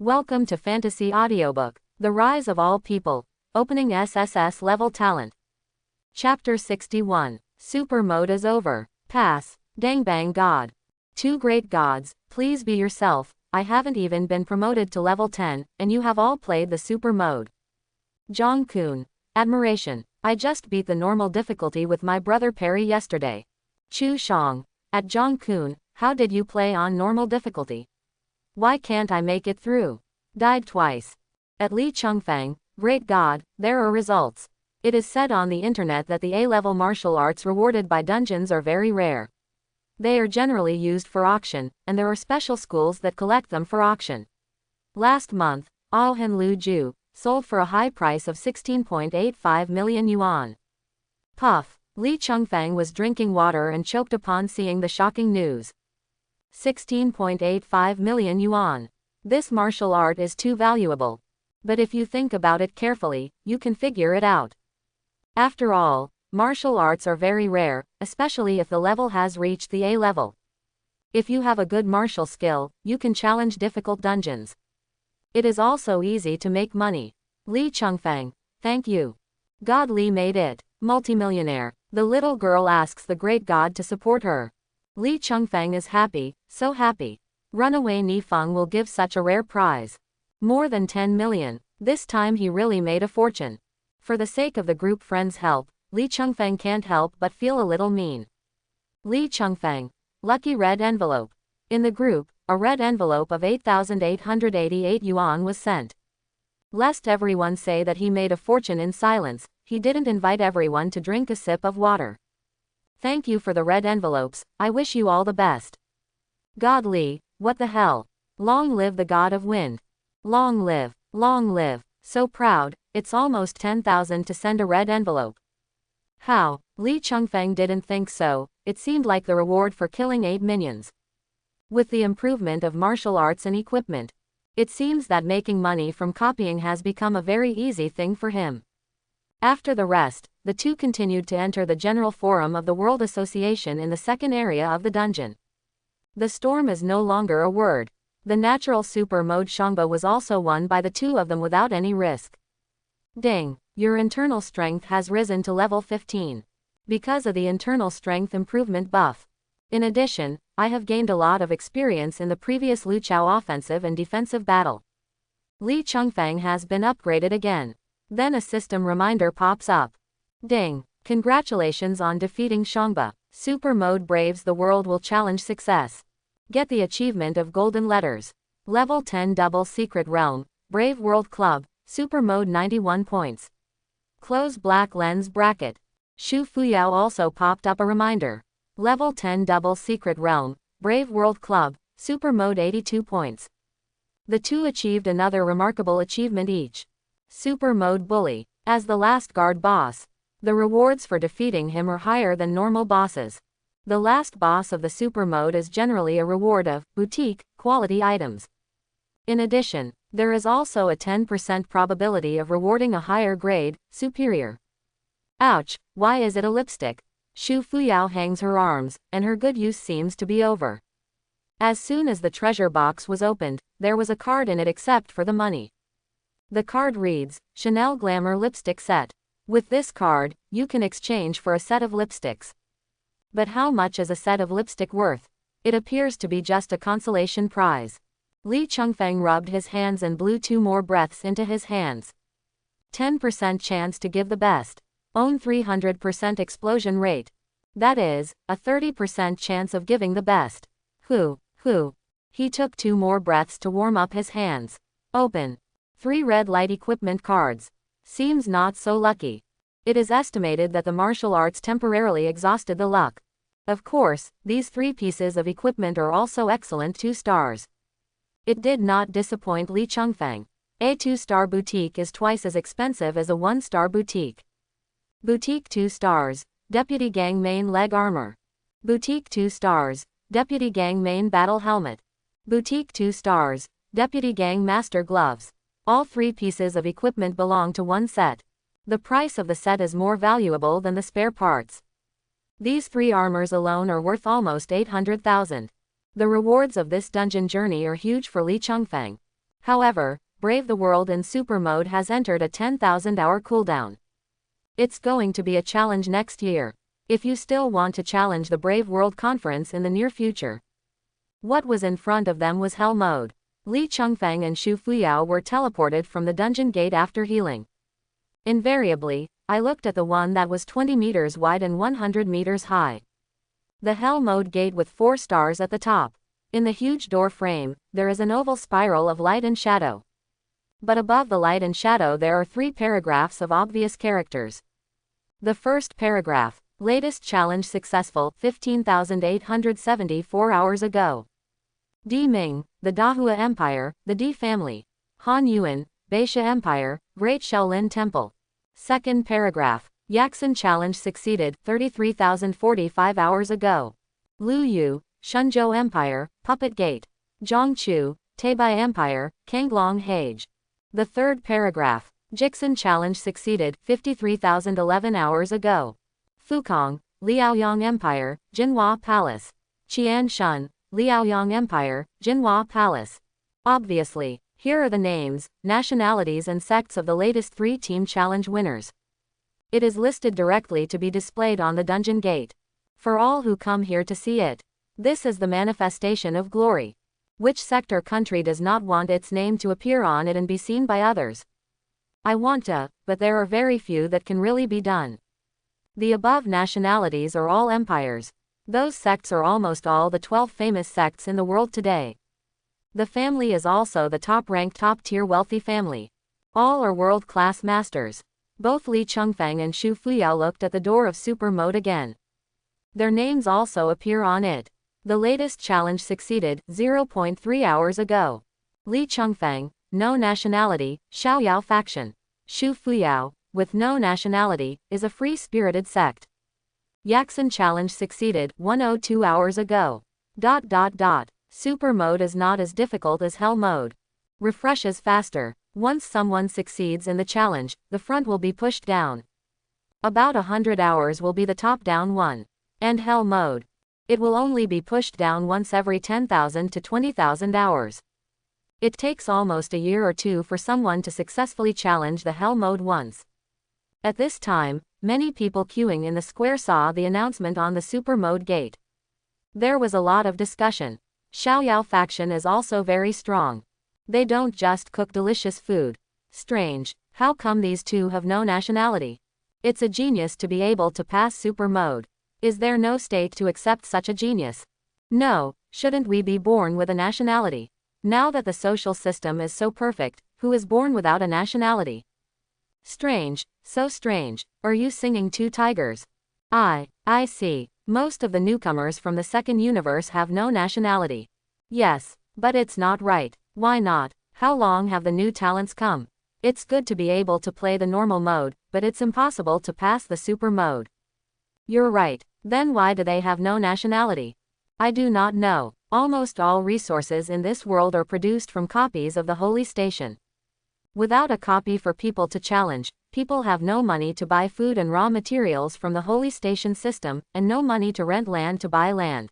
Welcome to Fantasy Audiobook, The Rise of All People, Opening SSS-Level Talent. Chapter 61, Super Mode is over. Pass. Dangbang God. Two great gods, please be yourself. I haven't even been promoted to level 10, and you have all played the super mode. Jong-kun. Admiration. I just beat the normal difficulty with my brother Perry yesterday. Chu Shang. At Jong-kun, how did you play on normal difficulty? Why can't I make it through? Died twice. At Li Chengfang, great god, there are results. It is said on the internet that the A-level martial arts rewarded by dungeons are very rare. They are generally used for auction, and there are special schools that collect them for auction. Last month, Aohan Lu Ju sold for a high price of 16.85 million yuan. Puff. Li Chengfang was drinking water and choked upon seeing the shocking news. 16.85 million yuan. This martial art is too valuable. But if you think about it carefully, you can figure it out. After all, martial arts are very rare, especially if the level has reached the A level. If you have a good martial skill, you can challenge difficult dungeons. It is also easy to make money. Li Chengfang, thank you. God Li made it. Multimillionaire. The little girl asks the great god to support her. Li Chengfang is happy, so happy. Runaway Nifeng will give such a rare prize. More than 10 million. This time he really made a fortune. For the sake of the group friends' help, Li Chengfang can't help but feel a little mean. Li Chengfang. Lucky red envelope. In the group, a red envelope of 8,888 yuan was sent. Lest everyone say that he made a fortune in silence, he didn't invite everyone to drink a sip of water. Thank you for the red envelopes, I wish you all the best. God Li, what the hell? Long live the god of wind. Long live, so proud, it's almost 10,000 to send a red envelope. How? Li Chengfang didn't think so, it seemed like the reward for killing 8 minions. With the improvement of martial arts and equipment, it seems that making money from copying has become a very easy thing for him. After the rest, the two continued to enter the general forum of the World Association in the second area of the dungeon. The storm is no longer a word. The natural super mode Shangba was also won by the two of them without any risk. Ding, your internal strength has risen to level 15. Because of the internal strength improvement buff. In addition, I have gained a lot of experience in the previous Lu Chao offensive and defensive battle. Li Chengfang has been upgraded again. Then a system reminder pops up. Ding, congratulations on defeating Shangba. Super mode braves the world will challenge success. Get the achievement of golden letters. Level 10 double secret realm, Brave World Club, super mode 91 points. Close black lens bracket. Shu Fuyao also popped up a reminder. Level 10 double secret realm, Brave World Club, super mode 82 points. The two achieved another remarkable achievement each. Super mode bully. As the last guard boss, the rewards for defeating him are higher than normal bosses. The last boss of the super mode is generally a reward of boutique quality items. In addition, there is also a 10% probability of rewarding a higher grade, superior. Ouch, why is it a lipstick? Shu Fuyao hangs her arms, and her good use seems to be over. As soon as the treasure box was opened, there was a card in it except for the money. The card reads, Chanel Glamour Lipstick Set. With this card, you can exchange for a set of lipsticks. But how much is a set of lipstick worth? It appears to be just a consolation prize. Li Chengfang rubbed his hands and blew 2 more breaths into his hands. 10% chance to give the best. Own 300% explosion rate. That is, a 30% chance of giving the best. Who? He took 2 more breaths to warm up his hands. Open. 3 red light equipment cards. Seems not so lucky. It is estimated that the martial arts temporarily exhausted the luck. Of course, these 3 pieces of equipment are also excellent 2 stars. It did not disappoint Li Chengfang. A 2-star boutique is twice as expensive as a 1-star boutique. Boutique 2 stars, Deputy Gang Main Leg Armor. Boutique 2 stars, Deputy Gang Main Battle Helmet. Boutique 2 stars, Deputy Gang Master Gloves. All 3 pieces of equipment belong to one set. The price of the set is more valuable than the spare parts. These 3 armors alone are worth almost 800,000. The rewards of this dungeon journey are huge for Li Chengfang. However, Brave the World in Super Mode has entered a 10,000-hour cooldown. It's going to be a challenge next year, if you still want to challenge the Brave World Conference in the near future. What was in front of them was Hell Mode. Li Chengfeng and Xu Fuyao were teleported from the dungeon gate after healing. Invariably, I looked at the one that was 20 meters wide and 100 meters high. The Hell Mode gate with 4 stars at the top. In the huge door frame, there is an oval spiral of light and shadow. But above the light and shadow there are 3 paragraphs of obvious characters. The first paragraph: latest challenge successful 15,874 hours ago. Di Ming, the Dahua Empire, the Di family. Han Yuan, Beixia Empire, Great Shaolin Temple. Second paragraph: Yaxin challenge succeeded 33,045 hours ago. Lu Yu, Shenzhou Empire, Puppet Gate. Zhongchu, Teibai Empire, Kanglong Hage. The third paragraph: Jixin challenge succeeded 53,011 hours ago. Fukong, Liaoyang Empire, Jinhua Palace. Qianshan, Liaoyang Empire, Jinhua Palace. Obviously, here are the names, nationalities and sects of the latest 3 team challenge winners. It is listed directly to be displayed on the dungeon gate. For all who come here to see it. This is the manifestation of glory. Which sect or country does not want its name to appear on it and be seen by others? I want to, but there are very few that can really be done. The above nationalities are all empires. Those sects are almost all the 12 famous sects in the world today. The family is also the top-ranked top-tier wealthy family. All are world-class masters. Both Li Chengfeng and Xu Fuyao looked at the door of Super Mode again. Their names also appear on it. The latest challenge succeeded 0.3 hours ago. Li Chengfeng, no nationality, Xiaoyao faction. Xu Fuyao, with no nationality, is a free-spirited sect. Yaxin challenge succeeded 102 hours ago. Super Mode is not as difficult as Hell Mode. Refreshes faster. Once someone succeeds in the challenge, the front will be pushed down. About 100 hours will be the top-down one. And Hell Mode. It will only be pushed down once every 10,000 to 20,000 hours. It takes almost a year or 2 for someone to successfully challenge the Hell Mode once. At this time, many people queuing in the square saw the announcement on the Super Mode gate. There was a lot of discussion. Xiaoyao faction is also very strong. They don't just cook delicious food. Strange, how come these two have no nationality? It's a genius to be able to pass Super Mode. Is there no state to accept such a genius? No, shouldn't we be born with a nationality? Now that the social system is so perfect, who is born without a nationality? Strange, so strange. Are you singing Two Tigers? I see. Most of the newcomers from the second universe have no nationality. Yes, but it's not right. Why not? How long have the new talents come? It's good to be able to play the normal mode, but it's impossible to pass the super mode. You're right. Then why do they have no nationality? I do not know. Almost all resources in this world are produced from copies of the holy station. Without a copy for people to challenge, people have no money to buy food and raw materials from the holy station system, and no money to rent land to buy land.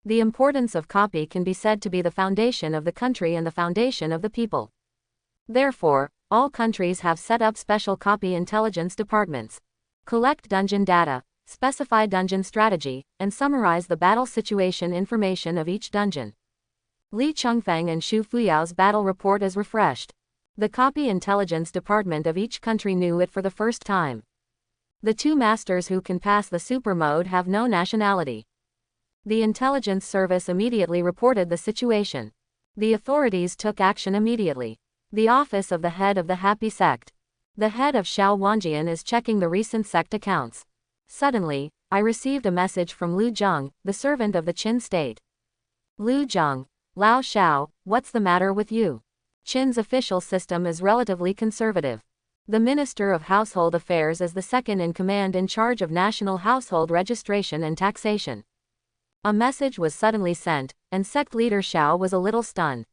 The importance of copy can be said to be the foundation of the country and the foundation of the people. Therefore, all countries have set up special copy intelligence departments. Collect dungeon data, specify dungeon strategy, and summarize the battle situation information of each dungeon. Li Chengfeng and Xu Fuyao's battle report is refreshed. The copy intelligence department of each country knew it for the first time. The two masters who can pass the super mode have no nationality. The intelligence service immediately reported the situation. The authorities took action immediately. The office of the head of the Happy Sect. The head of Xiao Wanjian is checking the recent sect accounts. Suddenly, I received a message from Lu Zheng, the servant of the Qin state. Lu Zheng, Lao Xiao, what's the matter with you? Qin's official system is relatively conservative. The Minister of Household Affairs is the second in command in charge of national household registration and taxation. A message was suddenly sent, and sect leader Xiao was a little stunned.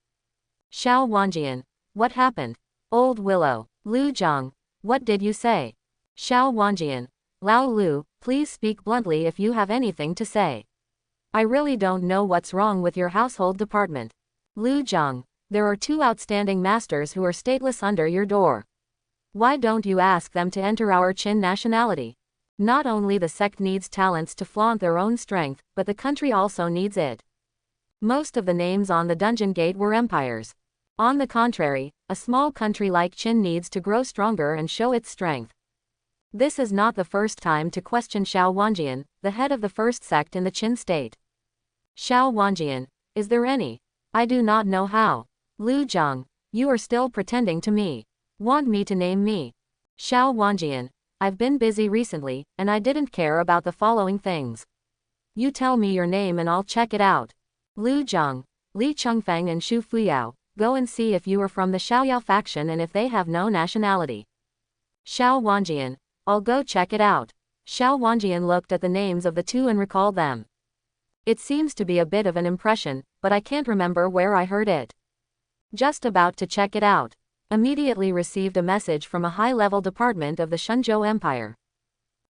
Xiao Wanjian, what happened? Old Willow, Lu Zheng, what did you say? Xiao Wanjian, Lao Lu, please speak bluntly if you have anything to say. I really don't know what's wrong with your household department. Lu Zheng, There are two outstanding masters who are stateless under your door. Why don't you ask them to enter our Qin nationality? Not only the sect needs talents to flaunt their own strength, but the country also needs it. Most of the names on the dungeon gate were empires. On the contrary, a small country like Qin needs to grow stronger and show its strength. This is not the first time to question Xiao Wanjian, the head of the first sect in the Qin state. Xiao Wanjian, is there any? I do not know how. Lu Zhang, you are still pretending to me. Want me to name me? Xiao Wanjian, I've been busy recently, and I didn't care about the following things. You tell me your name and I'll check it out. Lu Zhang, Li Chengfeng and Xu Fuyao, go and see if you are from the Xiaoyao faction and if they have no nationality. Xiao Wanjian, I'll go check it out. Xiao Wanjian looked at the names of the two and recalled them. It seems to be a bit of an impression, but I can't remember where I heard it. Just about to check it out. Immediately received a message from a high-level department of the Shenzhou Empire.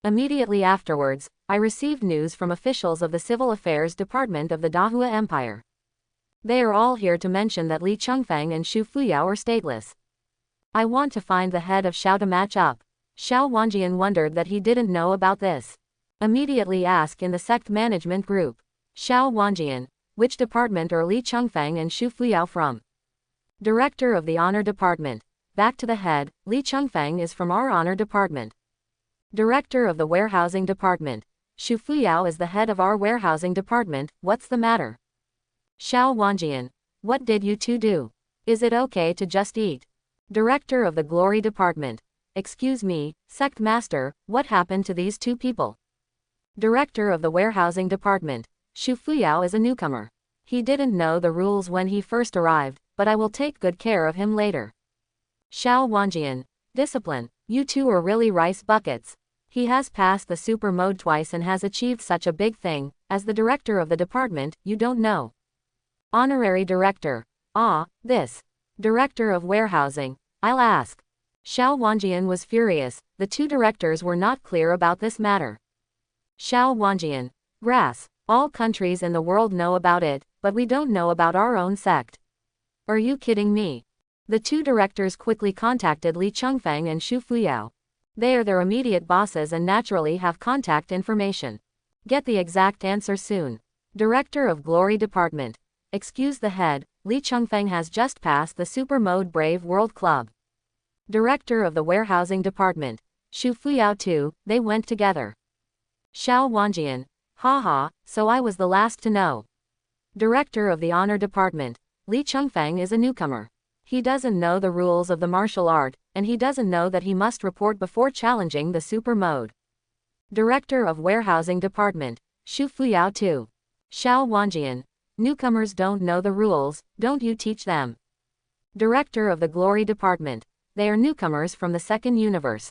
Immediately afterwards, I received news from officials of the Civil Affairs Department of the Dahua Empire. They are all here to mention that Li Chengfeng and Xu Fuyao are stateless. I want to find the head of Xiao to match up. Xiao Wanjian wondered that he didn't know about this. Immediately ask in the sect management group. Xiao Wanjian, which department are Li Chengfeng and Xu Fuyao from? Director of the Honor Department. Back to the head, Li Chengfeng is from our Honor Department. Director of the Warehousing Department. Xu Fuyao is the head of our Warehousing Department, what's the matter? Xiao Wanjian, what did you two do? Is it okay to just eat? Director of the Glory Department. Excuse me, Sect Master, what happened to these two people? Director of the Warehousing Department. Xu Fuyao is a newcomer. He didn't know the rules when he first arrived, but I will take good care of him later. Xiao Wanjian, discipline, you two are really rice buckets. He has passed the super mode twice and has achieved such a big thing. As the director of the department, you don't know. Honorary director. Ah, this. Director of warehousing. I'll ask. Xiao Wanjian was furious. The two directors were not clear about this matter. Xiao Wanjian. Grass. All countries in the world know about it, but we don't know about our own sect. Are you kidding me? The two directors quickly contacted Li Chengfeng and Xu Fuyao. They are their immediate bosses and naturally have contact information. Get the exact answer soon. Director of Glory Department. Excuse the head, Li Chengfeng has just passed the Super Mode Brave World Club. Director of the Warehousing Department. Xu Fuyao too, they went together. Xiao Wanjian. Haha, so I was the last to know. Director of the Honor Department. Li Chengfeng is a newcomer. He doesn't know the rules of the martial art, and he doesn't know that he must report before challenging the super mode. Director of Warehousing Department. Xu Fuyao too. Xiao Wanjian. Newcomers don't know the rules, don't you teach them. Director of the Glory Department. They are newcomers from the second universe.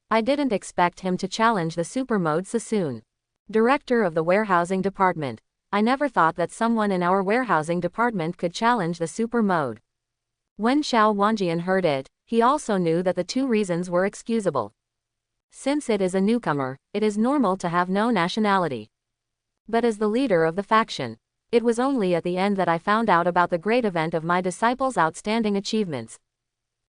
I didn't expect him to challenge the super mode so soon. Director of the Warehousing Department. I never thought that someone in our warehousing department could challenge the super mode. When Xiao Wanjian heard it, he also knew that the two reasons were excusable. Since it is a newcomer, it is normal to have no nationality. But as the leader of the faction, it was only at the end that I found out about the great event of my disciples' outstanding achievements.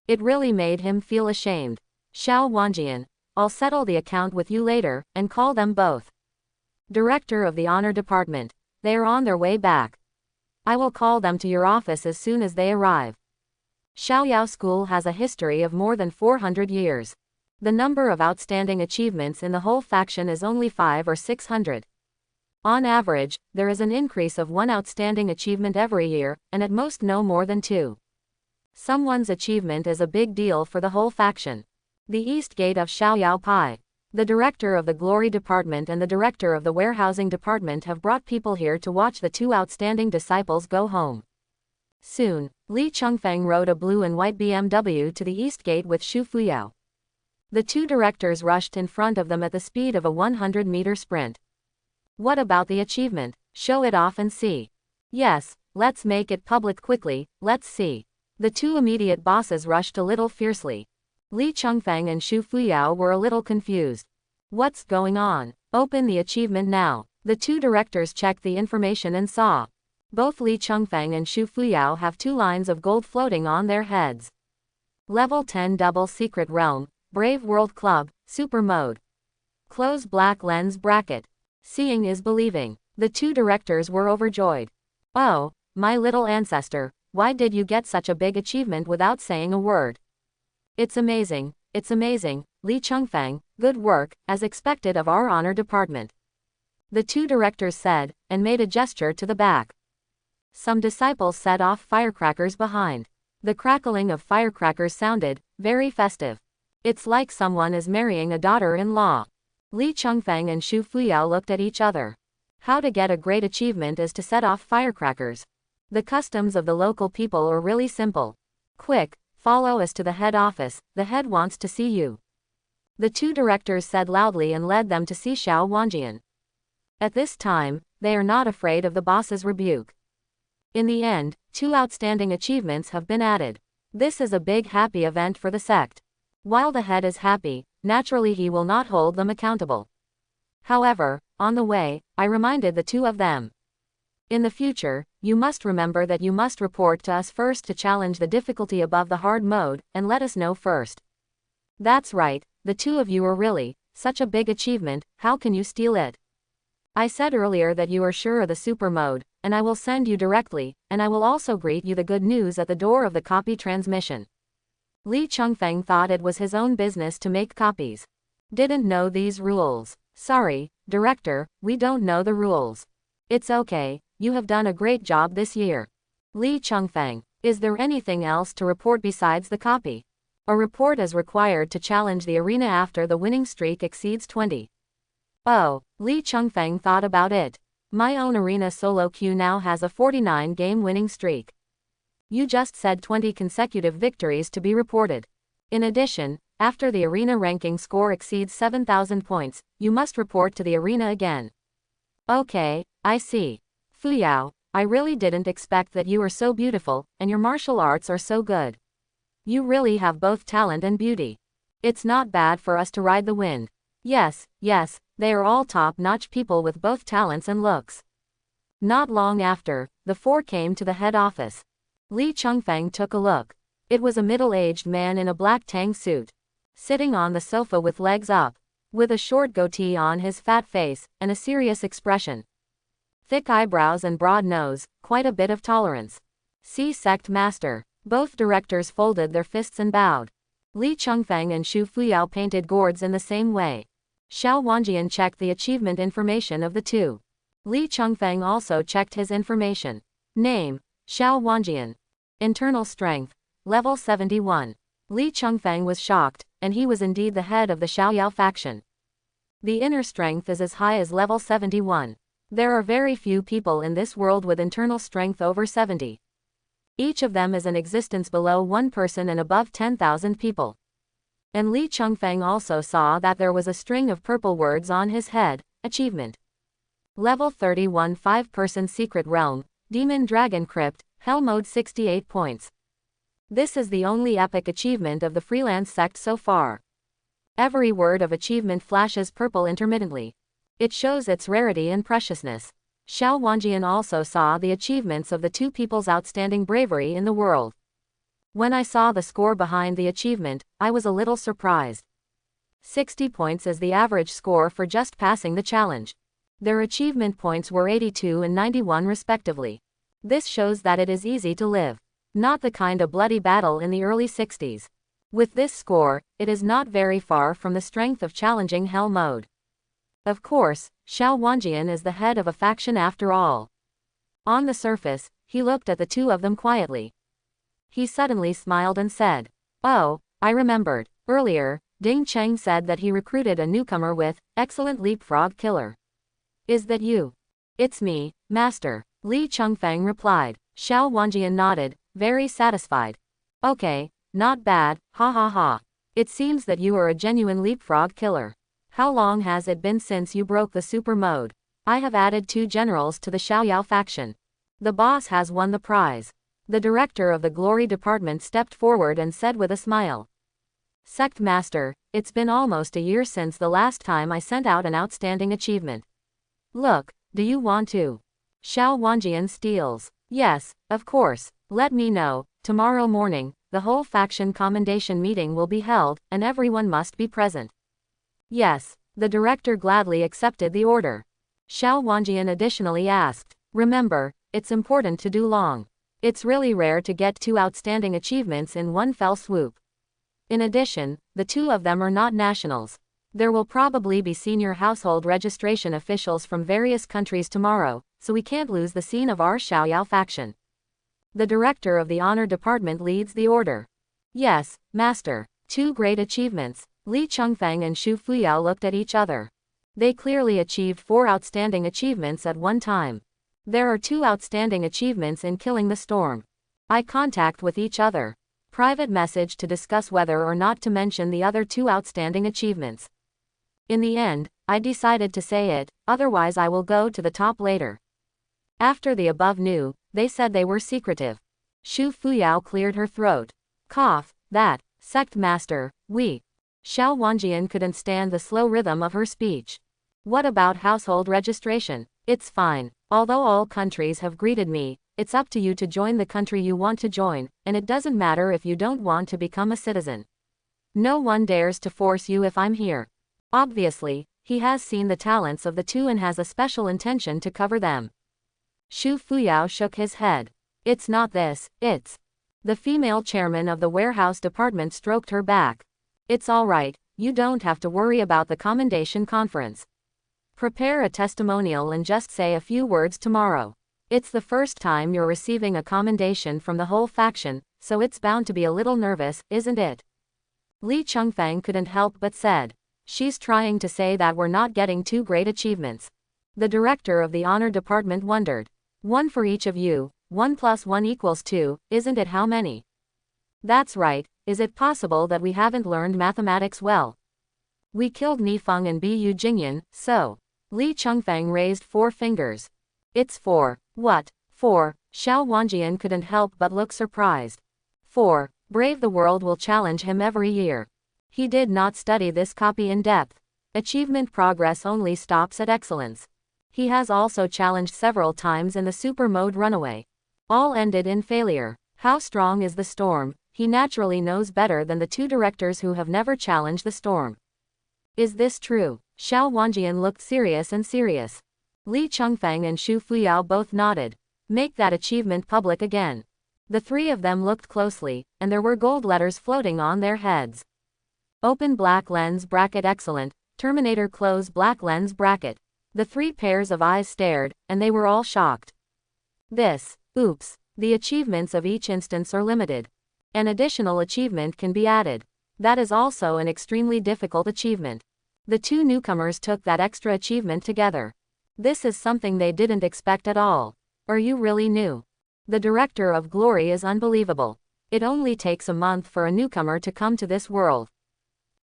It really made him feel ashamed. Xiao Wanjian, I'll settle the account with you later, and call them both. Director of the Honor Department. They are on their way back. I will call them to your office as soon as they arrive. Xiaoyao School has a history of more than 400 years. The number of outstanding achievements in the whole faction is only 500 or 600. On average, there is an increase of one outstanding achievement every year, and at most no more than 2. Someone's achievement is a big deal for the whole faction. The East Gate of Xiaoyao Pai. The director of the Glory Department and the director of the Warehousing Department have brought people here to watch the two outstanding disciples go home. Soon, Li Chengfeng rode a blue and white BMW to the East Gate with Xu Fuyao. The two directors rushed in front of them at the speed of a 100-meter sprint. What about the achievement? Show it off and see. Yes, let's make it public quickly, let's see. The two immediate bosses rushed a little fiercely. Li Chengfeng and Xu Fuyao were a little confused. What's going on? Open the achievement now. The two directors checked the information and saw. Both Li Chengfeng and Xu Fuyao have 2 lines of gold floating on their heads. Level 10 Double Secret Realm, Brave World Club, Super Mode. Close black lens bracket. Seeing is believing. The 2 directors were overjoyed. Oh, my little ancestor, why did you get such a big achievement without saying a word? It's amazing, Li Chengfeng, good work, as expected of our honor department. The 2 directors said, and made a gesture to the back. Some disciples set off firecrackers behind. The crackling of firecrackers sounded very festive. It's like someone is marrying a daughter-in-law. Li Chengfeng and Xu Fuyao looked at each other. How to get a great achievement is to set off firecrackers. The customs of the local people are really simple. Quick, follow us to the head office, the head wants to see you. The 2 directors said loudly and led them to see Xiao Wanjian. At this time, they are not afraid of the boss's rebuke. In the end, 2 outstanding achievements have been added. This is a big happy event for the sect. While the head is happy, naturally he will not hold them accountable. However, on the way, I reminded the 2 of them. In the future, you must remember that you must report to us first to challenge the difficulty above the hard mode, and let us know first. That's right, the 2 of you are really such a big achievement, how can you steal it? I said earlier that you are sure of the super mode, and I will send you directly, and I will also greet you the good news at the door of the copy transmission. Li Chengfeng thought it was his own business to make copies. Didn't know these rules. Sorry, director, we don't know the rules. It's okay, you have done a great job this year. Li Chengfeng, is there anything else to report besides the copy? A report is required to challenge the arena after the winning streak exceeds 20. Oh, Li Chengfeng thought about it. My own arena solo queue now has a 49-game winning streak. You just said 20 consecutive victories to be reported. In addition, after the arena ranking score exceeds 7,000 points, you must report to the arena again. Okay, I see. Fuyao, I really didn't expect that you are so beautiful, and your martial arts are so good. You really have both talent and beauty. It's not bad for us to ride the wind. Yes, they are all top-notch people with both talents and looks. Not long after, the 4 came to the head office. Li Chengfeng took a look. It was a middle-aged man in a black tang suit. Sitting on the sofa with legs up. With a short goatee on his fat face, and a serious expression. Thick eyebrows and broad nose, quite a bit of tolerance. See sect master. Both directors folded their fists and bowed. Li Chengfeng and Xu Fuyao painted gourds in the same way. Xiao Wanjian checked the achievement information of the 2. Li Chengfeng also checked his information. Name, Xiao Wanjian. Internal strength, level 71. Li Chengfeng was shocked, and he was indeed the head of the Xiaoyao faction. The inner strength is as high as level 71. There are very few people in this world with internal strength over 70. Each of them is an existence below 1 person and above 10,000 people. And Li Chengfeng also saw that there was a string of purple words on his head, achievement. Level 31 5-person secret realm, Demon Dragon Crypt, Hell Mode 68 points. This is the only epic achievement of the freelance sect so far. Every word of achievement flashes purple intermittently. It shows its rarity and preciousness. Xiao Wanjian also saw the achievements of the 2 people's outstanding bravery in the world. When I saw the score behind the achievement, I was a little surprised. 60 points is the average score for just passing the challenge. Their achievement points were 82 and 91 respectively. This shows that it is easy to live. Not the kind of bloody battle in the early 60s. With this score, it is not very far from the strength of challenging Hell Mode. Of course, Xiao Wanjian is the head of a faction after all. On the surface, he looked at the 2 of them quietly. He suddenly smiled and said, "Oh, I remembered. Earlier, Ding Cheng said that he recruited a newcomer with excellent leapfrog killer. Is that you?" "It's me, master," Li Chengfeng replied. Xiao Wanjian nodded, very satisfied. "Okay, not bad, ha ha ha. It seems that you are a genuine leapfrog killer. How long has it been since you broke the super mode? I have added 2 generals to the Xiaoyao faction. The boss has won the prize." The director of the glory department stepped forward and said with a smile. "Sect master, it's been almost a year since the last time I sent out an outstanding achievement. Look, do you want to?" Xiao Wanjian steals. Yes, of course. Let me know. Tomorrow morning, the whole faction commendation meeting will be held, and everyone must be present. Yes, the director gladly accepted the order. Xiao Wanjian additionally asked, remember, it's important to do long. It's really rare to get 2 outstanding achievements in one fell swoop. In addition, the 2 of them are not nationals. There will probably be senior household registration officials from various countries tomorrow, so we can't lose the scene of our Xiaoyao faction. The director of the honor department leads the order. Yes, master. 2 great achievements. Li Chengfeng and Xu Fuyao looked at each other. They clearly achieved 4 outstanding achievements at one time. There are 2 outstanding achievements in killing the storm. Eye contact with each other. Private message to discuss whether or not to mention the other 2 outstanding achievements. In the end, I decided to say it, otherwise I will go to the top later. After the above knew, they said they were secretive. Xu Fuyao cleared her throat. Cough, that, sect master, we. Xiao Wanjian couldn't stand the slow rhythm of her speech. What about household registration? It's fine. Although all countries have greeted me, it's up to you to join the country you want to join, and it doesn't matter if you don't want to become a citizen. No one dares to force you if I'm here. Obviously, he has seen the talents of the 2 and has a special intention to cover them. Xu Fuyao shook his head. It's not this, it's. The female chairman of the warehouse department stroked her back. It's all right, you don't have to worry about the commendation conference. Prepare a testimonial and just say a few words tomorrow. It's the first time you're receiving a commendation from the whole faction, so it's bound to be a little nervous, isn't it? Li Chengfeng couldn't help but said. She's trying to say that we're not getting 2 great achievements. The director of the honor department wondered. 1 for each of you, 1 + 1 = 2, isn't it how many? That's right, is it possible that we haven't learned mathematics well? We killed Nifeng and Bu Jingyan, so. Li Chengfeng raised 4 fingers. It's 4. What? 4. Xiao Wanjian couldn't help but look surprised. 4. Brave the World will challenge him every year. He did not study this copy in depth. Achievement progress only stops at excellence. He has also challenged several times in the super mode runaway. All ended in failure. How strong is the storm? He naturally knows better than the 2 directors who have never challenged the storm. Is this true? Xiao Wanjian looked serious and serious. Li Chengfeng and Xu Fuyao both nodded. Make that achievement public again. The 3 of them looked closely, and there were gold letters floating on their heads. Open black lens bracket excellent, Terminator close black lens bracket. The 3 pairs of eyes stared, and they were all shocked. Oops, the achievements of each instance are limited. An additional achievement can be added. That is also an extremely difficult achievement. The 2 newcomers took that extra achievement together. This is something they didn't expect at all. Are you really new? The director of Glory is unbelievable. It only takes a month for a newcomer to come to this world.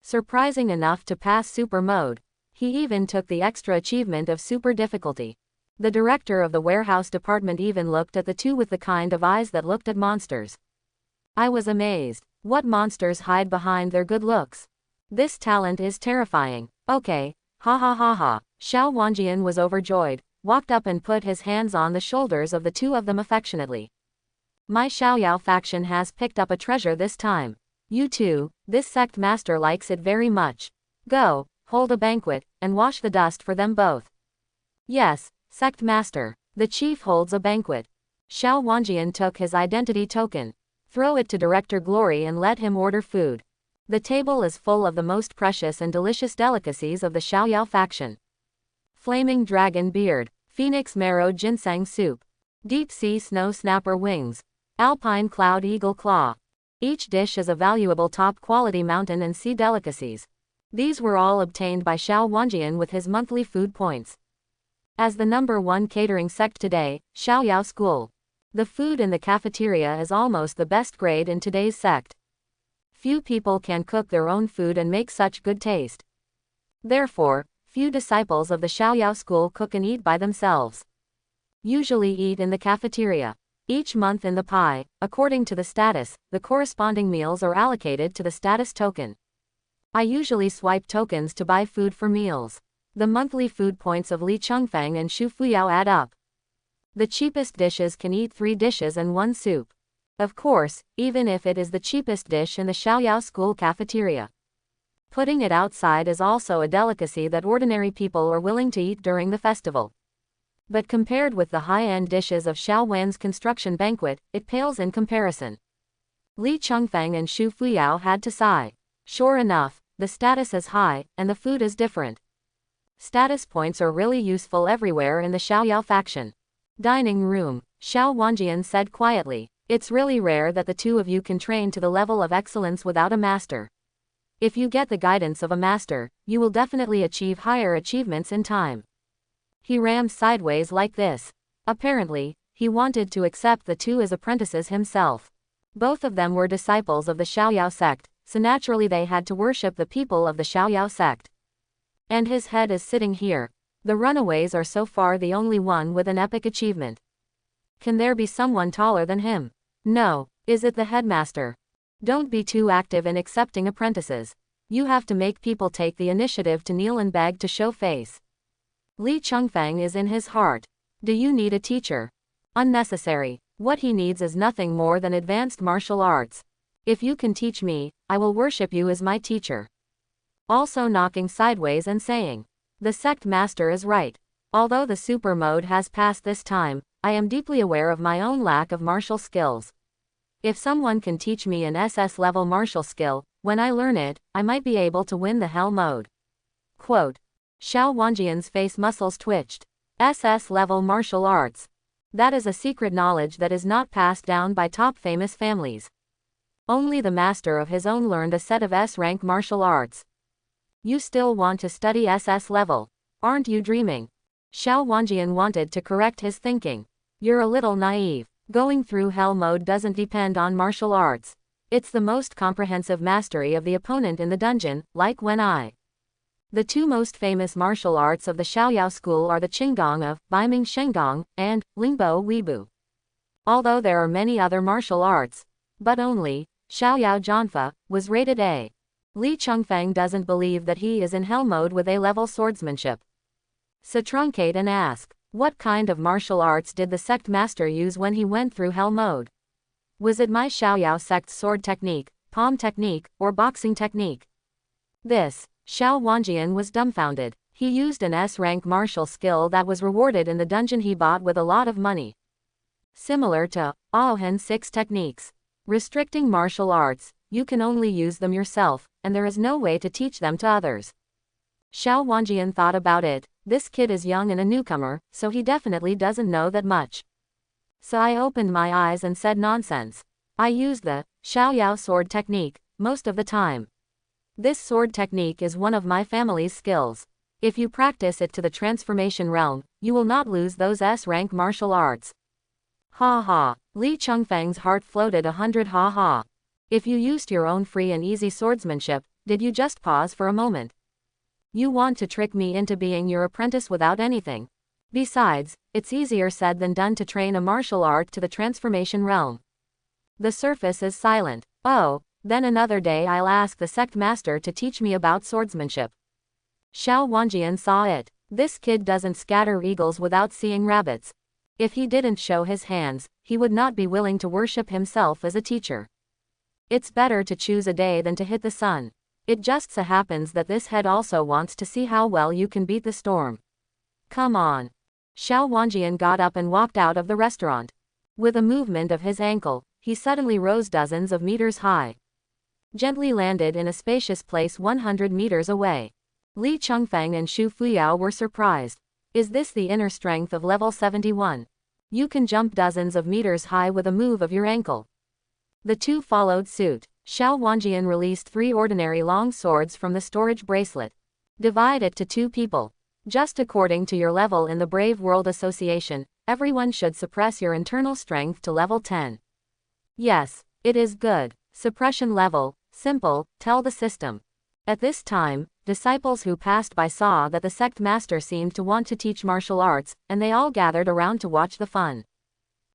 Surprising enough to pass super mode. He even took the extra achievement of super difficulty. The director of the warehouse department even looked at the 2 with the kind of eyes that looked at monsters. I was amazed. What monsters hide behind their good looks? This talent is terrifying. Okay, ha ha ha ha. Xiao Wanjian was overjoyed, walked up and put his hands on the shoulders of the 2 of them affectionately. My Xiaoyao faction has picked up a treasure this time. You too, this sect master likes it very much. Go, hold a banquet, and wash the dust for them both. Yes, sect master. The chief holds a banquet. Xiao Wanjian took his identity token. Throw it to Director Glory and let him order food. The table is full of the most precious and delicious delicacies of the Xiaoyao faction. Flaming dragon beard, phoenix marrow ginseng soup, deep sea snow snapper wings, alpine cloud eagle claw. Each dish is a valuable top quality mountain and sea delicacies. These were all obtained by Xiao Wanjian with his monthly food points. As the number 1 catering sect today, Xiaoyao School. The food in the cafeteria is almost the best grade in today's sect. Few people can cook their own food and make such good taste. Therefore, few disciples of the Xiaoyao School cook and eat by themselves. Usually eat in the cafeteria. Each month in the pie, according to the status, the corresponding meals are allocated to the status token. I usually swipe tokens to buy food for meals. The monthly food points of Li Chengfeng and Xu Fuyao add up. The cheapest dishes can eat 3 dishes and 1 soup. Of course, even if it is the cheapest dish in the Xiaoyao school cafeteria. Putting it outside is also a delicacy that ordinary people are willing to eat during the festival. But compared with the high-end dishes of Xiao Wan's construction banquet, it pales in comparison. Li Chengfeng and Xu Fuyao had to sigh. Sure enough, the status is high, and the food is different. Status points are really useful everywhere in the Xiaoyao faction. Dining room, Xiao Wanjian said quietly. It's really rare that the two of you can train to the level of excellence without a master. If you get the guidance of a master, you will definitely achieve higher achievements in time. He rammed sideways like this. Apparently, he wanted to accept the two as apprentices himself. Both of them were disciples of the Xiaoyao sect, so naturally they had to worship the people of the Xiaoyao sect. And his head is sitting here. The runaways are so far the only one with an epic achievement. Can there be someone taller than him? No. Is it the headmaster? Don't be too active in accepting apprentices. You have to make people take the initiative to kneel and beg to show face. Li Chengfeng is in his heart. Do you need a teacher? Unnecessary. What he needs is nothing more than advanced martial arts. If you can teach me, I will worship you as my teacher. Also knocking sideways and saying, the sect master is right. Although the super mode has passed this time, I am deeply aware of my own lack of martial skills. If someone can teach me an SS-level martial skill, when I learn it, I might be able to win the hell mode. Quote. Xiao Wanjian's face muscles twitched. SS-level martial arts. That is a secret knowledge that is not passed down by top famous families. Only the master of his own learned a set of S-rank martial arts. You still want to study SS level. Aren't you dreaming? Xiao Wanjian wanted to correct his thinking. You're a little naive. Going through hell mode doesn't depend on martial arts. It's the most comprehensive mastery of the opponent in the dungeon, like when The two most famous martial arts of the Xiaoyao school are the Qinggong of Baiming Shenggong and Lingbo Weibu. Although there are many other martial arts, but only Xiaoyao Jianfa was rated A. Li Chengfeng doesn't believe that he is in hell mode with A-level swordsmanship. So truncate and ask, what kind of martial arts did the sect master use when he went through hell mode? Was it my Xiaoyao sect's sword technique, palm technique, or boxing technique? This, Xiao Wanjian was dumbfounded. He used an S-rank martial skill that was rewarded in the dungeon he bought with a lot of money. Similar to Aohen 6 techniques. Restricting martial arts, you can only use them yourself, and there is no way to teach them to others. Xiao Wanjian thought about it. This kid is young and a newcomer, so he definitely doesn't know that much. So I opened my eyes and said nonsense. I use the Xiaoyao sword technique most of the time. This sword technique is one of my family's skills. If you practice it to the transformation realm, you will not lose those S-rank martial arts. Ha ha. Li Chengfeng's heart floated 100 ha ha. If you used your own free and easy swordsmanship, did you just pause for a moment? You want to trick me into being your apprentice without anything. Besides, it's easier said than done to train a martial art to the transformation realm. The surface is silent. Oh, then another day I'll ask the sect master to teach me about swordsmanship. Xiao Wanjian saw it. This kid doesn't scatter eagles without seeing rabbits. If he didn't show his hands, he would not be willing to worship himself as a teacher. It's better to choose a day than to hit the sun. It just so happens that this head also wants to see how well you can beat the storm. Come on. Xiao Wanjian got up and walked out of the restaurant. With a movement of his ankle, he suddenly rose dozens of meters high. Gently landed in a spacious place 100 meters away. Li Chengfeng and Xu Fuyao were surprised. Is this the inner strength of level 71? You can jump dozens of meters high with a move of your ankle. The two followed suit. Xiao Wanjian released 3 ordinary long swords from the storage bracelet. Divide it to 2 people. Just according to your level in the Brave World Association, everyone should suppress your internal strength to level 10. Yes, it is good. Suppression level, simple, tell the system. At this time, disciples who passed by saw that the sect master seemed to want to teach martial arts, and they all gathered around to watch the fun.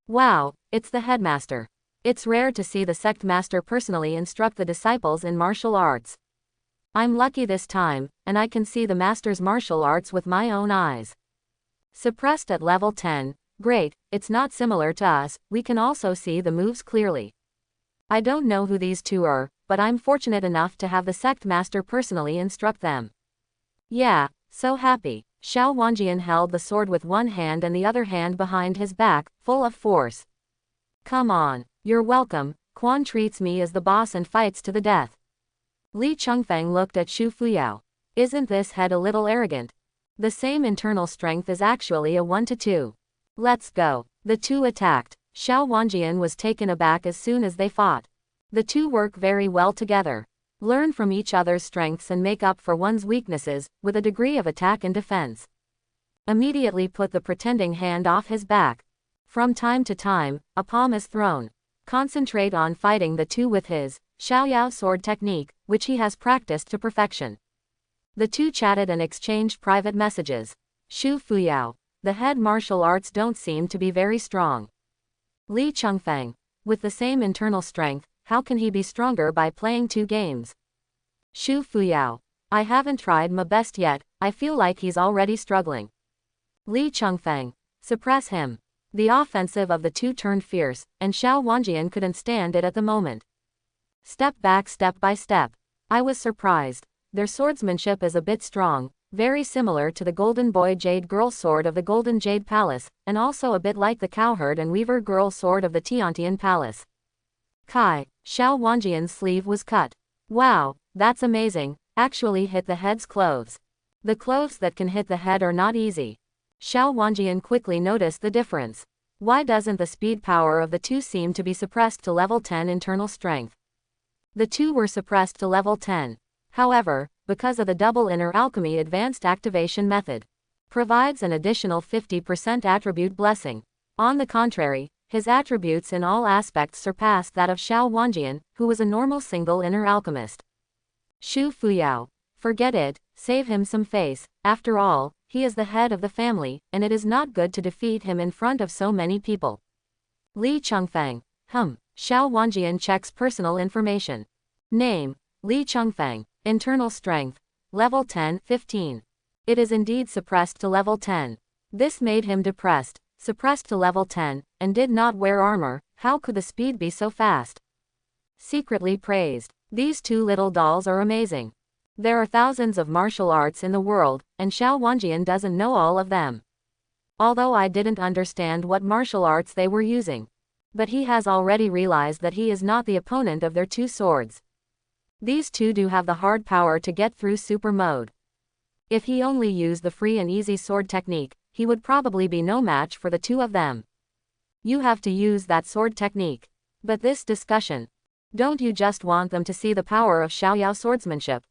Wow, it's the headmaster. It's rare to see the sect master personally instruct the disciples in martial arts. I'm lucky this time, and I can see the master's martial arts with my own eyes. Suppressed at level 10, Great, it's not similar to us, we can also see the moves clearly. I don't know who these two are, but I'm fortunate enough to have the sect master personally instruct them. Yeah, so happy. Xiao Wanjian held the sword with one hand and the other hand behind his back, full of force. Come on, you're welcome, Quan treats me as the boss and fights to the death. Li Chengfeng looked at Xu Fuyao. Isn't this head a little arrogant? The same internal strength is actually a 1-to-2. Let's go. The two attacked. Xiao Wanjian was taken aback as soon as they fought. The two work very well together. Learn from each other's strengths and make up for one's weaknesses, with a degree of attack and defense. Immediately put the pretending hand off his back. From time to time, a palm is thrown. Concentrate on fighting the two with his Xiaoyao sword technique, which he has practiced to perfection. The two chatted and exchanged private messages. Xu Fuyao. The head martial arts don't seem to be very strong. Li Chengfeng. With the same internal strength, how can he be stronger by playing two games? Xu Fuyao. I haven't tried my best yet, I feel like he's already struggling. Li Chengfeng. Suppress him. The offensive of the two turned fierce, and Xiao Wanjian couldn't stand it at the moment. Step back step by step. I was surprised. Their swordsmanship is a bit strong, very similar to the Golden Boy Jade Girl sword of the Golden Jade Palace, and also a bit like the Cowherd and Weaver Girl sword of the Tiantian Palace. Kai, Xiao Wanjian's sleeve was cut. Wow, that's amazing, actually hit the head's clothes. The clothes that can hit the head are not easy. Xiao Wanjian quickly noticed the difference. Why doesn't the speed power of the two seem to be suppressed to level 10 internal strength? The two were suppressed to level 10. However, because of the double inner alchemy advanced activation method, provides an additional 50% attribute blessing. On the contrary, his attributes in all aspects surpassed that of Xiao Wanjian, who was a normal single inner alchemist. Xu Fuyao. Forget it, save him some face, after all, he is the head of the family, and it is not good to defeat him in front of so many people. Li Chengfeng. Xiao Wanjian checks personal information. Name, Li Chengfeng. Internal strength, level 10, 15. It is indeed suppressed to level 10. This made him depressed. Suppressed to level 10, and did not wear armor, how could the speed be so fast? Secretly praised. These two little dolls are amazing. There are thousands of martial arts in the world, and Xiao Wanjian doesn't know all of them. Although I didn't understand what martial arts they were using. But he has already realized that he is not the opponent of their two swords. These two do have the hard power to get through super mode. If he only used the free and easy sword technique, he would probably be no match for the two of them. You have to use that sword technique. But this discussion. Don't you just want them to see the power of Xiaoyao swordsmanship?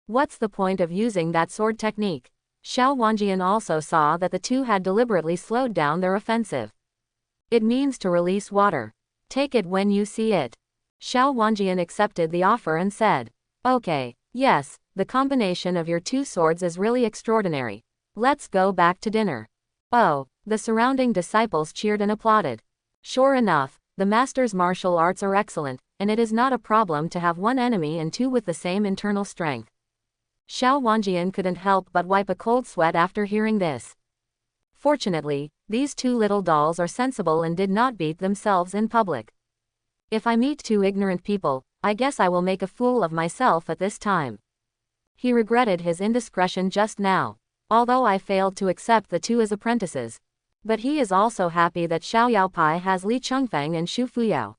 What's the point of using that sword technique? Xiao Wanjian also saw that the two had deliberately slowed down their offensive. It means to release water. Take it when you see it. Xiao Wanjian accepted the offer and said, okay, yes, the combination of your two swords is really extraordinary. Let's go back to dinner. Oh, the surrounding disciples cheered and applauded. Sure enough, the master's martial arts are excellent, and it is not a problem to have one enemy and two with the same internal strength. Xiao Wanjian couldn't help but wipe a cold sweat after hearing this. Fortunately, these two little dolls are sensible and did not beat themselves in public. If I meet two ignorant people, I guess I will make a fool of myself at this time. He regretted his indiscretion just now. Although I failed to accept the two as apprentices. But he is also happy that Xiao Yaopai has Li Chengfeng and Xu Fuyao.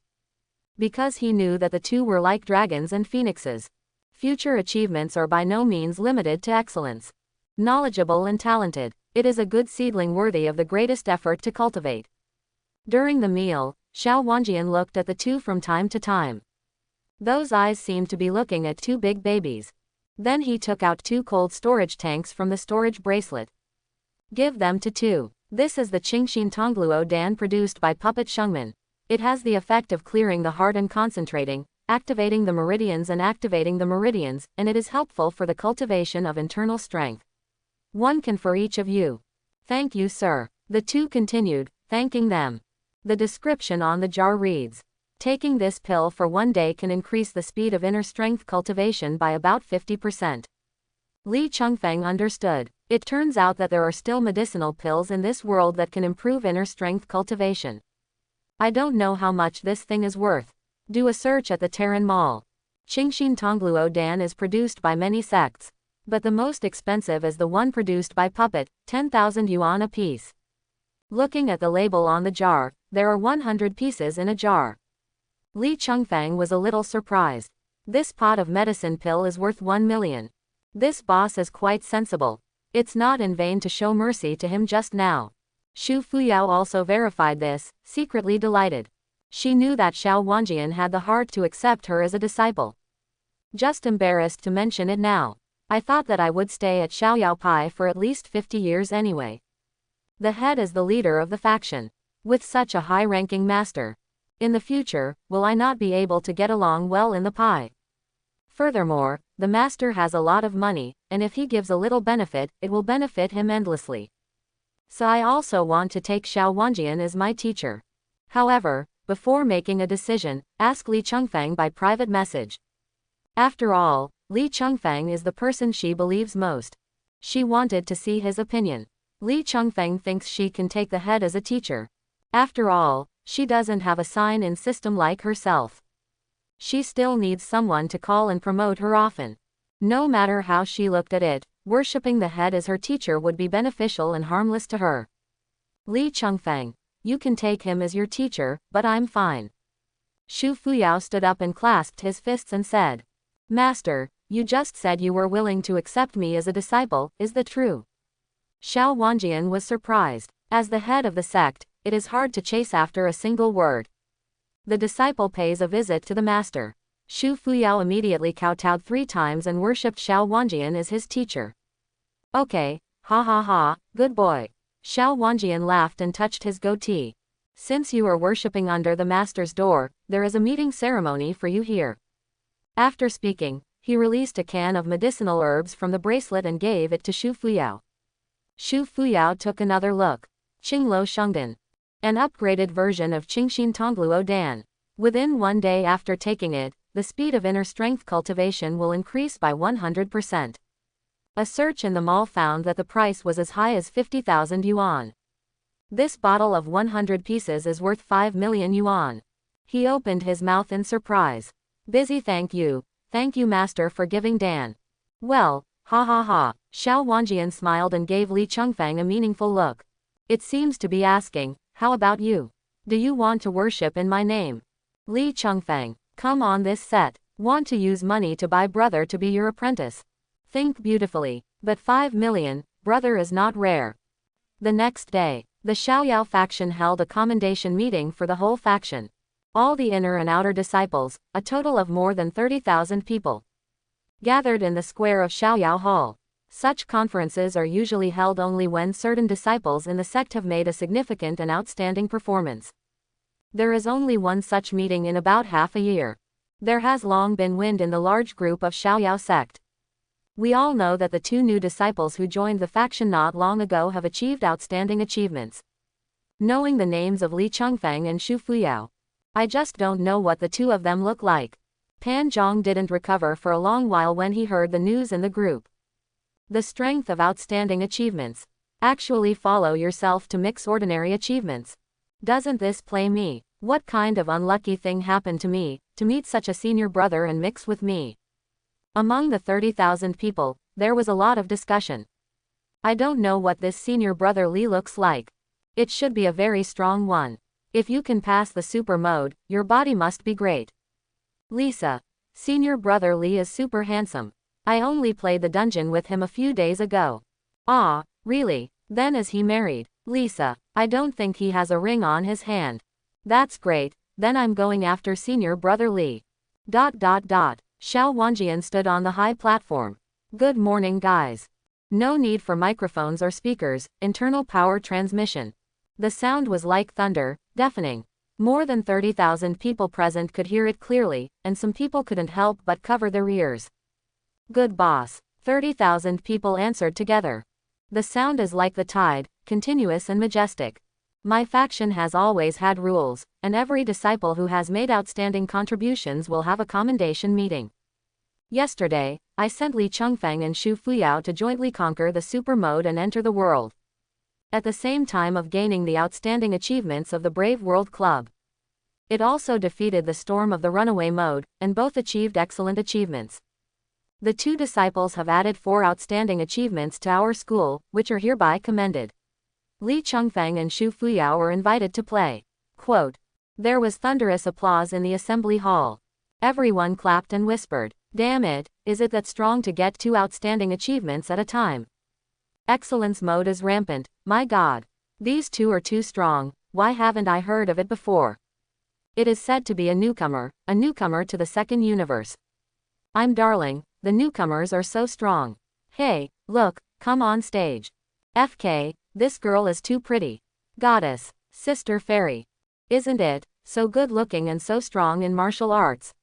Because he knew that the two were like dragons and phoenixes. Future achievements are by no means limited to excellence. Knowledgeable and talented, it is a good seedling worthy of the greatest effort to cultivate. During the meal, Xiao Wanjian looked at the two from time to time. Those eyes seemed to be looking at two big babies. Then he took out two cold storage tanks from the storage bracelet. Give them to two. This is the Qingxin Tongluo Dan produced by Puppet Shengman. It has the effect of clearing the heart and concentrating, activating the meridians, and it is helpful for the cultivation of internal strength. One can for each of you. Thank you, sir. The two continued, thanking them. The description on the jar reads, taking this pill for one day can increase the speed of inner strength cultivation by about 50%. Li Chengfeng understood. It turns out that there are still medicinal pills in this world that can improve inner strength cultivation. I don't know how much this thing is worth. Do a search at the Terran Mall. Qingshin Tongluo Dan is produced by many sects, but the most expensive is the one produced by Puppet, 10,000 yuan apiece. Looking at the label on the jar, there are 100 pieces in a jar. Li Chengfang was a little surprised. This pot of medicine pill is worth 1 million. This boss is quite sensible. It's not in vain to show mercy to him just now. Xu Fuyao also verified this, secretly delighted. She knew that Xiao Wanjian had the heart to accept her as a disciple. Just embarrassed to mention it now. I thought that I would stay at Xiaoyao Pai for at least 50 years anyway. The head is the leader of the faction. With such a high-ranking master. In the future, will I not be able to get along well in the Pai? Furthermore, the master has a lot of money, and if he gives a little benefit, it will benefit him endlessly. So I also want to take Xiao Wanjian as my teacher. However, before making a decision, ask Li Chengfang by private message. After all, Li Chengfang is the person she believes most. She wanted to see his opinion. Li Chengfang thinks she can take the head as a teacher. After all, she doesn't have a sign-in system like herself. She still needs someone to call and promote her often. No matter how she looked at it, worshipping the head as her teacher would be beneficial and harmless to her. Li Chengfang, you can take him as your teacher, but I'm fine. Xu Fuyao stood up and clasped his fists and said, Master, you just said you were willing to accept me as a disciple, is that true? Xiao Wanjian was surprised. As the head of the sect, it is hard to chase after a single word. The disciple pays a visit to the master. Xu Fuyao immediately kowtowed 3 times and worshipped Xiao Wanjian as his teacher. Okay, ha ha ha, good boy. Xiao Wanjian laughed and touched his goatee. Since you are worshipping under the master's door, there is a meeting ceremony for you here. After speaking, he released a can of medicinal herbs from the bracelet and gave it to Xu Fuyao. Xu Fuyao took another look. Qinglo Shengdan. An upgraded version of Qingshin Tongluo Dan. Within 1 day after taking it, the speed of inner strength cultivation will increase by 100%. A search in the mall found that the price was as high as 50,000 yuan. This bottle of 100 pieces is worth 5 million yuan. He opened his mouth in surprise. Busy thank you master for giving Dan. Well, ha ha ha, Xiao Wanjian smiled and gave Li Chengfang a meaningful look. It seems to be asking, how about you? Do you want to worship in my name? Li Chengfang, come on this set. Want to use money to buy brother to be your apprentice? Think beautifully, but 5 million, brother is not rare. The next day, the Xiaoyao faction held a commendation meeting for the whole faction. All the inner and outer disciples, a total of more than 30,000 people, gathered in the square of Xiaoyao Hall. Such conferences are usually held only when certain disciples in the sect have made a significant and outstanding performance. There is only one such meeting in about half a year. There has long been wind in the large group of Xiaoyao sect. We all know that the 2 new disciples who joined the faction not long ago have achieved outstanding achievements. Knowing the names of Li Chengfang and Xu Fuyao, I just don't know what the 2 of them look like. Pan Zhong didn't recover for a long while when he heard the news in the group. The strength of outstanding achievements. Actually follow yourself to mix ordinary achievements. Doesn't this play me? What kind of unlucky thing happened to me, to meet such a senior brother and mix with me? Among the 30,000 people, there was a lot of discussion. I don't know what this senior brother Li looks like. It should be a very strong one. If you can pass the super mode, your body must be great. Lisa. Senior brother Li is super handsome. I only played the dungeon with him a few days ago. Ah, really? Then is he married? Lisa. I don't think he has a ring on his hand. That's great, then I'm going after senior brother Li. Xiao Wanjian stood on the high platform. Good morning guys. No need for microphones or speakers, internal power transmission. The sound was like thunder, deafening. More than 30,000 people present could hear it clearly, and some people couldn't help but cover their ears. Good boss. 30,000 people answered together. The sound is like the tide, continuous and majestic. My faction has always had rules, and every disciple who has made outstanding contributions will have a commendation meeting. Yesterday, I sent Li Chengfeng and Xu Fuyao to jointly conquer the super mode and enter the world. At the same time of gaining the outstanding achievements of the Brave World Club. It also defeated the storm of the runaway mode, and both achieved excellent achievements. The two disciples have added 4 outstanding achievements to our school, which are hereby commended. Li Chengfeng and Xu Fuyao were invited to play. Quote. There was thunderous applause in the assembly hall. Everyone clapped and whispered, "Damn it, is it that strong to get 2 outstanding achievements at a time? Excellence mode is rampant, my god. These 2 are too strong, why haven't I heard of it before? It is said to be a newcomer to the second universe. I'm darling, the newcomers are so strong. Hey, look, come on stage. FK, this girl is too pretty. Goddess, sister fairy. Isn't it, so good looking and so strong in martial arts?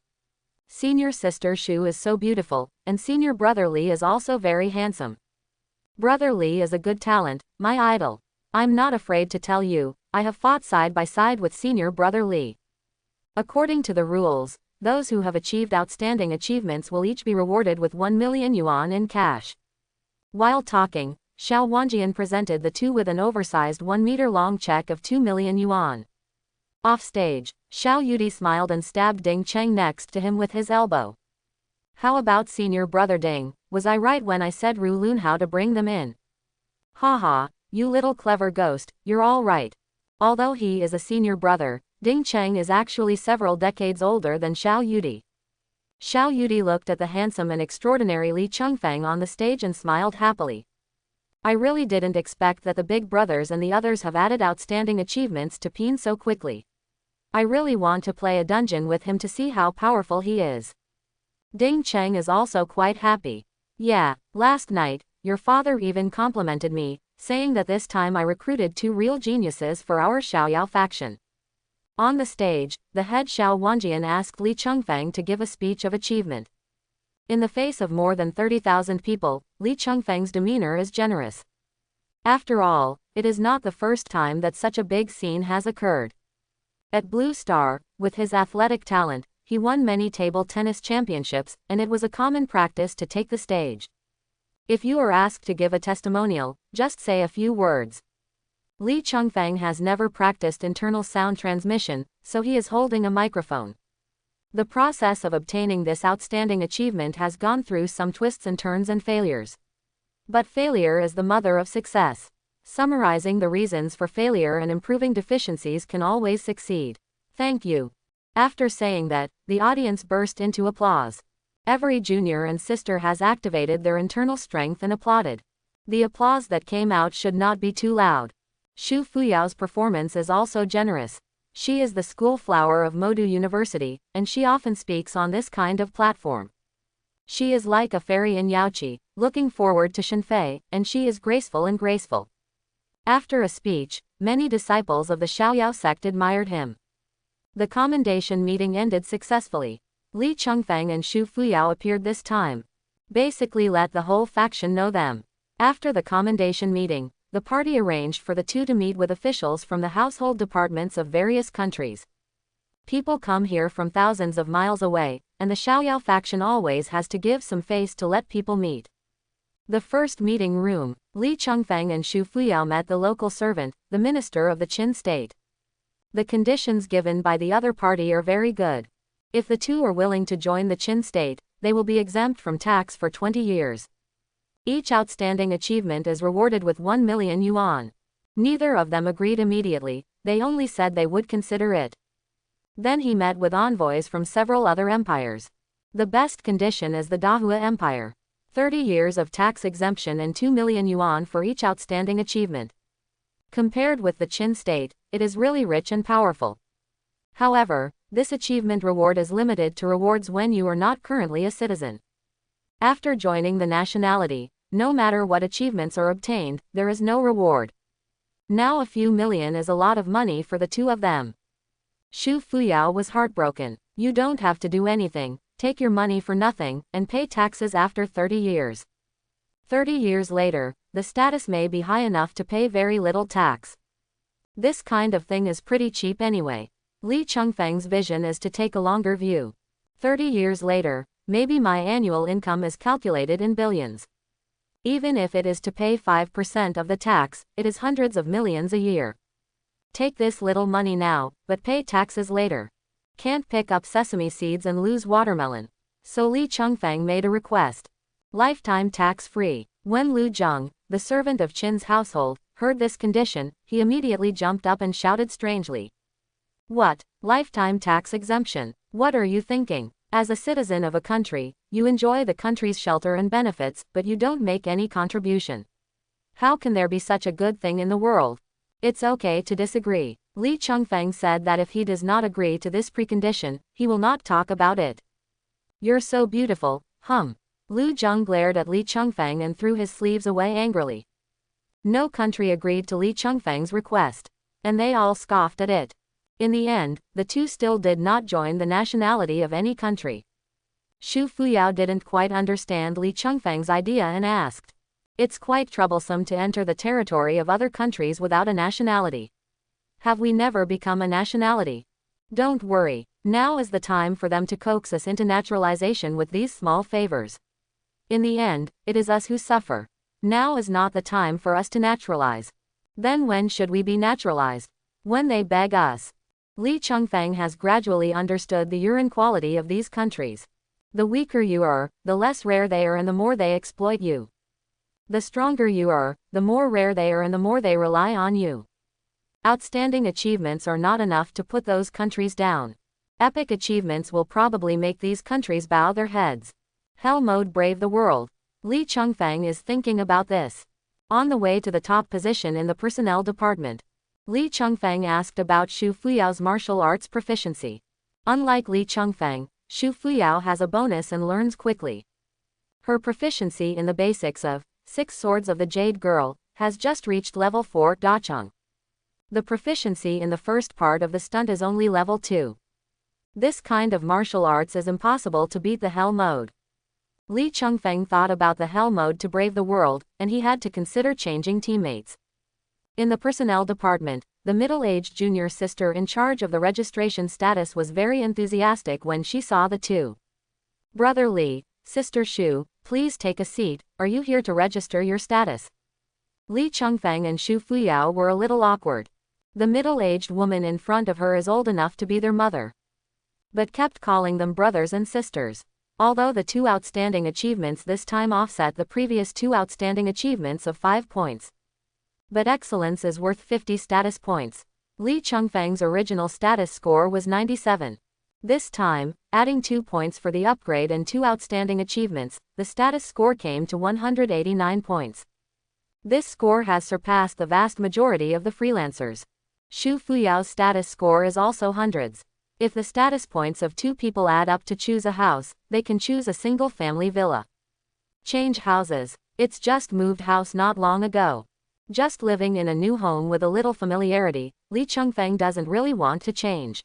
Senior sister Shu is so beautiful, and senior brother Li is also very handsome. Brother Li is a good talent, my idol. I'm not afraid to tell you, I have fought side by side with senior brother Li. According to the rules, those who have achieved outstanding achievements will each be rewarded with 1 million yuan in cash." While talking, Xiao Wanjian presented the 2 with an oversized 1-meter-long check of 2 million yuan. Off stage, Xiao Yudi smiled and stabbed Ding Cheng next to him with his elbow. How about senior brother Ding, was I right when I said Ru Lunhao to bring them in? Haha, you little clever ghost, you're all right. Although he is a senior brother, Ding Cheng is actually several decades older than Xiao Yudi. Xiao Yudi looked at the handsome and extraordinary Li Chengfeng on the stage and smiled happily. I really didn't expect that the big brothers and the others have added outstanding achievements to Pin so quickly. I really want to play a dungeon with him to see how powerful he is. Ding Cheng is also quite happy. Yeah, last night, your father even complimented me, saying that this time I recruited 2 real geniuses for our Xiaoyao faction. On the stage, the head Xiao Wanjian asked Li Chengfeng to give a speech of achievement. In the face of more than 30,000 people, Li Chengfeng's demeanor is generous. After all, it is not the first time that such a big scene has occurred. At Blue Star, with his athletic talent, he won many table tennis championships, and it was a common practice to take the stage. If you are asked to give a testimonial, just say a few words. Li Chengfeng has never practiced internal sound transmission, so he is holding a microphone. The process of obtaining this outstanding achievement has gone through some twists and turns and failures. But failure is the mother of success. Summarizing the reasons for failure and improving deficiencies can always succeed. Thank you. After saying that, the audience burst into applause. Every junior and sister has activated their internal strength and applauded. The applause that came out should not be too loud. Xu Fuyao's performance is also generous. She is the school flower of Modu University, and she often speaks on this kind of platform. She is like a fairy in Yaoqi, looking forward to Shenfei, and she is graceful and graceful. After a speech, many disciples of the Xiaoyao sect admired him. The commendation meeting ended successfully. Li Chengfeng and Xu Fuyao appeared this time. Basically let the whole faction know them. After the commendation meeting, the party arranged for the 2 to meet with officials from the household departments of various countries. People come here from thousands of miles away, and the Xiaoyao faction always has to give some face to let people meet. The first meeting room, Li Chengfeng and Xu Fuyao met the local servant, the minister of the Qin state. The conditions given by the other party are very good. If the 2 are willing to join the Qin state, they will be exempt from tax for 20 years. Each outstanding achievement is rewarded with 1 million yuan. Neither of them agreed immediately, they only said they would consider it. Then he met with envoys from several other empires. The best condition is the Dahua Empire. 30 years of tax exemption and 2 million yuan for each outstanding achievement. Compared with the Qin state, it is really rich and powerful. However, this achievement reward is limited to rewards when you are not currently a citizen. After joining the nationality, no matter what achievements are obtained, there is no reward. Now a few million is a lot of money for the 2 of them. Xu Fuyao was heartbroken. You don't have to do anything, take your money for nothing, and pay taxes after 30 years. 30 years later, the status may be high enough to pay very little tax. This kind of thing is pretty cheap anyway. Li Chengfeng's vision is to take a longer view. 30 years later, Maybe my annual income is calculated in billions. Even if it is to pay 5% of the tax, it is hundreds of millions a year. Take this little money now, but pay taxes later. Can't pick up sesame seeds and lose watermelon. So Li Chengfeng made a request. Lifetime tax-free. When Lu Zheng, the servant of Qin's household, heard this condition, he immediately jumped up and shouted strangely. What? Lifetime tax exemption? What are you thinking? As a citizen of a country, you enjoy the country's shelter and benefits, but you don't make any contribution. How can there be such a good thing in the world? It's okay to disagree. Li Chengfeng said that if he does not agree to this precondition, he will not talk about it. You're so beautiful, Lu Zheng glared at Li Chengfeng and threw his sleeves away angrily. No country agreed to Li Chengfeng's request, and they all scoffed at it. In the end, the two still did not join the nationality of any country. Xu Fuyao didn't quite understand Li Chengfeng's idea and asked. It's quite troublesome to enter the territory of other countries without a nationality. Have we never become a nationality? Don't worry, now is the time for them to coax us into naturalization with these small favors. In the end, it is us who suffer. Now is not the time for us to naturalize. Then when should we be naturalized? When they beg us. Li Chengfeng has gradually understood the urine quality of these countries. The weaker you are, the less rare they are and the more they exploit you. The stronger you are, the more rare they are and the more they rely on you. Outstanding achievements are not enough to put those countries down. Epic achievements will probably make these countries bow their heads. Hell mode brave the world. Li Chengfeng is thinking about this. On the way to the top position in the personnel department, Li Chengfeng asked about Xu Fuyao's martial arts proficiency. Unlike Li Chengfeng, Xu Fuyao has a bonus and learns quickly. Her proficiency in the basics of 6 Swords of the Jade Girl has just reached level 4 Dacheng. The proficiency in the first part of the stunt is only level 2. This kind of martial arts is impossible to beat the Hell mode. Li Chengfeng thought about the Hell mode to brave the world, and he had to consider changing teammates. In the personnel department, the middle-aged junior sister in charge of the registration status was very enthusiastic when she saw the two. Brother Li, Sister Xu, please take a seat, are you here to register your status? Li Chengfeng and Xu Fuyao were a little awkward. The middle-aged woman in front of her is old enough to be their mother, but kept calling them brothers and sisters. Although the 2 outstanding achievements this time offset the previous 2 outstanding achievements of 5 points. But excellence is worth 50 status points. Li Chengfeng's original status score was 97. This time, adding 2 points for the upgrade and 2 outstanding achievements, the status score came to 189 points. This score has surpassed the vast majority of the freelancers. Xu Fuyao's status score is also hundreds. If the status points of 2 people add up to choose a house, they can choose a single family villa. Change houses. It's just moved house not long ago. Just living in a new home with a little familiarity, Li Chengfeng doesn't really want to change.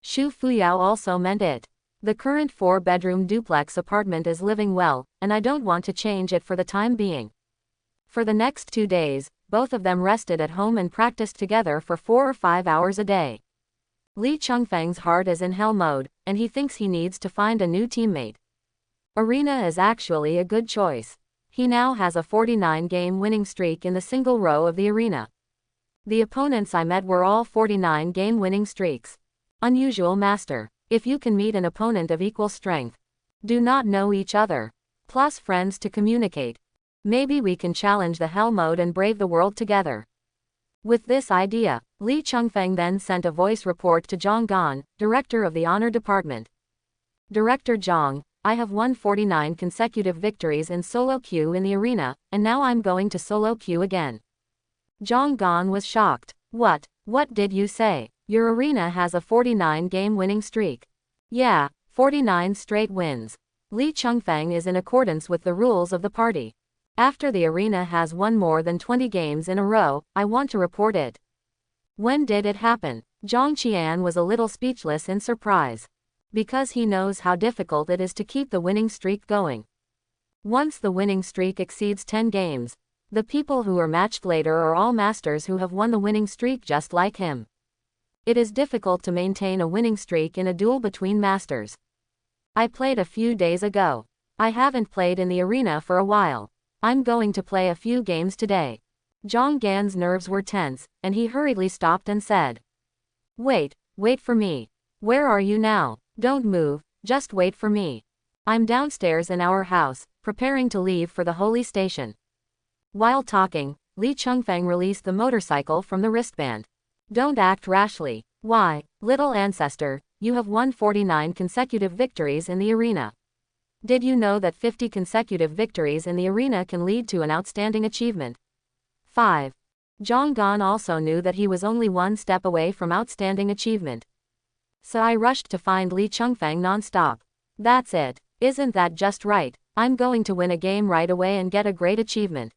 Xu Fuyao also meant it. The current 4-bedroom duplex apartment is living well, and I don't want to change it for the time being. For the next 2 days, both of them rested at home and practiced together for 4 or 5 hours a day. Li Chengfeng's heart is in hell mode, and he thinks he needs to find a new teammate. Arena is actually a good choice. He now has a 49-game winning streak in the single row of the arena. The opponents I met were all 49-game winning streaks. Unusual master. If you can meet an opponent of equal strength, do not know each other, plus friends to communicate, maybe we can challenge the Hell mode and brave the world together. With this idea, Li Chengfeng then sent a voice report to Zhang Gan, director of the honor department. Director Zhang, I have won 49 consecutive victories in solo queue in the arena, and now I'm going to solo queue again. Zhang Gan was shocked. What did you say? Your arena has a 49-game winning streak. Yeah, 49 straight wins. Li Chengfeng is in accordance with the rules of the party. After the arena has won more than 20 games in a row, I want to report it. When did it happen? Zhang Qian was a little speechless in surprise. Because he knows how difficult it is to keep the winning streak going. Once the winning streak exceeds 10 games, the people who are matched later are all masters who have won the winning streak just like him. It is difficult to maintain a winning streak in a duel between masters. I played a few days ago. I haven't played in the arena for a while. I'm going to play a few games today. Zhang Gan's nerves were tense, and he hurriedly stopped and said. Wait for me. Where are you now? Don't move, just wait for me. I'm downstairs in our house, preparing to leave for the holy station. While talking, Li Chengfeng released the motorcycle from the wristband. Don't act rashly. Why, little ancestor, you have won 49 consecutive victories in the arena. Did you know that 50 consecutive victories in the arena can lead to an outstanding achievement? 5. Zhang Gan also knew that he was only one step away from outstanding achievement. So I rushed to find Li Chengfeng non-stop. That's it. Isn't that just right? I'm going to win a game right away and get a great achievement.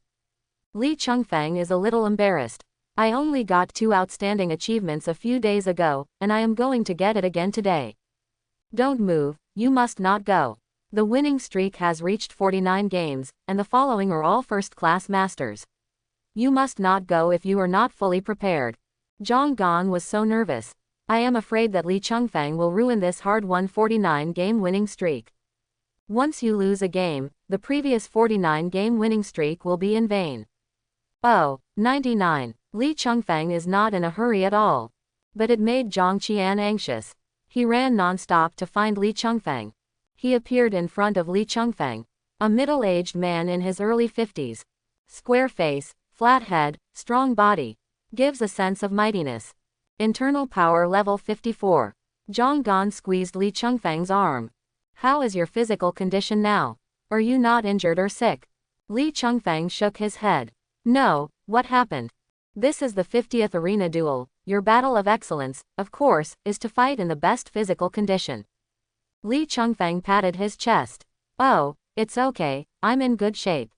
Li Chengfeng is a little embarrassed. I only got 2 outstanding achievements a few days ago, and I am going to get it again today. Don't move, you must not go. The winning streak has reached 49 games, and the following are all first-class masters. You must not go if you are not fully prepared. Zhang Gan was so nervous. I am afraid that Li Chengfeng will ruin this hard-won 49-game winning streak. Once you lose a game, the previous 49-game winning streak will be in vain. Oh, 99. Li Chengfeng is not in a hurry at all. But it made Zhang Qian anxious. He ran non-stop to find Li Chengfeng. He appeared in front of Li Chengfeng, a middle-aged man in his early 50s. Square face, flat head, strong body. Gives a sense of mightiness. Internal power level 54. Zhang Gan squeezed Li Chengfeng's arm. How is your physical condition now? Are you not injured or sick? Li Chengfeng shook his head. No, what happened? This is the 50th arena duel. Your battle of excellence, of course, is to fight in the best physical condition. Li Chengfeng patted his chest. Oh, it's okay, I'm in good shape.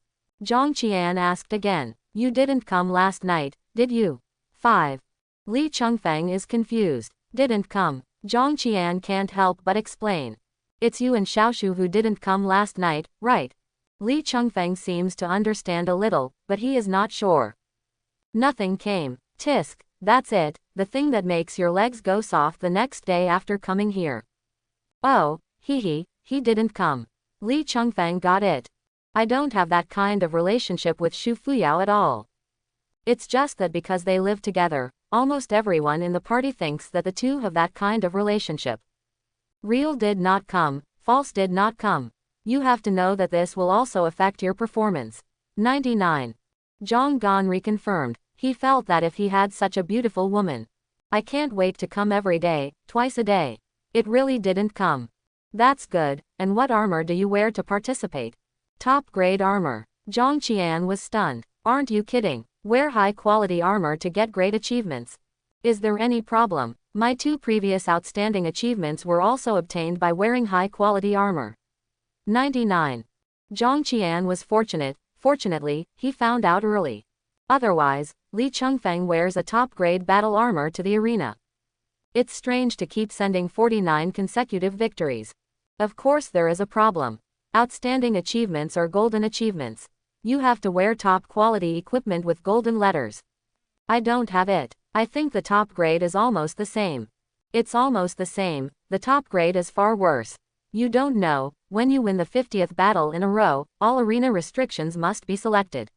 Zhang Qian asked again. You didn't come last night, did you? 5. Li Chengfeng is confused. Didn't come. Zhang Qian can't help but explain. It's you and Xiaoshu who didn't come last night, right? Li Chengfeng seems to understand a little, but he is not sure. Nothing came. Tisk, that's it, the thing that makes your legs go soft the next day after coming here. Oh, he didn't come. Li Chengfeng got it. I don't have that kind of relationship with Xu Fuyao at all. It's just that because they live together, almost everyone in the party thinks that the two have that kind of relationship. Real did not come, false did not come. You have to know that this will also affect your performance. 99. Zhang Gan reconfirmed. He felt that if he had such a beautiful woman. I can't wait to come every day, twice a day. It really didn't come. That's good, and what armor do you wear to participate? Top grade armor. Zhang Qian was stunned. Aren't you kidding? Wear high quality armor to get great achievements. Is there any problem? My 2 previous outstanding achievements were also obtained by wearing high quality armor. 99. Zhang Qian was fortunate. Fortunately, he found out early. Otherwise, Li Chengfeng wears a top-grade battle armor to the arena. It's strange to keep sending 49 consecutive victories. Of course there is a problem. Outstanding achievements are golden achievements. You have to wear top-quality equipment with golden letters. I don't have it. I think the top grade is almost the same. It's almost the same, the top grade is far worse. You don't know, when you win the 50th battle in a row, all arena restrictions must be selected.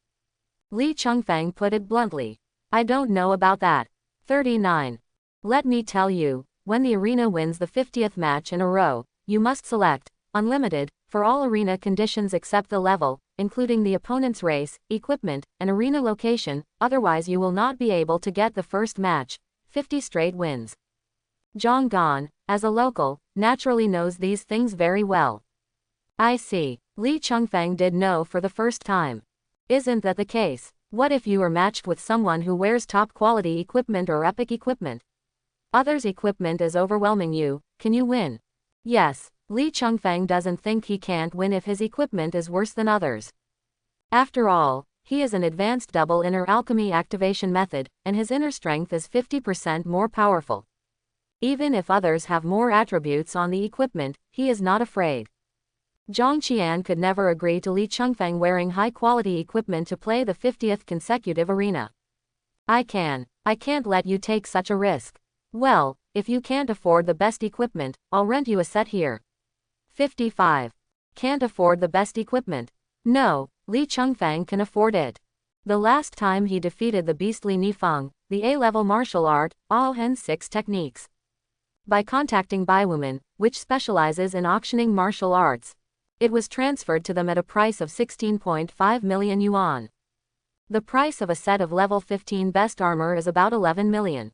Li Chengfeng put it bluntly. I don't know about that. 39. Let me tell you, when the arena wins the 50th match in a row, you must select, unlimited, for all arena conditions except the level, including the opponent's race, equipment, and arena location, otherwise you will not be able to get the first match. 50 straight wins. Zhang Gan, as a local, naturally knows these things very well. I see. Li Chengfeng did know for the first time. Isn't that the case? What if you are matched with someone who wears top quality equipment or epic equipment? Others' equipment is overwhelming you, can you win? Yes, Li Chengfeng doesn't think he can't win if his equipment is worse than others. After all, he is an advanced double inner alchemy activation method, and his inner strength is 50% more powerful. Even if others have more attributes on the equipment, he is not afraid. Zhang Qian could never agree to Li Chengfeng wearing high-quality equipment to play the 50th consecutive arena. I can't let you take such a risk. Well, if you can't afford the best equipment, I'll rent you a set here. 55. Can't afford the best equipment. No, Li Chengfeng can afford it. The last time he defeated the beastly Nifeng, the A-level martial art, Aohen 6 techniques. By contacting Baiwoman, which specializes in auctioning martial arts. It was transferred to them at a price of 16.5 million yuan. The price of a set of level 15 best armor is about 11 million.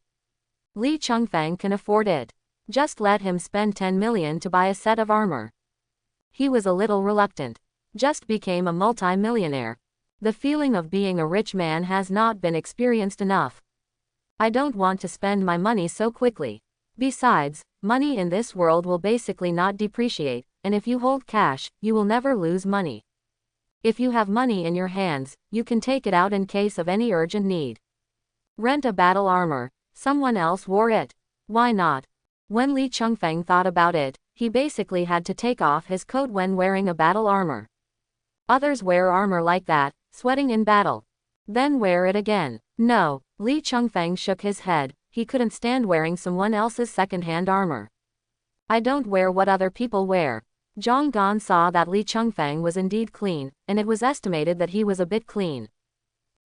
Li Chengfeng can afford it. Just let him spend 10 million to buy a set of armor. He was a little reluctant. Just became a multi-millionaire. The feeling of being a rich man has not been experienced enough. I don't want to spend my money so quickly. Besides, money in this world will basically not depreciate, and if you hold cash, you will never lose money. If you have money in your hands, you can take it out in case of any urgent need. Rent a battle armor. Someone else wore it. Why not? When Li Chengfeng thought about it, he basically had to take off his coat when wearing a battle armor. Others wear armor like that, sweating in battle. Then wear it again. No, Li Chengfeng shook his head, he couldn't stand wearing someone else's second-hand armor. I don't wear what other people wear. Zhang Gan saw that Li Chengfeng was indeed clean, and it was estimated that he was a bit clean.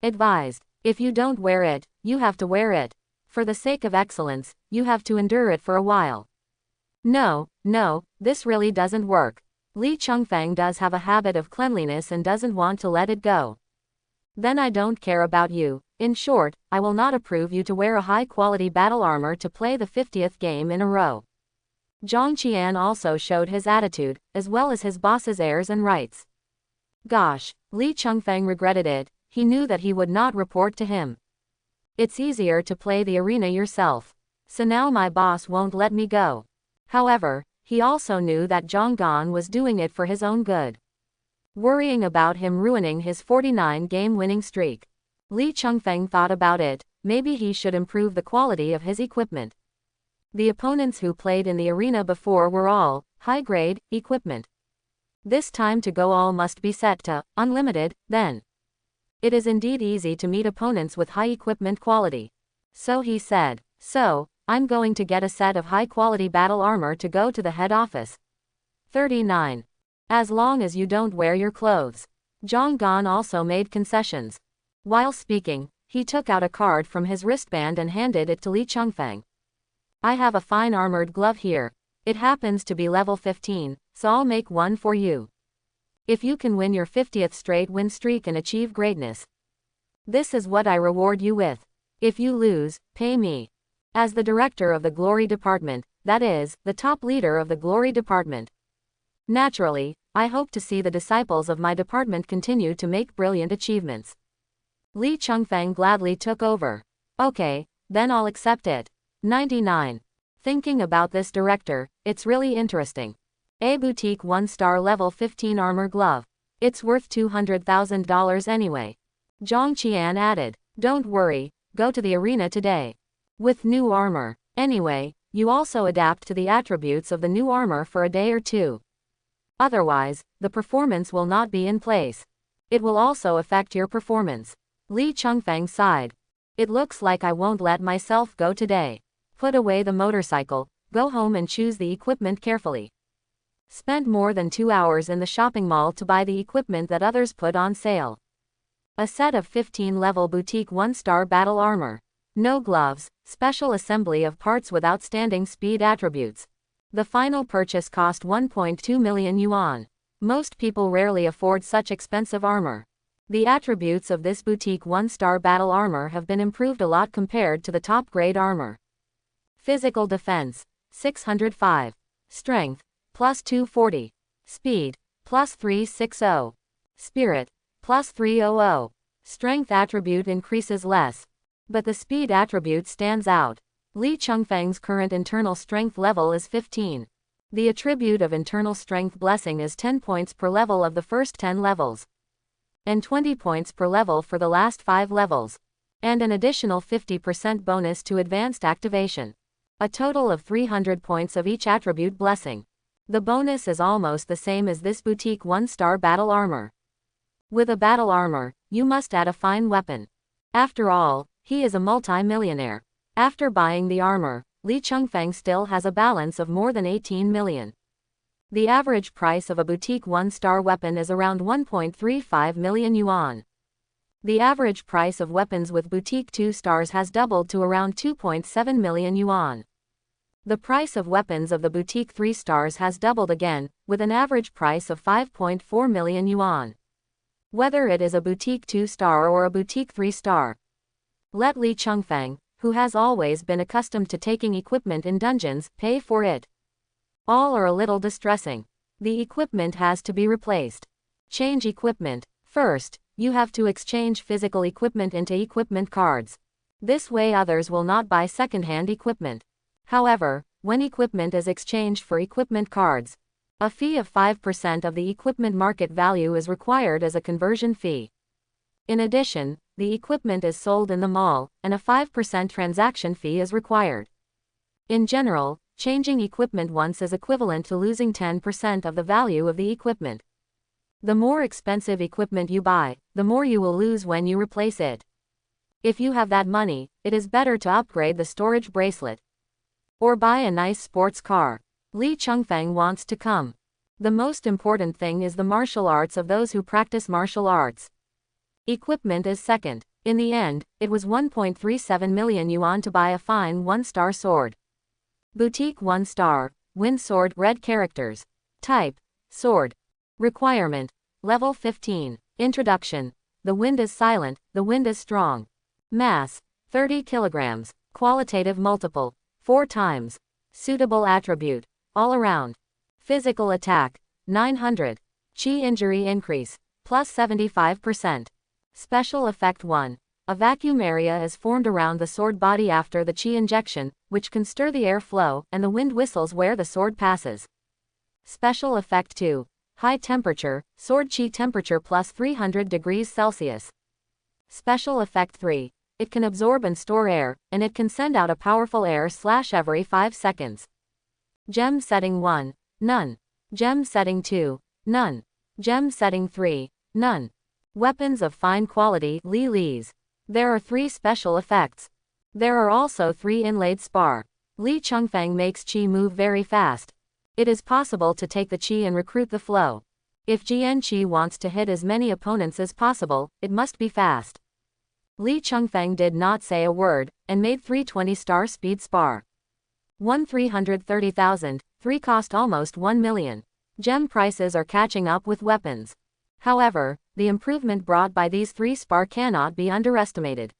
Advised, if you don't wear it, you have to wear it. For the sake of excellence, you have to endure it for a while. No, this really doesn't work. Li Chengfeng does have a habit of cleanliness and doesn't want to let it go. Then I don't care about you. In short, I will not approve you to wear a high-quality battle armor to play the 50th game in a row. Zhang Qian also showed his attitude, as well as his boss's airs and rights. Gosh, Li Chengfeng regretted it, he knew that he would not report to him. It's easier to play the arena yourself. So now my boss won't let me go. However, he also knew that Zhang Gan was doing it for his own good. Worrying about him ruining his 49-game winning streak. Li Chengfeng thought about it, maybe he should improve the quality of his equipment. The opponents who played in the arena before were all high-grade equipment. This time to go all must be set to unlimited, then. It is indeed easy to meet opponents with high equipment quality. So he said, so, I'm going to get a set of high-quality battle armor to go to the head office. 39. As long as you don't wear your clothes. Zhang Gan also made concessions. While speaking, he took out a card from his wristband and handed it to Li Chengfeng. I have a fine armored glove here. It happens to be level 15, so I'll make one for you. If you can win your 50th straight win streak and achieve greatness. This is what I reward you with. If you lose, pay me. As the director of the Glory Department, that is, the top leader of the Glory Department. Naturally, I hope to see the disciples of my department continue to make brilliant achievements. Li Chengfeng gladly took over. Okay, then I'll accept it. 99. Thinking about this director, it's really interesting. A boutique 1-star level 15 armor glove. It's worth $200,000 anyway. Zhang Qian added, don't worry, go to the arena today. With new armor. Anyway, you also adapt to the attributes of the new armor for a day or two. Otherwise, the performance will not be in place. It will also affect your performance. Li Chengfeng sighed. It looks like I won't let myself go today. Put away the motorcycle, go home and choose the equipment carefully. Spend more than 2 hours in the shopping mall to buy the equipment that others put on sale. A set of 15-level boutique 1-star battle armor. No gloves, special assembly of parts with outstanding speed attributes. The final purchase cost 1.2 million yuan. Most people rarely afford such expensive armor. The attributes of this boutique 1-star battle armor have been improved a lot compared to the top-grade armor. Physical defense, 605. Strength, plus 240. Speed, plus 360. Spirit, plus 300. Strength attribute increases less. But the speed attribute stands out. Li Chengfeng's current internal strength level is 15. The attribute of internal strength blessing is 10 points per level of the first 10 levels. And 20 points per level for the last 5 levels. And an additional 50% bonus to advanced activation. A total of 300 points of each attribute blessing. The bonus is almost the same as this boutique 1-star battle armor. With a battle armor, you must add a fine weapon. After all, he is a multi-millionaire. After buying the armor, Li Chengfeng still has a balance of more than 18 million. The average price of a boutique 1-star weapon is around 1.35 million yuan. The average price of weapons with boutique 2 stars has doubled to around 2.7 million yuan. The price of weapons of the boutique 3 stars has doubled again, with an average price of 5.4 million yuan. Whether it is a boutique 2 star or a boutique 3 star. Let Li Chengfeng, who has always been accustomed to taking equipment in dungeons, pay for it. All are a little distressing. The equipment has to be replaced. Change equipment. First, you have to exchange physical equipment into equipment cards. This way others will not buy second-hand equipment. However, when equipment is exchanged for equipment cards, a fee of 5% of the equipment market value is required as a conversion fee. In addition, the equipment is sold in the mall, and a 5% transaction fee is required. In general, changing equipment once is equivalent to losing 10% of the value of the equipment. The more expensive equipment you buy, the more you will lose when you replace it. If you have that money, it is better to upgrade the storage bracelet. Or buy a nice sports car. Li Chengfeng wants to come. The most important thing is the martial arts of those who practice martial arts. Equipment is second. In the end, it was 1.37 million yuan to buy a fine 1-star sword. Boutique 1 star, wind sword, red characters. Type, sword. Requirement, level 15. Introduction. The wind is silent, the wind is strong. Mass, 30 kilograms. Qualitative multiple, 4 times. Suitable attribute, all around. Physical attack, 900. Chi injury increase, plus 75%. Special effect 1. A vacuum area is formed around the sword body after the chi injection, which can stir the air flow, and the wind whistles where the sword passes. Special effect 2. High temperature, sword chi temperature plus 300 degrees Celsius. Special effect 3. It can absorb and store air, and it can send out a powerful air slash every 5 seconds. Gem setting 1. None. Gem setting 2. None. Gem setting 3. None. Weapons of fine quality, Li-Lis. There are 3 special effects. There are also 3 inlaid spar. Li Chengfeng makes chi move very fast. It is possible to take the chi and recruit the flow. If Jian Chi wants to hit as many opponents as possible, it must be fast. Li Chengfeng did not say a word, and made 3 20-star speed spar. 1 330,000, 3 cost almost 1 million. Gem prices are catching up with weapons. However, the improvement brought by these 3 spar cannot be underestimated.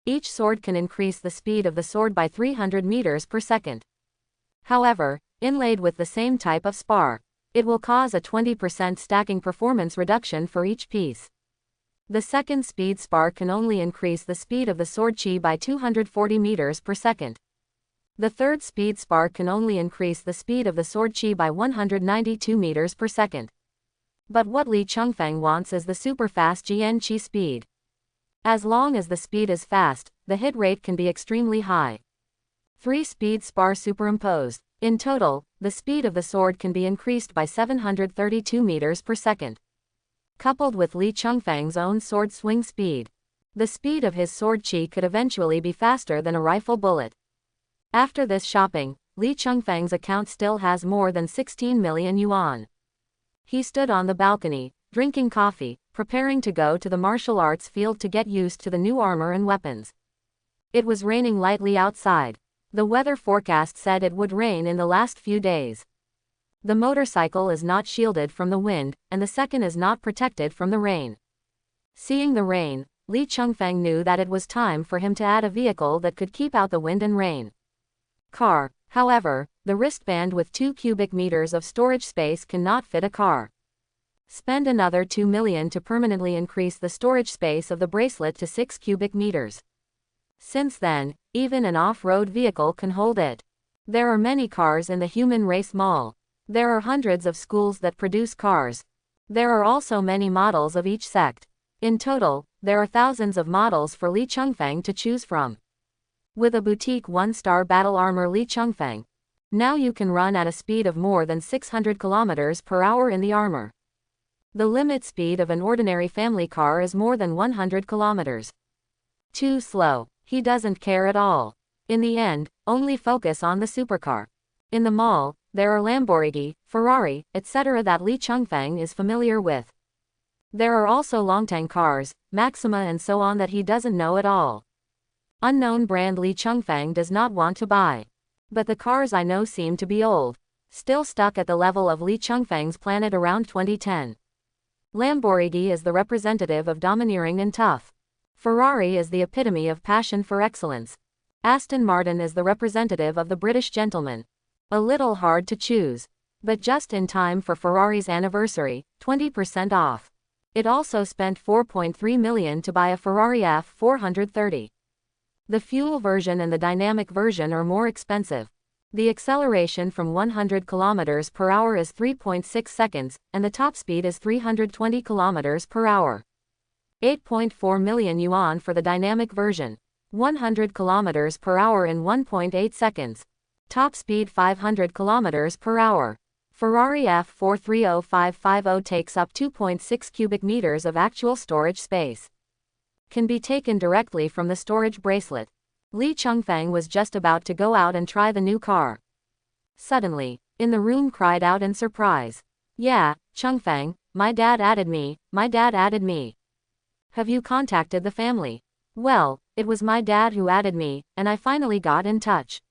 Each sword can increase the speed of the sword by 300 meters per second. However, inlaid with the same type of spar, it will cause a 20% stacking performance reduction for each piece. The second speed spar can only increase the speed of the sword chi by 240 meters per second. The third speed spar can only increase the speed of the sword chi by 192 meters per second. But what Li Chengfeng wants is the super fast Jian Chi speed. As long as the speed is fast, the hit rate can be extremely high. 3 speed spar superimposed. In total, the speed of the sword can be increased by 732 meters per second. Coupled with Li Chengfeng's own sword swing speed, the speed of his sword chi could eventually be faster than a rifle bullet. After this shopping, Li Chengfeng's account still has more than 16 million yuan. He stood on the balcony, drinking coffee, preparing to go to the martial arts field to get used to the new armor and weapons. It was raining lightly outside. The weather forecast said it would rain in the last few days. The motorcycle is not shielded from the wind, and the second is not protected from the rain. Seeing the rain, Li Chengfeng knew that it was time for him to add a vehicle that could keep out the wind and rain. Car. However, the wristband with 2 cubic meters of storage space cannot fit a car. Spend another 2 million to permanently increase the storage space of the bracelet to 6 cubic meters. Since then, even an off-road vehicle can hold it. There are many cars in the human race mall. There are hundreds of schools that produce cars. There are also many models of each sect. In total, there are thousands of models for Li Chengfeng to choose from. With a boutique 1-star battle armor Li Chengfeng, now you can run at a speed of more than 600 kilometers per hour in the armor. The limit speed of an ordinary family car is more than 100 kilometers. Too slow. He doesn't care at all. In the end, only focus on the supercar. In the mall, there are Lamborghini, Ferrari, etc. that Li Chengfeng is familiar with. There are also Longtang cars, Maxima and so on that he doesn't know at all. Unknown brand Li Chengfeng does not want to buy. But the cars I know seem to be old. Still stuck at the level of Li Chengfeng's planet around 2010. Lamborghini is the representative of domineering and tough. Ferrari is the epitome of passion for excellence. Aston Martin is the representative of the British gentleman. A little hard to choose. But just in time for Ferrari's anniversary, 20% off. It also spent $4.3 million to buy a Ferrari F430. The fuel version and the dynamic version are more expensive. The acceleration from 100 km per hour is 3.6 seconds, and the top speed is 320 km per hour. 8.4 million yuan for the dynamic version. 100 km per hour in 1.8 seconds. Top speed 500 km per hour. Ferrari F430550 takes up 2.6 cubic meters of actual storage space. Can be taken directly from the storage bracelet. Li Chengfeng was just about to go out and try the new car. Suddenly, in the room cried out in surprise. Yeah, Chengfeng, my dad added me. Have you contacted the family? Well, it was my dad who added me, and I finally got in touch.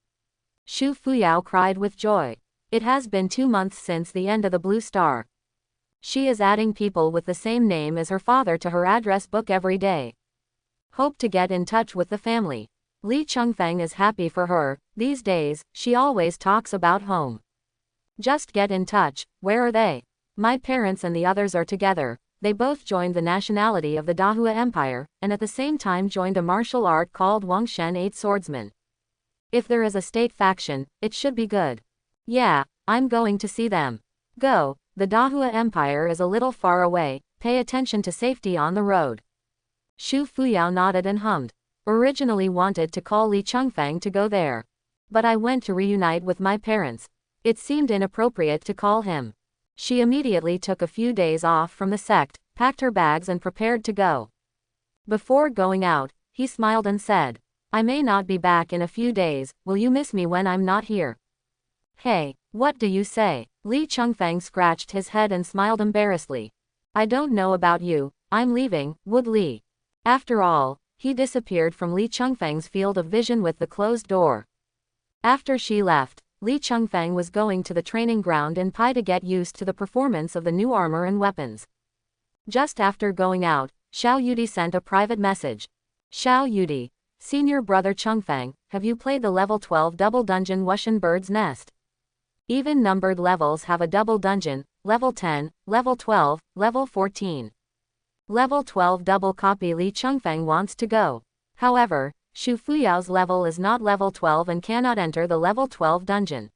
Xu Fuyao cried with joy. It has been 2 months since the end of the Blue Star. She is adding people with the same name as her father to her address book every day. Hope to get in touch with the family. Li Chengfeng is happy for her. These days, she always talks about home. Just get in touch. Where are they? My parents and the others are together. They both joined the nationality of the Dahua Empire, and at the same time joined a martial art called Wangshen 8 Swordsman. If there is a state faction, it should be good. Yeah, I'm going to see them. Go, the Dahua Empire is a little far away, pay attention to safety on the road. Xu Fuyao nodded and hummed. Originally wanted to call Li Chengfeng to go there. But I went to reunite with my parents. It seemed inappropriate to call him. She immediately took a few days off from the sect, packed her bags and prepared to go. Before going out, he smiled and said, I may not be back in a few days, will you miss me when I'm not here? Hey, what do you say? Li Chengfeng scratched his head and smiled embarrassedly. I don't know about you, I'm leaving, Wood Li. After all, he disappeared from Li Chengfeng's field of vision with the closed door. After she left, Li Chengfeng was going to the training ground in Pai to get used to the performance of the new armor and weapons. Just after going out, Xiao Yudi sent a private message. Xiao Yudi, senior brother Chengfeng, have you played the level 12 double dungeon Wushan Bird's Nest? Even numbered levels have a double dungeon, level 10, level 12, level 14. Level 12 double copy Li Chengfeng wants to go. However, Xu Fuyao's level is not level 12 and cannot enter the level 12 dungeon.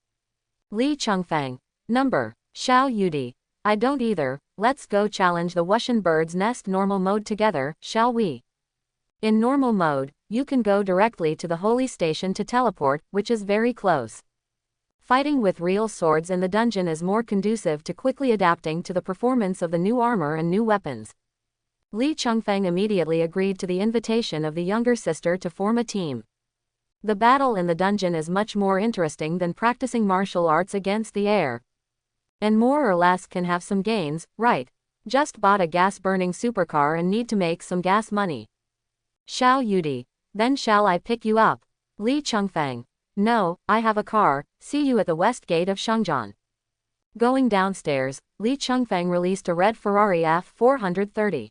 Li Chengfeng. Number. Xiao Yudi. I don't either, let's go challenge the Wushan Bird's Nest normal mode together, shall we? In normal mode, you can go directly to the holy station to teleport, which is very close. Fighting with real swords in the dungeon is more conducive to quickly adapting to the performance of the new armor and new weapons. Li Chengfeng immediately agreed to the invitation of the younger sister to form a team. The battle in the dungeon is much more interesting than practicing martial arts against the air. And more or less can have some gains, right? Just bought a gas-burning supercar and need to make some gas money. Xiao Yudi. Then shall I pick you up? Li Chengfeng. No, I have a car, see you at the west gate of Shengjian. Going downstairs, Li Chengfeng released a red Ferrari F430.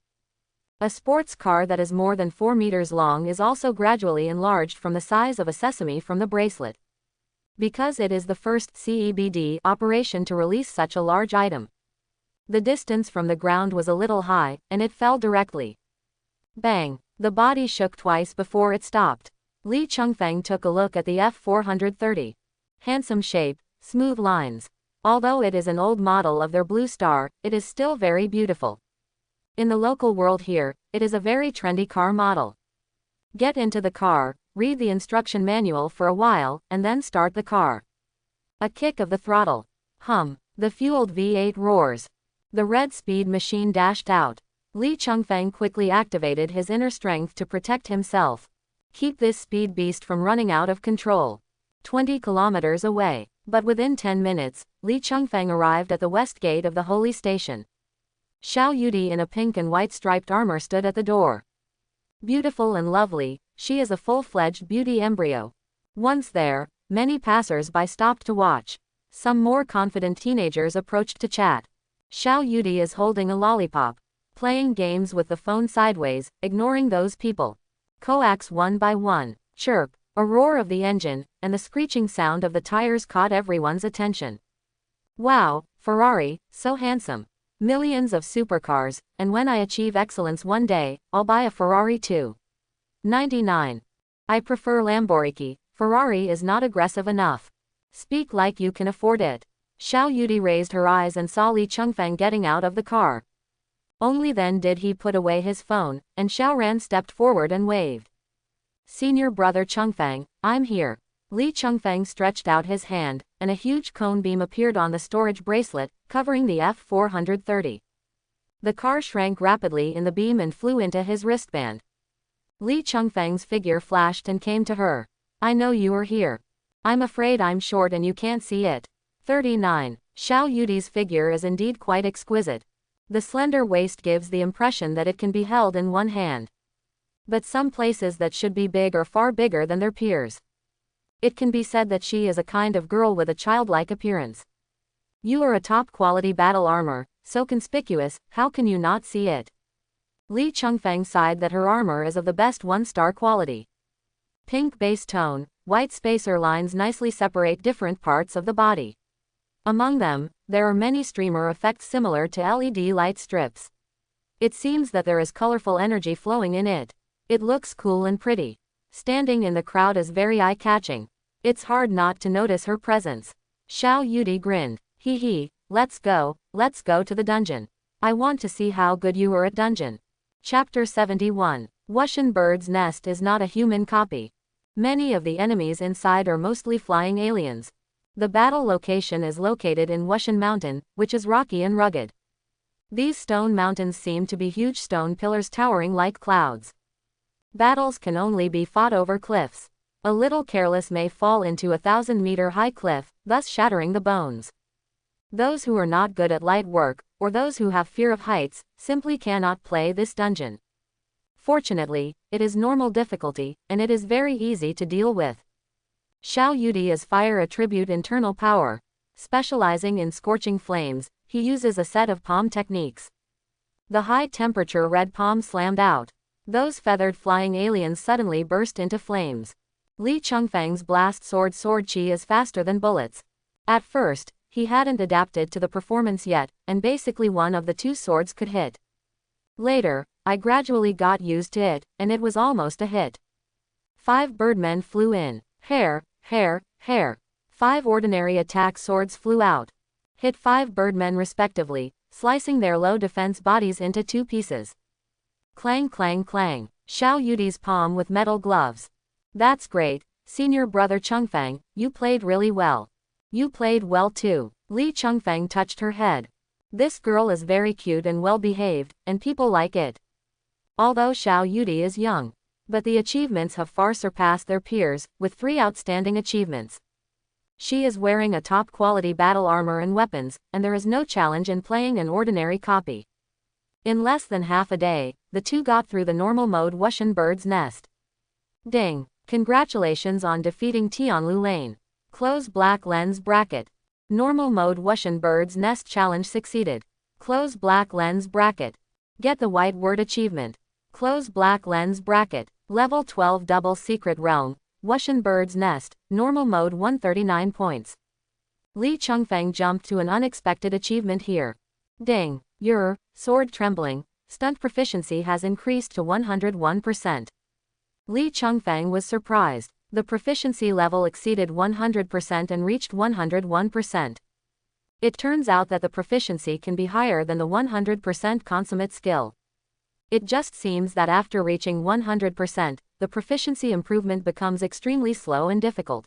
A sports car that is more than 4 meters long is also gradually enlarged from the size of a sesame from the bracelet. Because it is the first CEBD operation to release such a large item. The distance from the ground was a little high, and it fell directly. Bang! The body shook twice before it stopped. Li Chengfeng took a look at the F430. Handsome shape, smooth lines. Although it is an old model of their Blue Star, it is still very beautiful. In the local world here, it is a very trendy car model. Get into the car, read the instruction manual for a while, and then start the car. A kick of the throttle. Hum. The fueled V8 roars. The red speed machine dashed out. Li Chengfeng quickly activated his inner strength to protect himself. Keep this speed beast from running out of control. 20 kilometers away. But within 10 minutes, Li Chengfeng arrived at the west gate of the holy station. Xiao Yudi in a pink and white striped armor stood at the door. Beautiful and lovely, she is a full-fledged beauty embryo. Once there, many passers-by stopped to watch. Some more confident teenagers approached to chat. Xiao Yudi is holding a lollipop, playing games with the phone sideways, ignoring those people. Coax one by one. Chirp, a roar of the engine, and the screeching sound of the tires caught everyone's attention. Wow, Ferrari, so handsome. Millions of supercars, and when I achieve excellence one day, I'll buy a Ferrari too. 99. I prefer Lamborghini, Ferrari is not aggressive enough. Speak like you can afford it. Xiao Yudi raised her eyes and saw Li Chengfeng getting out of the car. Only then did he put away his phone, and Xiao Ran stepped forward and waved. Senior brother Chengfeng, I'm here. Li Chengfeng stretched out his hand, and a huge cone beam appeared on the storage bracelet, covering the F-430. The car shrank rapidly in the beam and flew into his wristband. Li Chengfeng's figure flashed and came to her. I know you are here. I'm afraid I'm short and you can't see it. 39. Xiao Yudi's figure is indeed quite exquisite. The slender waist gives the impression that it can be held in one hand. But some places that should be big are far bigger than their peers. It can be said that she is a kind of girl with a childlike appearance. You are a top-quality battle armor, so conspicuous, how can you not see it? Li Chengfeng sighed that her armor is of the best one-star quality. Pink base tone, white spacer lines nicely separate different parts of the body. Among them, there are many streamer effects similar to LED light strips. It seems that there is colorful energy flowing in it. It looks cool and pretty. Standing in the crowd is very eye-catching. It's hard not to notice her presence. Xiao Yudi grinned. Hee hee, let's go to the dungeon. I want to see how good you are at dungeon. Chapter 71. Wushan Bird's Nest is not a human copy. Many of the enemies inside are mostly flying aliens. The battle location is located in Wushan Mountain, which is rocky and rugged. These stone mountains seem to be huge stone pillars towering like clouds. Battles can only be fought over cliffs. A little careless may fall into a 1,000-meter high cliff, thus shattering the bones. Those who are not good at light work, or those who have fear of heights, simply cannot play this dungeon. Fortunately, it is normal difficulty, and it is very easy to deal with. Xiao Yudi is fire attribute internal power. Specializing in scorching flames, he uses a set of palm techniques. The high-temperature red palm slammed out. Those feathered flying aliens suddenly burst into flames. Li Chengfeng's blast sword chi is faster than bullets. At first, he hadn't adapted to the performance yet, and basically one of the two swords could hit. Later, I gradually got used to it, and it was almost a hit. 5 birdmen flew in. Hair. 5 ordinary attack swords flew out. Hit 5 birdmen respectively, slicing their low defense bodies into 2 pieces. Clang clang clang. Xiao Yudi's palm with metal gloves. That's great, senior brother Chengfeng, you played really well. You played well too. Li Chengfeng touched her head. This girl is very cute and well behaved, and people like it. Although Xiao Yudi is young. But the achievements have far surpassed their peers, with 3 outstanding achievements. She is wearing a top-quality battle armor and weapons, and there is no challenge in playing an ordinary copy. In less than half a day, the two got through the normal mode Wushan Bird's Nest. Ding! Congratulations on defeating Tianlu Lane. Close black lens bracket. Normal mode Wushan Bird's Nest challenge succeeded. Close black lens bracket. Get the white word achievement. Close black lens bracket. Level 12 Double Secret Realm, Wushan Bird's Nest, normal mode 139 points. Li Chengfeng jumped to an unexpected achievement here. Ding! Your sword trembling, stunt proficiency has increased to 101%. Li Chengfeng was surprised. The proficiency level exceeded 100% and reached 101%. It turns out that the proficiency can be higher than the 100% consummate skill. It just seems that after reaching 100%, the proficiency improvement becomes extremely slow and difficult.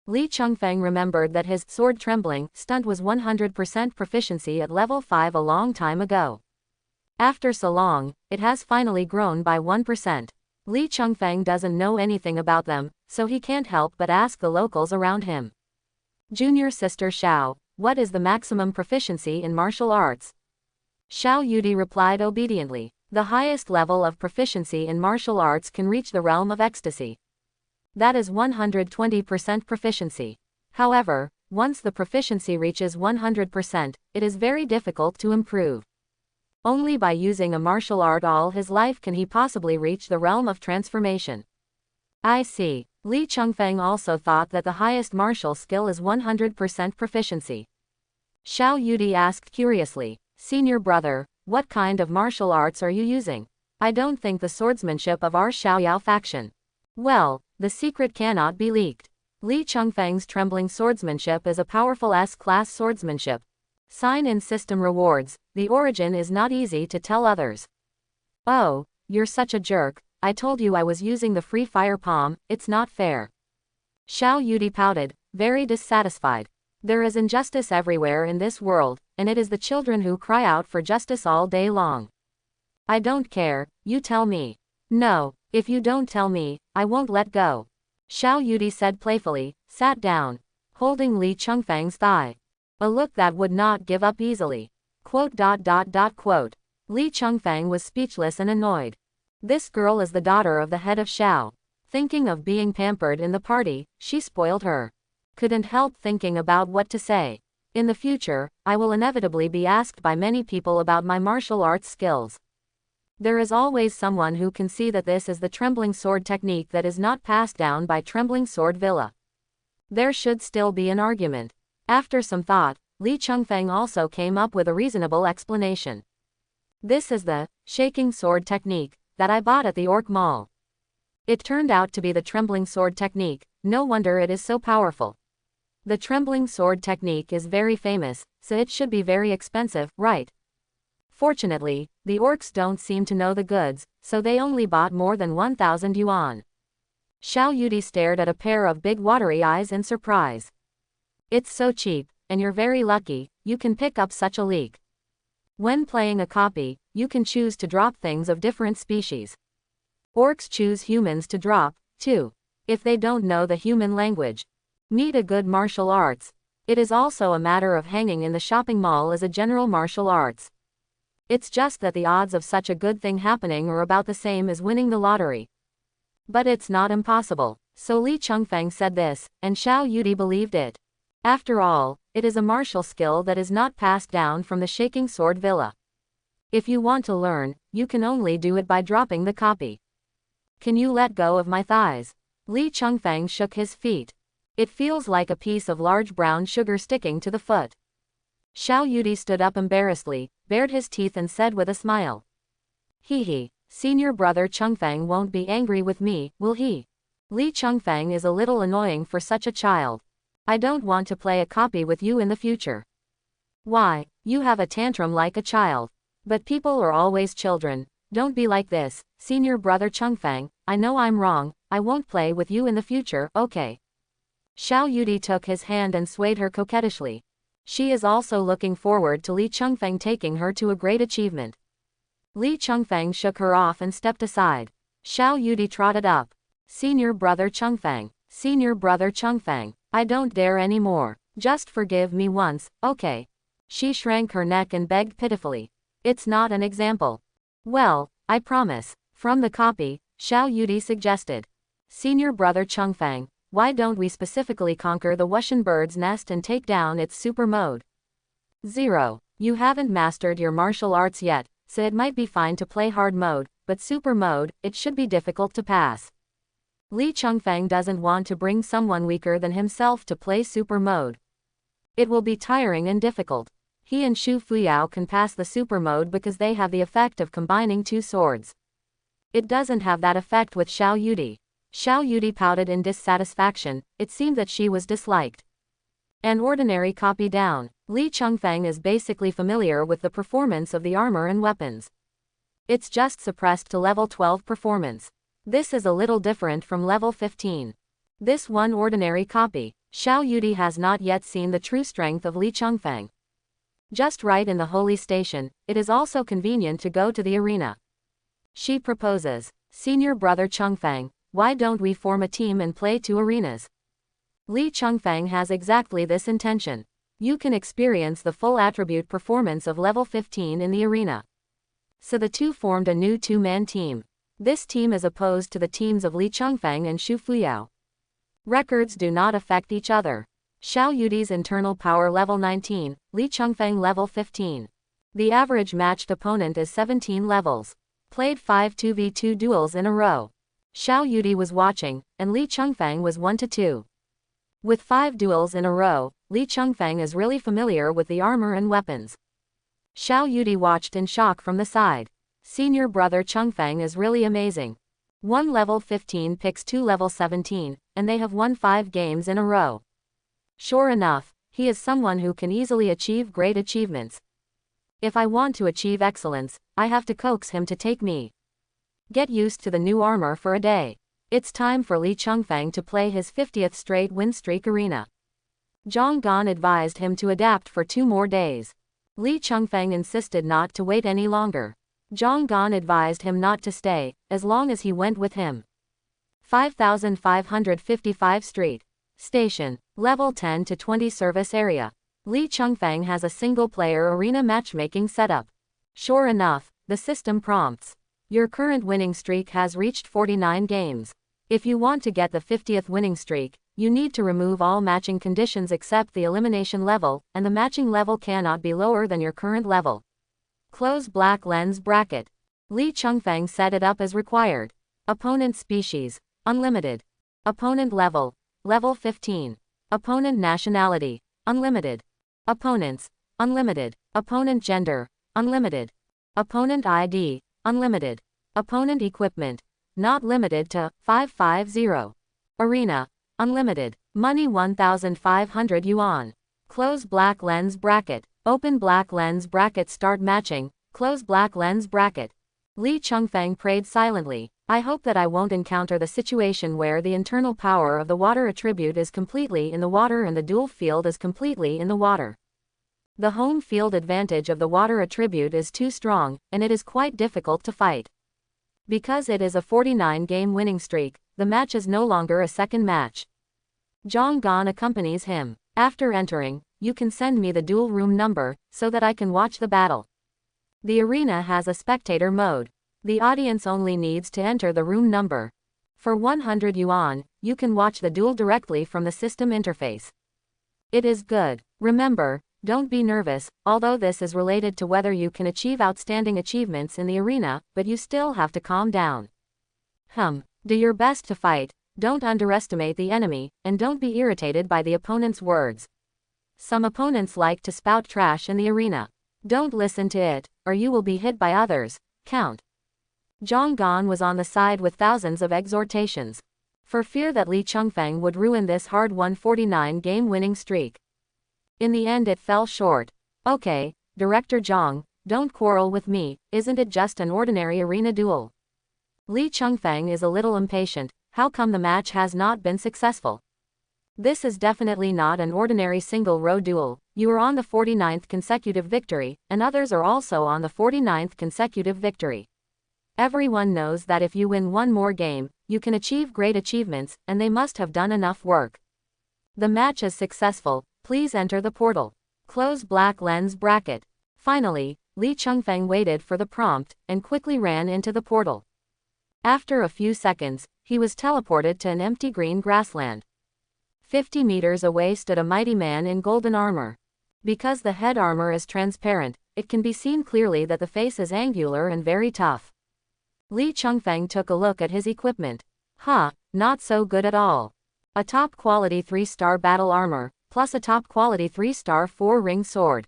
Li Chengfeng remembered that his sword trembling stunt was 100% proficiency at level 5 a long time ago. After so long, it has finally grown by 1%. Li Chengfeng doesn't know anything about them, so he can't help but ask the locals around him. Junior sister Xiao, what is the maximum proficiency in martial arts? Xiao Yudi replied obediently. The highest level of proficiency in martial arts can reach the realm of ecstasy. That is 120% proficiency. However, once the proficiency reaches 100%, it is very difficult to improve. Only by using a martial art all his life can he possibly reach the realm of transformation. I see. Li Chengfeng also thought that the highest martial skill is 100% proficiency. Xiao Yudi asked curiously, Senior brother, what kind of martial arts are you using? I don't think the swordsmanship of our Xiaoyao faction. Well, the secret cannot be leaked. Li Chengfeng's trembling swordsmanship is a powerful S-class swordsmanship. Sign-in system rewards, the origin is not easy to tell others. Oh, you're such a jerk, I told you I was using the free fire palm, it's not fair. Xiao Yudi pouted, very dissatisfied. There is injustice everywhere in this world, and it is the children who cry out for justice all day long. I don't care, you tell me. No, if you don't tell me, I won't let go. Xiao Yudi said playfully, sat down, holding Li Chengfeng's thigh. A look that would not give up easily. Li Chengfeng was speechless and annoyed. This girl is the daughter of the head of Xiao. Thinking of being pampered in the party, she spoiled her. Couldn't help thinking about what to say. In the future, I will inevitably be asked by many people about my martial arts skills. There is always someone who can see that this is the trembling sword technique that is not passed down by trembling sword villa. There should still be an argument. After some thought, Li Chengfeng also came up with a reasonable explanation. This is the shaking sword technique that I bought at the Orc Mall. It turned out to be the trembling sword technique, no wonder it is so powerful. The trembling sword technique is very famous, so it should be very expensive, right? Fortunately, the orcs don't seem to know the goods, so they only bought more than 1,000 yuan. Xiao Yudi stared at a pair of big watery eyes in surprise. It's so cheap, and you're very lucky, you can pick up such a leak. When playing a copy, you can choose to drop things of different species. Orcs choose humans to drop, too. If they don't know the human language. Meet a good martial arts. It is also a matter of hanging in the shopping mall as a general martial arts. It's just that the odds of such a good thing happening are about the same as winning the lottery. But it's not impossible. So Li Chengfeng said this, and Xiao Yudi believed it. After all, it is a martial skill that is not passed down from the shaking sword villa. If you want to learn, you can only do it by dropping the copy. Can you let go of my thighs? Li Chengfeng shook his feet. It feels like a piece of large brown sugar sticking to the foot. Xiao Yudi stood up embarrassedly, bared his teeth and said with a smile. He, senior brother Chengfeng won't be angry with me, will he? Li Chengfeng is a little annoying for such a child. I don't want to play a copy with you in the future. Why, you have a tantrum like a child. But people are always children. Don't be like this, senior brother Chengfeng, I know I'm wrong, I won't play with you in the future, okay? Xiao Yudi took his hand and swayed her coquettishly. She is also looking forward to Li Chengfeng taking her to a great achievement. Li Chengfeng shook her off and stepped aside. Xiao Yudi trotted up. Senior brother Chengfeng, senior brother Chengfeng, I don't dare anymore, just forgive me once, okay? She shrank her neck and begged pitifully. It's not an example. Well, I promise. From the copy, Xiao Yudi suggested. Senior brother Chengfeng, why don't we specifically conquer the Wushan bird's nest and take down its super mode? 0. You haven't mastered your martial arts yet, so it might be fine to play hard mode, but super mode, it should be difficult to pass. Li Chengfeng doesn't want to bring someone weaker than himself to play super mode. It will be tiring and difficult. He and Xu Fuyao can pass the super mode because they have the effect of combining two swords. It doesn't have that effect with Xiao Yudi. Xiao Yudi pouted in dissatisfaction, it seemed that she was disliked. An ordinary copy down. Li Chengfeng is basically familiar with the performance of the armor and weapons. It's just suppressed to level 12 performance. This is a little different from level 15. This one ordinary copy. Xiao Yudi has not yet seen the true strength of Li Chengfeng. Just right in the holy station, it is also convenient to go to the arena. She proposes, Senior brother Chengfeng, why don't we form a team and play 2 arenas? Li Chengfeng has exactly this intention. You can experience the full attribute performance of level 15 in the arena. So the two formed a new two-man team. This team is opposed to the teams of Li Chengfeng and Xu Fuyao. Records do not affect each other. Xiao Yudi's internal power level 19, Li Chengfeng level 15. The average matched opponent is 17 levels. Played 5 2v2 duels in a row. Xiao Yudi was watching, and Li Chengfeng was 1-2. With 5 duels in a row, Li Chengfeng is really familiar with the armor and weapons. Xiao Yudi watched in shock from the side. Senior brother Chengfeng is really amazing. One level 15 picks 2 level 17, and they have won 5 games in a row. Sure enough, he is someone who can easily achieve great achievements. If I want to achieve excellence, I have to coax him to take me. Get used to the new armor for a day. It's time for Li Chengfeng to play his 50th straight win streak arena. Zhang Gan advised him to adapt for 2 more days. Li Chengfeng insisted not to wait any longer. Zhang Gan advised him not to stay, as long as he went with him. 5555 Street. Station. Level 10 to 20 service area. Li Chengfeng has a single-player arena matchmaking setup. Sure enough, the system prompts. Your current winning streak has reached 49 games. If you want to get the 50th winning streak, you need to remove all matching conditions except the elimination level, and the matching level cannot be lower than your current level. Close black lens bracket. Li Chengfeng set it up as required. Opponent species, unlimited. Opponent level, level 15. Opponent nationality, unlimited. Opponents, unlimited. Opponent gender, unlimited. Opponent ID, unlimited. Opponent equipment, not limited to 550. Arena, unlimited. Money 1,500 yuan. Close black lens bracket. Open black lens bracket. Start matching. Close black lens bracket. Li Chengfeng prayed silently. I hope that I won't encounter the situation where the internal power of the water attribute is completely in the water and the dual field is completely in the water. The home field advantage of the water attribute is too strong, and it is quite difficult to fight. Because it is a 49-game winning streak, the match is no longer a second match. Zhang Gan accompanies him. After entering, you can send me the duel room number, so that I can watch the battle. The arena has a spectator mode. The audience only needs to enter the room number. For 100 yuan, you can watch the duel directly from the system interface. It is good. Remember, don't be nervous, although this is related to whether you can achieve outstanding achievements in the arena, but you still have to calm down. Do your best to fight, don't underestimate the enemy, and don't be irritated by the opponent's words. Some opponents like to spout trash in the arena. Don't listen to it, or you will be hit by others. Count. Zhang Gan was on the side with thousands of exhortations. For fear that Li Chengfeng would ruin this hard-won 49-game winning streak. In the end it fell short. Okay, Director Zhang, don't quarrel with me, isn't it just an ordinary arena duel? Li Chengfeng is a little impatient. How come the match has not been successful? This is definitely not an ordinary single-row duel. You are on the 49th consecutive victory, and others are also on the 49th consecutive victory. Everyone knows that if you win one more game, you can achieve great achievements, and they must have done enough work. The match is successful. Please enter the portal. Close black lens bracket. Finally, Li Chengfeng waited for the prompt, and quickly ran into the portal. After a few seconds, he was teleported to an empty green grassland. 50 meters away stood a mighty man in golden armor. Because the head armor is transparent, it can be seen clearly that the face is angular and very tough. Li Chengfeng took a look at his equipment. Not so good at all. A top-quality 3-star battle armor, plus a top-quality 3-star 4-ring sword.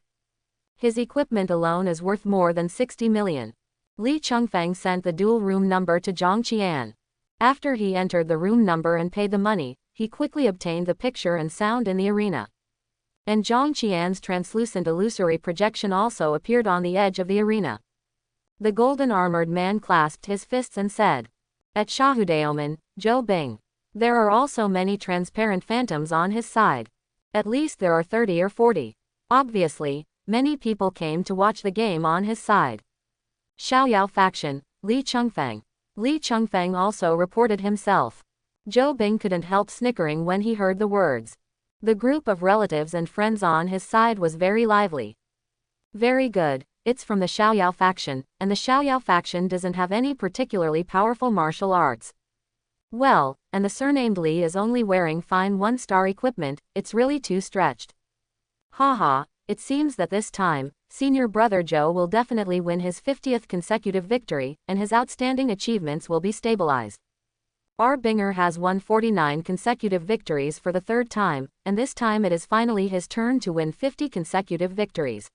His equipment alone is worth more than 60 million. Li Chengfeng sent the duel room number to Zhang Qian. After he entered the room number and paid the money, he quickly obtained the picture and sound in the arena. And Zhang Qian's translucent illusory projection also appeared on the edge of the arena. The golden armored man clasped his fists and said, "At Shahudaomen, Zhou Bing." There are also many transparent phantoms on his side. At least there are 30 or 40. Obviously, many people came to watch the game on his side. Xiaoyao faction, Li Chengfeng. Li Chengfeng also reported himself. Zhou Bing couldn't help snickering when he heard the words. The group of relatives and friends on his side was very lively. Very good, it's from the Xiaoyao faction, and the Xiaoyao faction doesn't have any particularly powerful martial arts. Well, and the surnamed Li is only wearing fine one-star equipment, it's really too stretched. Haha, it seems that this time, senior brother Zhou will definitely win his 50th consecutive victory, and his outstanding achievements will be stabilized. Our Binger has won 49 consecutive victories for the third time, and this time it is finally his turn to win 50 consecutive victories.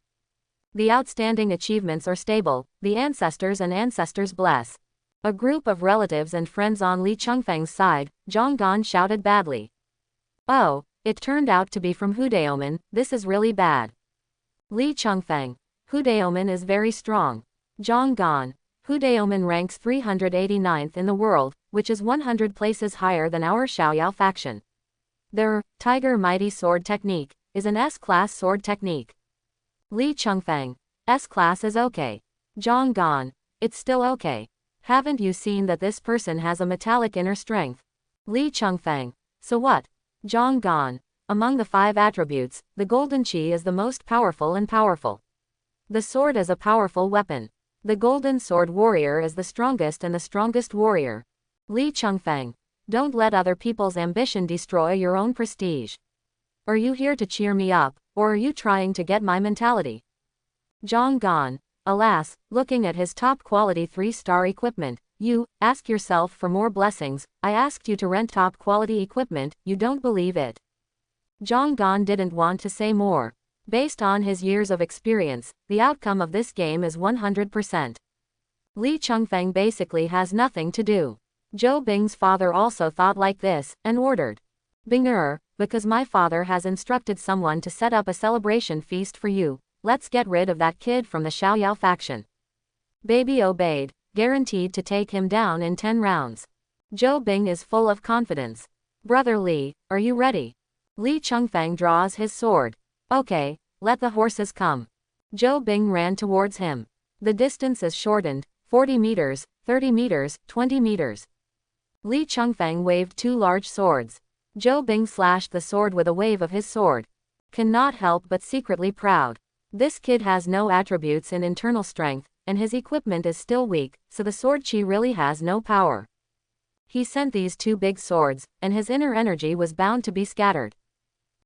The outstanding achievements are stable, the ancestors and ancestors bless. A group of relatives and friends on Li Chengfeng's side, Zhang Gan shouted badly. Oh, it turned out to be from Hudaomen, this is really bad. Li Chengfeng. Hudaomen is very strong. Zhang Gan. Hudaomen ranks 389th in the world, which is 100 places higher than our Xiaoyao faction. Their Tiger Mighty Sword Technique is an S-class sword technique. Li Chengfeng. S-class is okay. Zhang Gan. It's still okay. Haven't you seen that this person has a metallic inner strength? Li Chengfeng. So what? Zhang Gan. Among the 5 attributes, the golden qi is the most powerful and powerful. The sword is a powerful weapon. The golden sword warrior is the strongest and the strongest warrior. Li Chengfeng. Don't let other people's ambition destroy your own prestige. Are you here to cheer me up, or are you trying to get my mentality? Zhang Gan. Alas, looking at his top-quality 3-star equipment, you ask yourself for more blessings. I asked you to rent top-quality equipment, you don't believe it. Zhang Gan didn't want to say more. Based on his years of experience, the outcome of this game is 100%. Li Chengfeng basically has nothing to do. Zhou Bing's father also thought like this, and ordered. Binger, because my father has instructed someone to set up a celebration feast for you, let's get rid of that kid from the Xiaoyao faction. Baby obeyed, guaranteed to take him down in 10 rounds. Zhou Bing is full of confidence. Brother Li, are you ready? Li Chengfeng draws his sword. Okay, let the horses come. Zhou Bing ran towards him. The distance is shortened, 40 meters, 30 meters, 20 meters. Li Chengfeng waved 2 large swords. Zhou Bing slashed the sword with a wave of his sword. Cannot help but secretly proud. This kid has no attributes in internal strength, and his equipment is still weak, so the sword chi really has no power. He sent these 2 big swords, and his inner energy was bound to be scattered.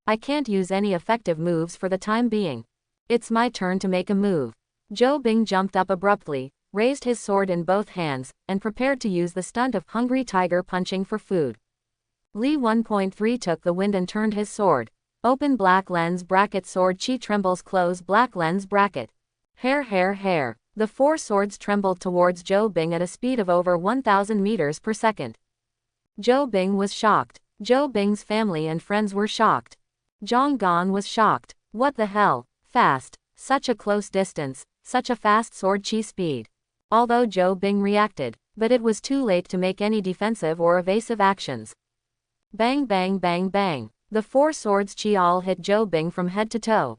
I can't use any effective moves for the time being. It's my turn to make a move. Zhou Bing jumped up abruptly, raised his sword in both hands, and prepared to use the stunt of hungry tiger punching for food. Li 1.3 took the wind and turned his sword. Open black lens bracket sword chi trembles close black lens bracket. Hair. The 4 swords trembled towards Zhou Bing at a speed of over 1,000 meters per second. Zhou Bing was shocked. Zhou Bing's family and friends were shocked. Zhang Gan was shocked. What the hell? Fast. Such a close distance, such a fast sword chi speed. Although Zhou Bing reacted, but it was too late to make any defensive or evasive actions. Bang bang bang bang. The 4 swords chi all hit Zhou Bing from head to toe.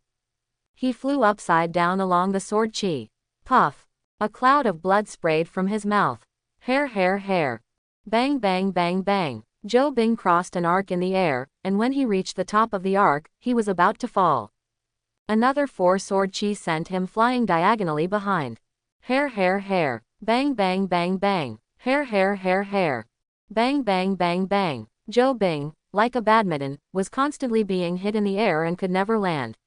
He flew upside down along the sword chi. Puff. A cloud of blood sprayed from his mouth. Hair. Bang bang bang bang. Zhou Bing crossed an arc in the air, and when he reached the top of the arc, he was about to fall. Another 4 sword chi sent him flying diagonally behind. Hair. Bang bang bang bang. Hair. Bang bang bang bang. Zhou Bing, like a badminton, was constantly being hit in the air and could never land.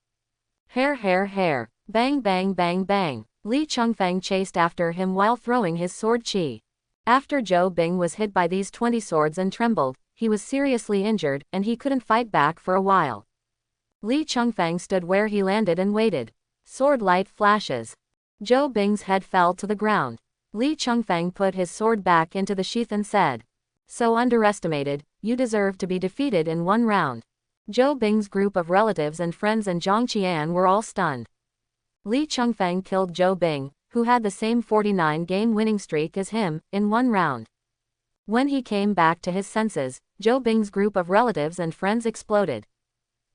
Hair. Bang bang bang bang. Li Chengfeng chased after him while throwing his sword chi. After Zhou Bing was hit by these 20 swords and trembled, he was seriously injured, and he couldn't fight back for a while. Li Chengfeng stood where he landed and waited. Sword light flashes. Zhou Bing's head fell to the ground. Li Chengfeng put his sword back into the sheath and said, "So underestimated, you deserve to be defeated in 1 round." Zhou Bing's group of relatives and friends and Zhang Qian were all stunned. Li Chengfeng killed Zhou Bing, who had the same 49-game winning streak as him, in 1 round. When he came back to his senses, Zhou Bing's group of relatives and friends exploded.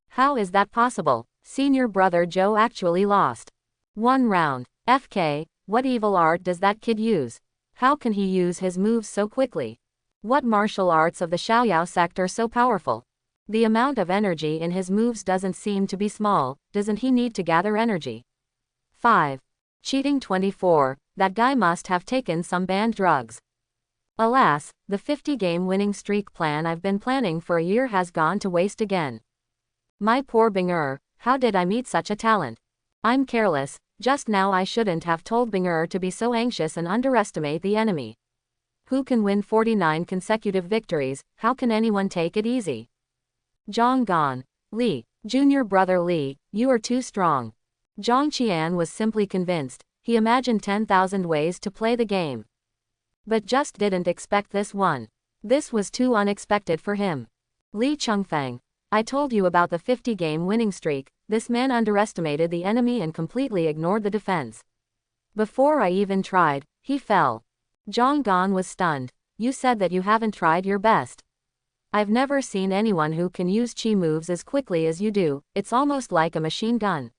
How is that possible? Senior brother Zhou actually lost. 1 round. FK, what evil art does that kid use? How can he use his moves so quickly? What martial arts of the Xiaoyao sect are so powerful? The amount of energy in his moves doesn't seem to be small, doesn't he need to gather energy? 5. Cheating 24, that guy must have taken some banned drugs. Alas, the 50-game winning streak plan I've been planning for a year has gone to waste again. My poor Binger, how did I meet such a talent? I'm careless, just now I shouldn't have told Binger to be so anxious and underestimate the enemy. Who can win 49 consecutive victories? How can anyone take it easy? Zhang Gan. Li, junior brother Li, you are too strong. Zhang Qian was simply convinced. He imagined 10,000 ways to play the game, but just didn't expect this one. This was too unexpected for him. Li Chengfeng. I told you about the 50-game winning streak. This man underestimated the enemy and completely ignored the defense. Before I even tried, he fell. Zhang Gan was stunned. You said that you haven't tried your best. I've never seen anyone who can use chi moves as quickly as you do. It's almost like a machine gun.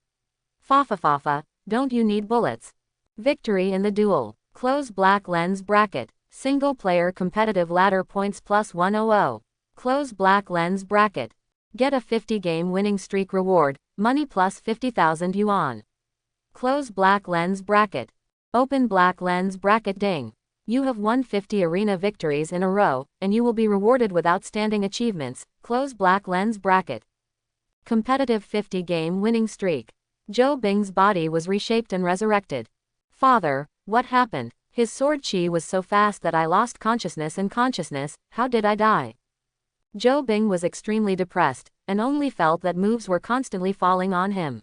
Fafa, don't you need bullets? Victory in the duel. Close black lens bracket. Single player competitive ladder points plus 100. Close black lens bracket. Get a 50-game winning streak reward, money plus 50,000 yuan. Close black lens bracket. Open black lens bracket ding. You have won 50 arena victories in a row, and you will be rewarded with outstanding achievements. Close black lens bracket. Competitive 50-game winning streak. Zhou Bing's body was reshaped and resurrected. Father, what happened? His sword chi was so fast that I lost consciousness and consciousness. How did I die? Zhou Bing was extremely depressed, and only felt that moves were constantly falling on him.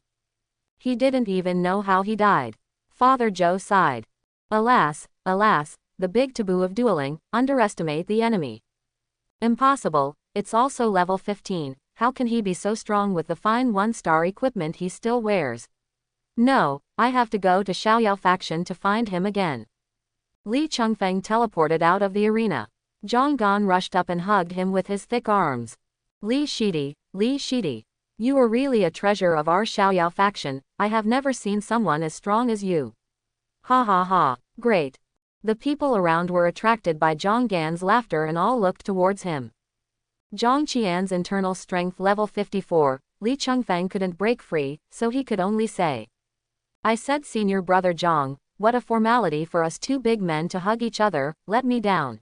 He didn't even know how he died. Father Zhou sighed. Alas, the big taboo of dueling, underestimate the enemy. Impossible, it's also level 15, how can he be so strong with the fine 1-star equipment he still wears? No, I have to go to Xiaoyao faction to find him again. Li Chengfeng teleported out of the arena. Zhang Gan rushed up and hugged him with his thick arms. Li Shidi, you are really a treasure of our Xiaoyao faction. I have never seen someone as strong as you. Ha, great. The people around were attracted by Zhang Gan's laughter and all looked towards him. Zhang Qian's internal strength level 54, Li Chengfeng couldn't break free, so he could only say. I said senior brother Zhang, what a formality for us two big men to hug each other, let me down.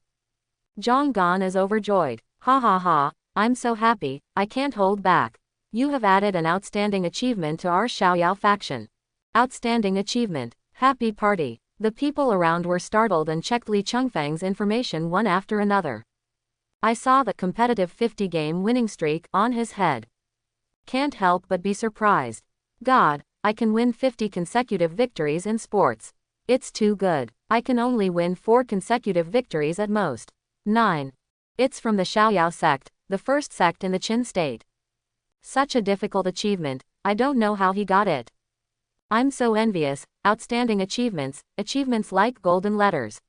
Zhang Gan is overjoyed. Ha, I'm so happy, I can't hold back. You have added an outstanding achievement to our Xiaoyao faction. Outstanding achievement, happy party. The people around were startled and checked Li Chengfeng's information one after another. I saw the competitive 50-game winning streak on his head. Can't help but be surprised. God, I can win 50 consecutive victories in sports. It's too good. I can only win 4 consecutive victories at most. 9. It's from the Xiaoyao sect, the first sect in the Qin state. Such a difficult achievement, I don't know how he got it. I'm so envious. Outstanding achievements like golden letters.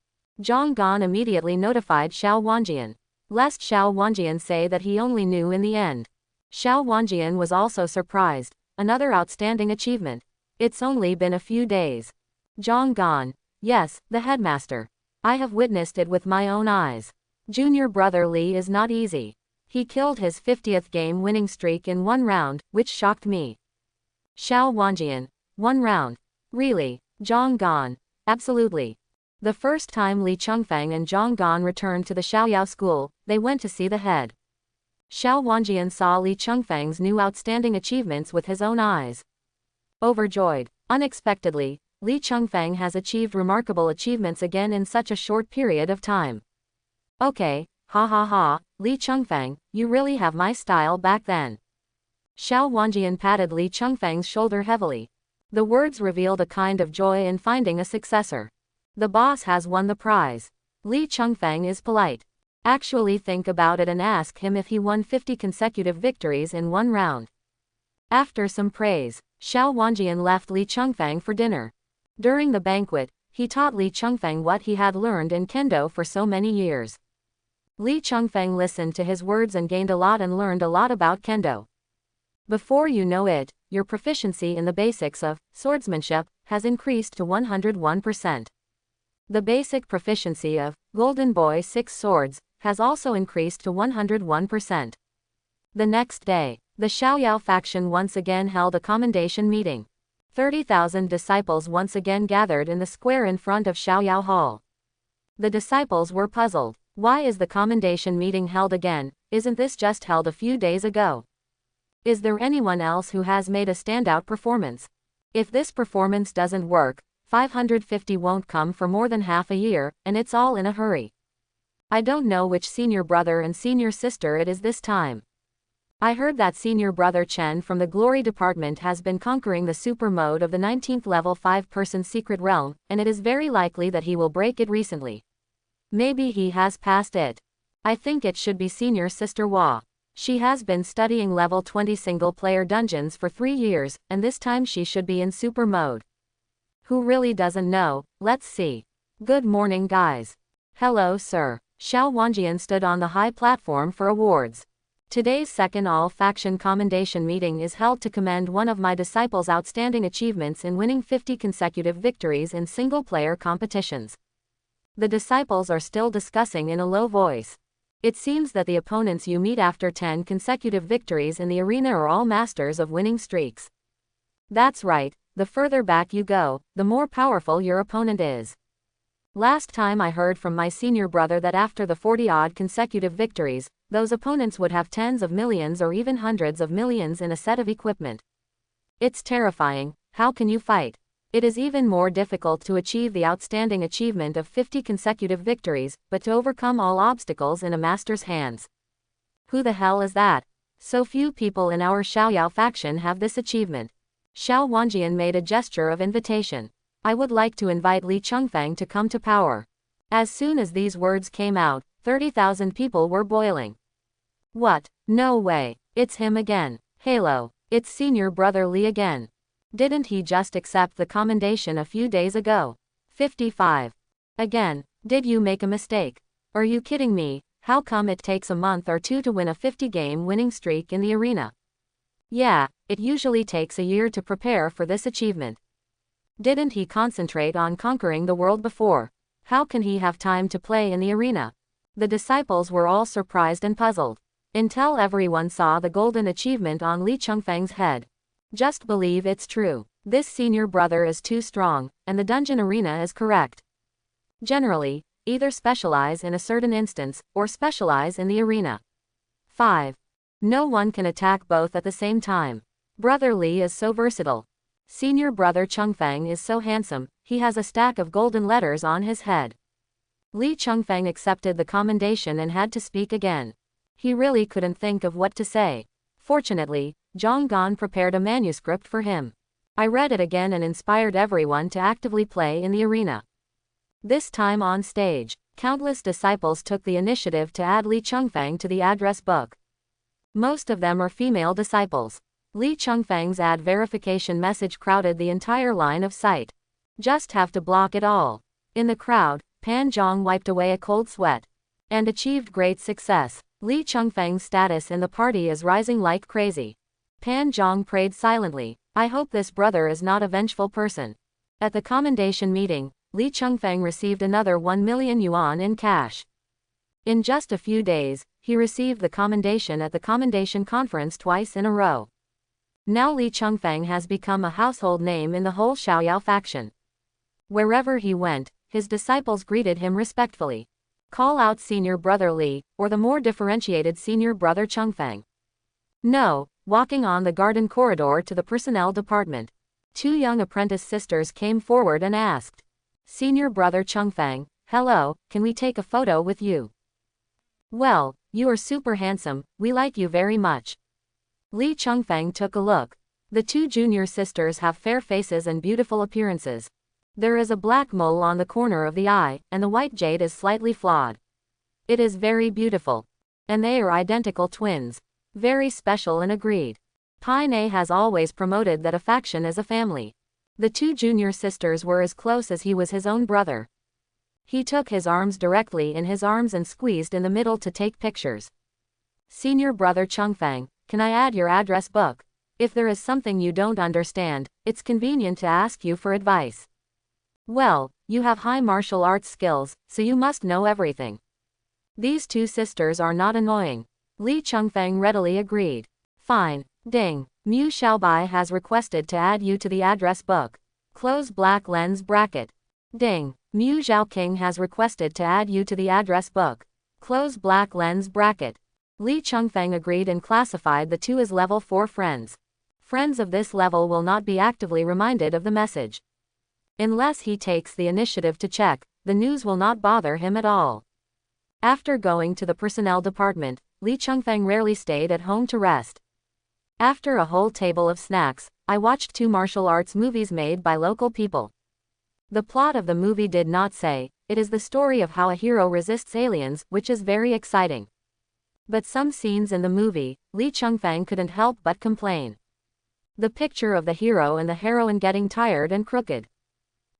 Zhang Gan immediately notified Xiao Wanjian. Lest Xiao Wanjian say that he only knew in the end. Xiao Wanjian was also surprised. Another outstanding achievement. It's only been a few days. Zhang Gan. Yes, the headmaster. I have witnessed it with my own eyes. Junior brother Li is not easy. He killed his 50th game winning streak in 1 round, which shocked me. Xiao Wanjian. 1 round. Really? Zhang Gan. Absolutely. The first time Li Chengfeng and Zhang Gan returned to the Xiaoyao school, they went to see the head. Xiao Wanjian saw Li Chengfeng's new outstanding achievements with his own eyes. Overjoyed. Unexpectedly, Li Chengfeng has achieved remarkable achievements again in such a short period of time. Okay, ha, Li Chengfeng, you really have my style back then. Xiao Wanjian patted Li Chengfeng's shoulder heavily. The words revealed a kind of joy in finding a successor. The boss has won the prize. Li Chengfeng is polite. Actually think about it and ask him if he won 50 consecutive victories in 1 round. After some praise, Xiao Wanjian left Li Chengfeng for dinner. During the banquet, he taught Li Chengfeng what he had learned in Kendo for so many years. Li Chengfeng listened to his words and gained a lot and learned a lot about Kendo. Before you know it, your proficiency in the basics of swordsmanship has increased to 101%. The basic proficiency of Golden Boy 6 Swords has also increased to 101%. The next day, the Xiaoyao faction once again held a commendation meeting. 30,000 disciples once again gathered in the square in front of Xiaoyao Hall. The disciples were puzzled. Why is the commendation meeting held again? Isn't this just held a few days ago? Is there anyone else who has made a standout performance? If this performance doesn't work, 550 won't come for more than half a year, and it's all in a hurry. I don't know which senior brother and senior sister it is this time. I heard that senior brother Chen from the Glory Department has been conquering the super mode of the 19th level 5-person secret realm, and it is very likely that he will break it recently. Maybe he has passed it. I think it should be senior sister Hua. She has been studying level 20 single-player dungeons for 3 years, and this time she should be in super mode. Who really doesn't know? Let's see. Good morning guys. Hello sir. Xiao Wanjian stood on the high platform for awards. Today's second all-faction commendation meeting is held to commend one of my disciples' outstanding achievements in winning 50 consecutive victories in single-player competitions. The disciples are still discussing in a low voice. It seems that the opponents you meet after 10 consecutive victories in the arena are all masters of winning streaks. That's right, the further back you go, the more powerful your opponent is. Last time I heard from my senior brother that after the 40-odd consecutive victories, those opponents would have tens of millions or even hundreds of millions in a set of equipment. It's terrifying. How can you fight? It is even more difficult to achieve the outstanding achievement of 50 consecutive victories, but to overcome all obstacles in a master's hands. Who the hell is that? So few people in our Xiaoyao faction have this achievement. Xiao Wanjian made a gesture of invitation. I would like to invite Li Chengfeng to come to power. As soon as these words came out, 30,000 people were boiling. What? No way. It's him again. Halo. It's senior brother Li again. Didn't he just accept the commendation a few days ago? 55. Again. Did you make a mistake? Are you kidding me? How come it takes a month or two to win a 50-game winning streak in the arena? Yeah, it usually takes a year to prepare for this achievement. Didn't he concentrate on conquering the world before? How can he have time to play in the arena? The disciples were all surprised and puzzled. Until everyone saw the golden achievement on Li Chengfeng's head. Just believe it's true. This senior brother is too strong, and the dungeon arena is correct. Generally, either specialize in a certain instance, or specialize in the arena. 5. No one can attack both at the same time. Brother Li is so versatile. Senior brother Chengfeng is so handsome, he has a stack of golden letters on his head. Li Chengfeng accepted the commendation and had to speak again. He really couldn't think of what to say. Fortunately, Zhang Gan prepared a manuscript for him. I read it again and inspired everyone to actively play in the arena. This time on stage, countless disciples took the initiative to add Li Chengfeng to the address book. Most of them are female disciples. Li Chengfeng's ad verification message crowded the entire line of sight. Just have to block it all. In the crowd, Pan Zhang wiped away a cold sweat. And achieved great success. Li Chengfeng's status in the party is rising like crazy. Pan Zhang prayed silently. I hope this brother is not a vengeful person. At the commendation meeting, Li Chengfeng received another 1 million yuan in cash. In just a few days, he received the commendation at the commendation conference twice in a row. Now Li Chengfeng has become a household name in the whole Xiaoyao faction. Wherever he went, his disciples greeted him respectfully. Call out senior brother Li, or the more differentiated senior brother Chengfeng. No, walking on the garden corridor to the personnel department. 2 young apprentice sisters came forward and asked. Senior brother Chengfeng, hello, can we take a photo with you? Well, you are super handsome, we like you very much. Li Chengfeng took a look. The 2 junior sisters have fair faces and beautiful appearances. There is a black mole on the corner of the eye, and the white jade is slightly flawed. It is very beautiful. And they are identical twins. Very special and agreed. Paine has always promoted that a faction is a family. The 2 junior sisters were as close as he was his own brother. He took his arms directly in his arms and squeezed in the middle to take pictures. Senior brother Chengfeng, can I add your address book? If there is something you don't understand, it's convenient to ask you for advice. Well, you have high martial arts skills, so you must know everything. These two sisters are not annoying. Li Chengfeng readily agreed. Fine. Ding. Mu Xiaobai has requested to add you to the address book. Close black lens bracket. Ding. Mu Zhaoqing has requested to add you to the address book. Close black lens bracket. Li Chengfeng agreed and classified the two as level 4 friends. Friends of this level will not be actively reminded of the message. Unless he takes the initiative to check, the news will not bother him at all. After going to the personnel department, Li Chengfeng rarely stayed at home to rest. After a whole table of snacks, I watched 2 martial arts movies made by local people. The plot of the movie did not say, it is the story of how a hero resists aliens, which is very exciting. But some scenes in the movie, Li Chengfeng couldn't help but complain. The picture of the hero and the heroine getting tired and crooked.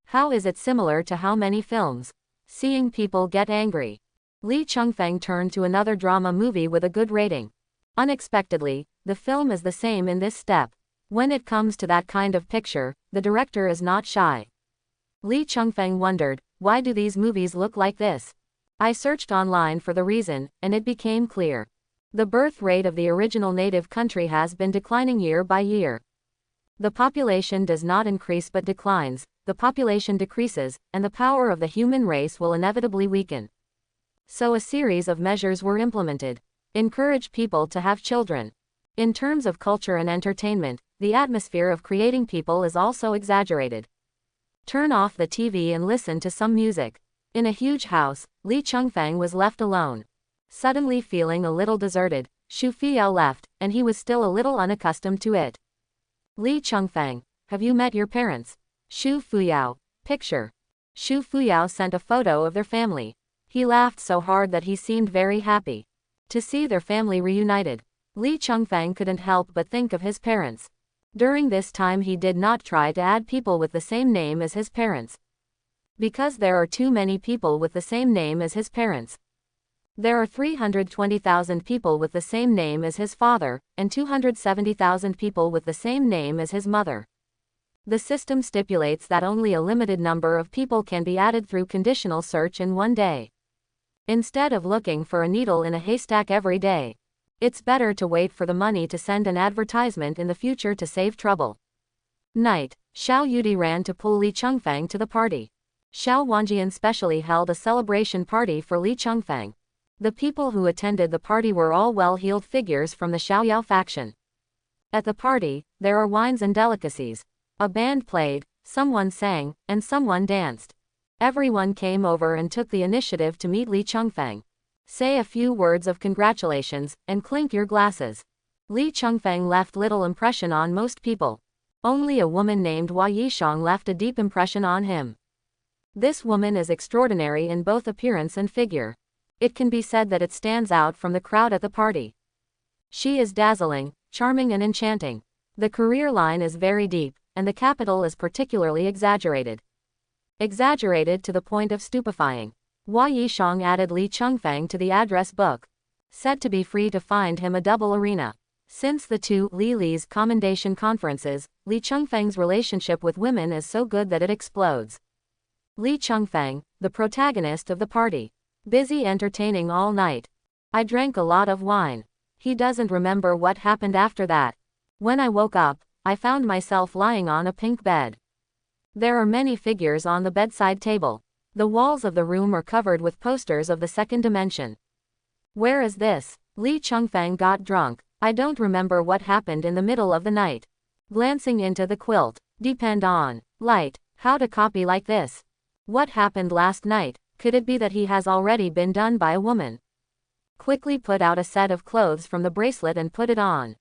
How is it similar to how many films? Seeing people get angry. Li Chengfeng turned to another drama movie with a good rating. Unexpectedly, the film is the same in this step. When it comes to that kind of picture, the director is not shy. Li Chengfeng wondered, why do these movies look like this? I searched online for the reason, and it became clear. The birth rate of the original native country has been declining year by year. The population does not increase but declines, the population decreases, and the power of the human race will inevitably weaken. So a series of measures were implemented. Encourage people to have children. In terms of culture and entertainment, the atmosphere of creating people is also exaggerated. Turn off the TV and listen to some music. In a huge house, Li Chengfeng was left alone. Suddenly feeling a little deserted, Xu Fuyao left, and he was still a little unaccustomed to it. Li Chengfeng, have you met your parents? Xu Fuyao. Picture. Xu Fuyao sent a photo of their family. He laughed so hard that he seemed very happy to see their family reunited. Li Chengfeng couldn't help but think of his parents. During this time he did not try to add people with the same name as his parents. Because there are too many people with the same name as his parents. There are 320,000 people with the same name as his father, and 270,000 people with the same name as his mother. The system stipulates that only a limited number of people can be added through conditional search in one day. Instead of looking for a needle in a haystack every day, it's better to wait for the money to send an advertisement in the future to save trouble. Night. Xiao Yudi ran to pull Li Chengfeng to the party. Xiao Wanjian specially held a celebration party for Li Chengfeng. The people who attended the party were all well-heeled figures from the Xiaoyao faction. At the party, there are wines and delicacies. A band played, someone sang, and someone danced. Everyone came over and took the initiative to meet Li Chengfeng. Say a few words of congratulations, and clink your glasses. Li Chengfeng left little impression on most people. Only a woman named Hua Yishang left a deep impression on him. This woman is extraordinary in both appearance and figure. It can be said that it stands out from the crowd at the party. She is dazzling, charming and enchanting. The career line is very deep, and the capital is particularly exaggerated. Exaggerated to the point of stupefying. Hua Yishang added Li Chengfeng to the address book. Said to be free to find him a double arena. Since the two Li's commendation conferences, Li Chengfeng's relationship with women is so good that it explodes. Li Chengfeng, the protagonist of the party. Busy entertaining all night. I drank a lot of wine. He doesn't remember what happened after that. When I woke up, I found myself lying on a pink bed. There are many figures on the bedside table. The walls of the room are covered with posters of the second dimension. Where is this? Li Chengfeng got drunk. I don't remember what happened in the middle of the night. Glancing into the quilt. Depend on. Light. How to copy like this? What happened last night? Could it be that he has already been done by a woman? Quickly put out a set of clothes from the bracelet and put it on.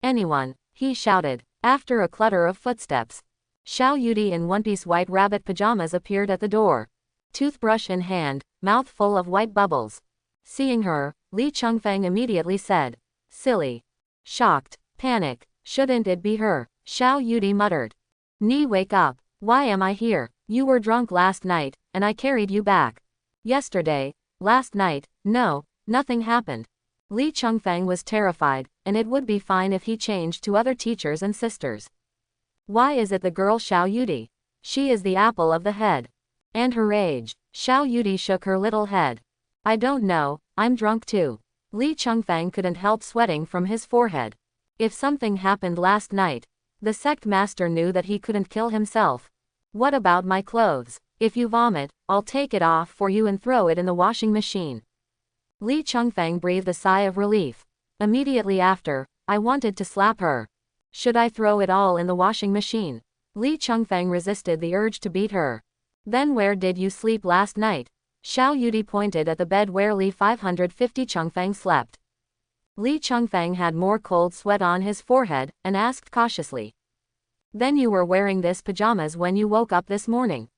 Anyone? He shouted. After a clutter of footsteps. Xiao Yudi in one-piece white rabbit pajamas appeared at the door. Toothbrush in hand, mouth full of white bubbles. Seeing her, Li Chengfeng immediately said. Silly. Shocked. Panic. Shouldn't it be her? Xiao Yudi muttered. Ni, wake up. Why am I here? You were drunk last night, and I carried you back. Yesterday. Last night. No, nothing happened. Li Chengfeng was terrified, and it would be fine if he changed to other teachers and sisters. Why is it the girl Xiao Yudi? She is the apple of the head. And her age. Xiao Yudi shook her little head. I don't know, I'm drunk too. Li Chengfeng couldn't help sweating from his forehead. If something happened last night, the sect master knew that he couldn't kill himself. What about my clothes? If you vomit, I'll take it off for you and throw it in the washing machine. Li Chengfeng breathed a sigh of relief. Immediately after, I wanted to slap her. Should I throw it all in the washing machine? Li Chengfeng resisted the urge to beat her. Then where did you sleep last night? Xiao Yudi pointed at the bed where Li 550 Chengfeng slept. Li Chengfeng had more cold sweat on his forehead, and asked cautiously. Then you were wearing this pajamas when you woke up this morning?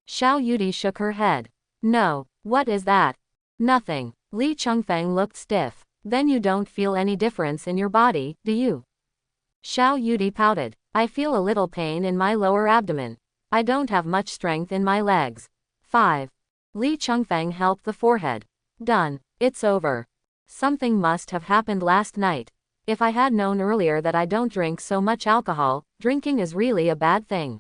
Xiao Yudi shook her head. No, what is that? Nothing. Li Chengfeng looked stiff. Then you don't feel any difference in your body, do you? Xiao Yudi pouted. I feel a little pain in my lower abdomen. I don't have much strength in my legs. 5. Li Chengfeng helped the forehead. Done. It's over. Something must have happened last night. If I had known earlier that I don't drink so much alcohol, drinking is really a bad thing.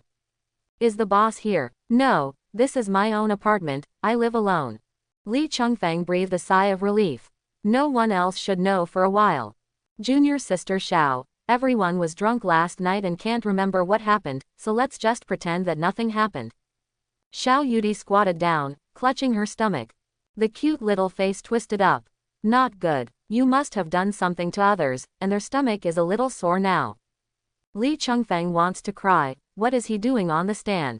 Is the boss here? No, this is my own apartment, I live alone. Li Chengfeng breathed a sigh of relief. No one else should know for a while. Junior sister Xiao, everyone was drunk last night and can't remember what happened, so let's just pretend that nothing happened. Xiao Yudi squatted down, clutching her stomach. The cute little face twisted up. Not good. You must have done something to others, and their stomach is a little sore now. Li Chengfeng wants to cry. What is he doing on the stand?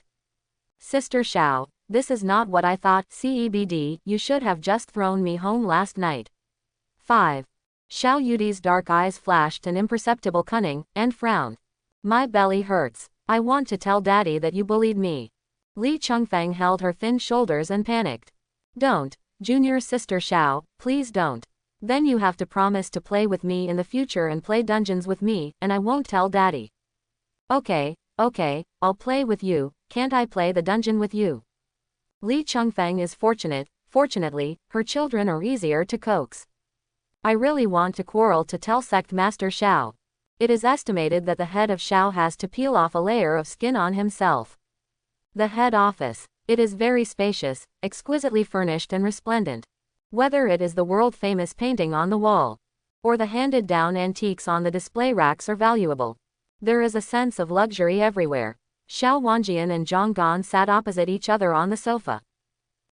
Sister Xiao, this is not what I thought. CEBD, you should have just thrown me home last night. 5. Xiao Yudi's dark eyes flashed an imperceptible cunning, and frowned. My belly hurts. I want to tell Daddy that you bullied me. Li Chengfeng held her thin shoulders and panicked. Don't, junior sister Xiao, please don't. Then you have to promise to play with me in the future and play dungeons with me, and I won't tell Daddy. Okay, I'll play with you. Can't I play the dungeon with you? Li Chengfeng is fortunate. Fortunately, her children are easier to coax. I really want to quarrel to tell Sect Master Xiao. It is estimated that the head of Xiao has to peel off a layer of skin on himself. The head office. It is very spacious, exquisitely furnished and resplendent. Whether it is the world-famous painting on the wall, or the handed-down antiques on the display racks are valuable. There is a sense of luxury everywhere. Xiao Wanjian and Zhang Gan sat opposite each other on the sofa.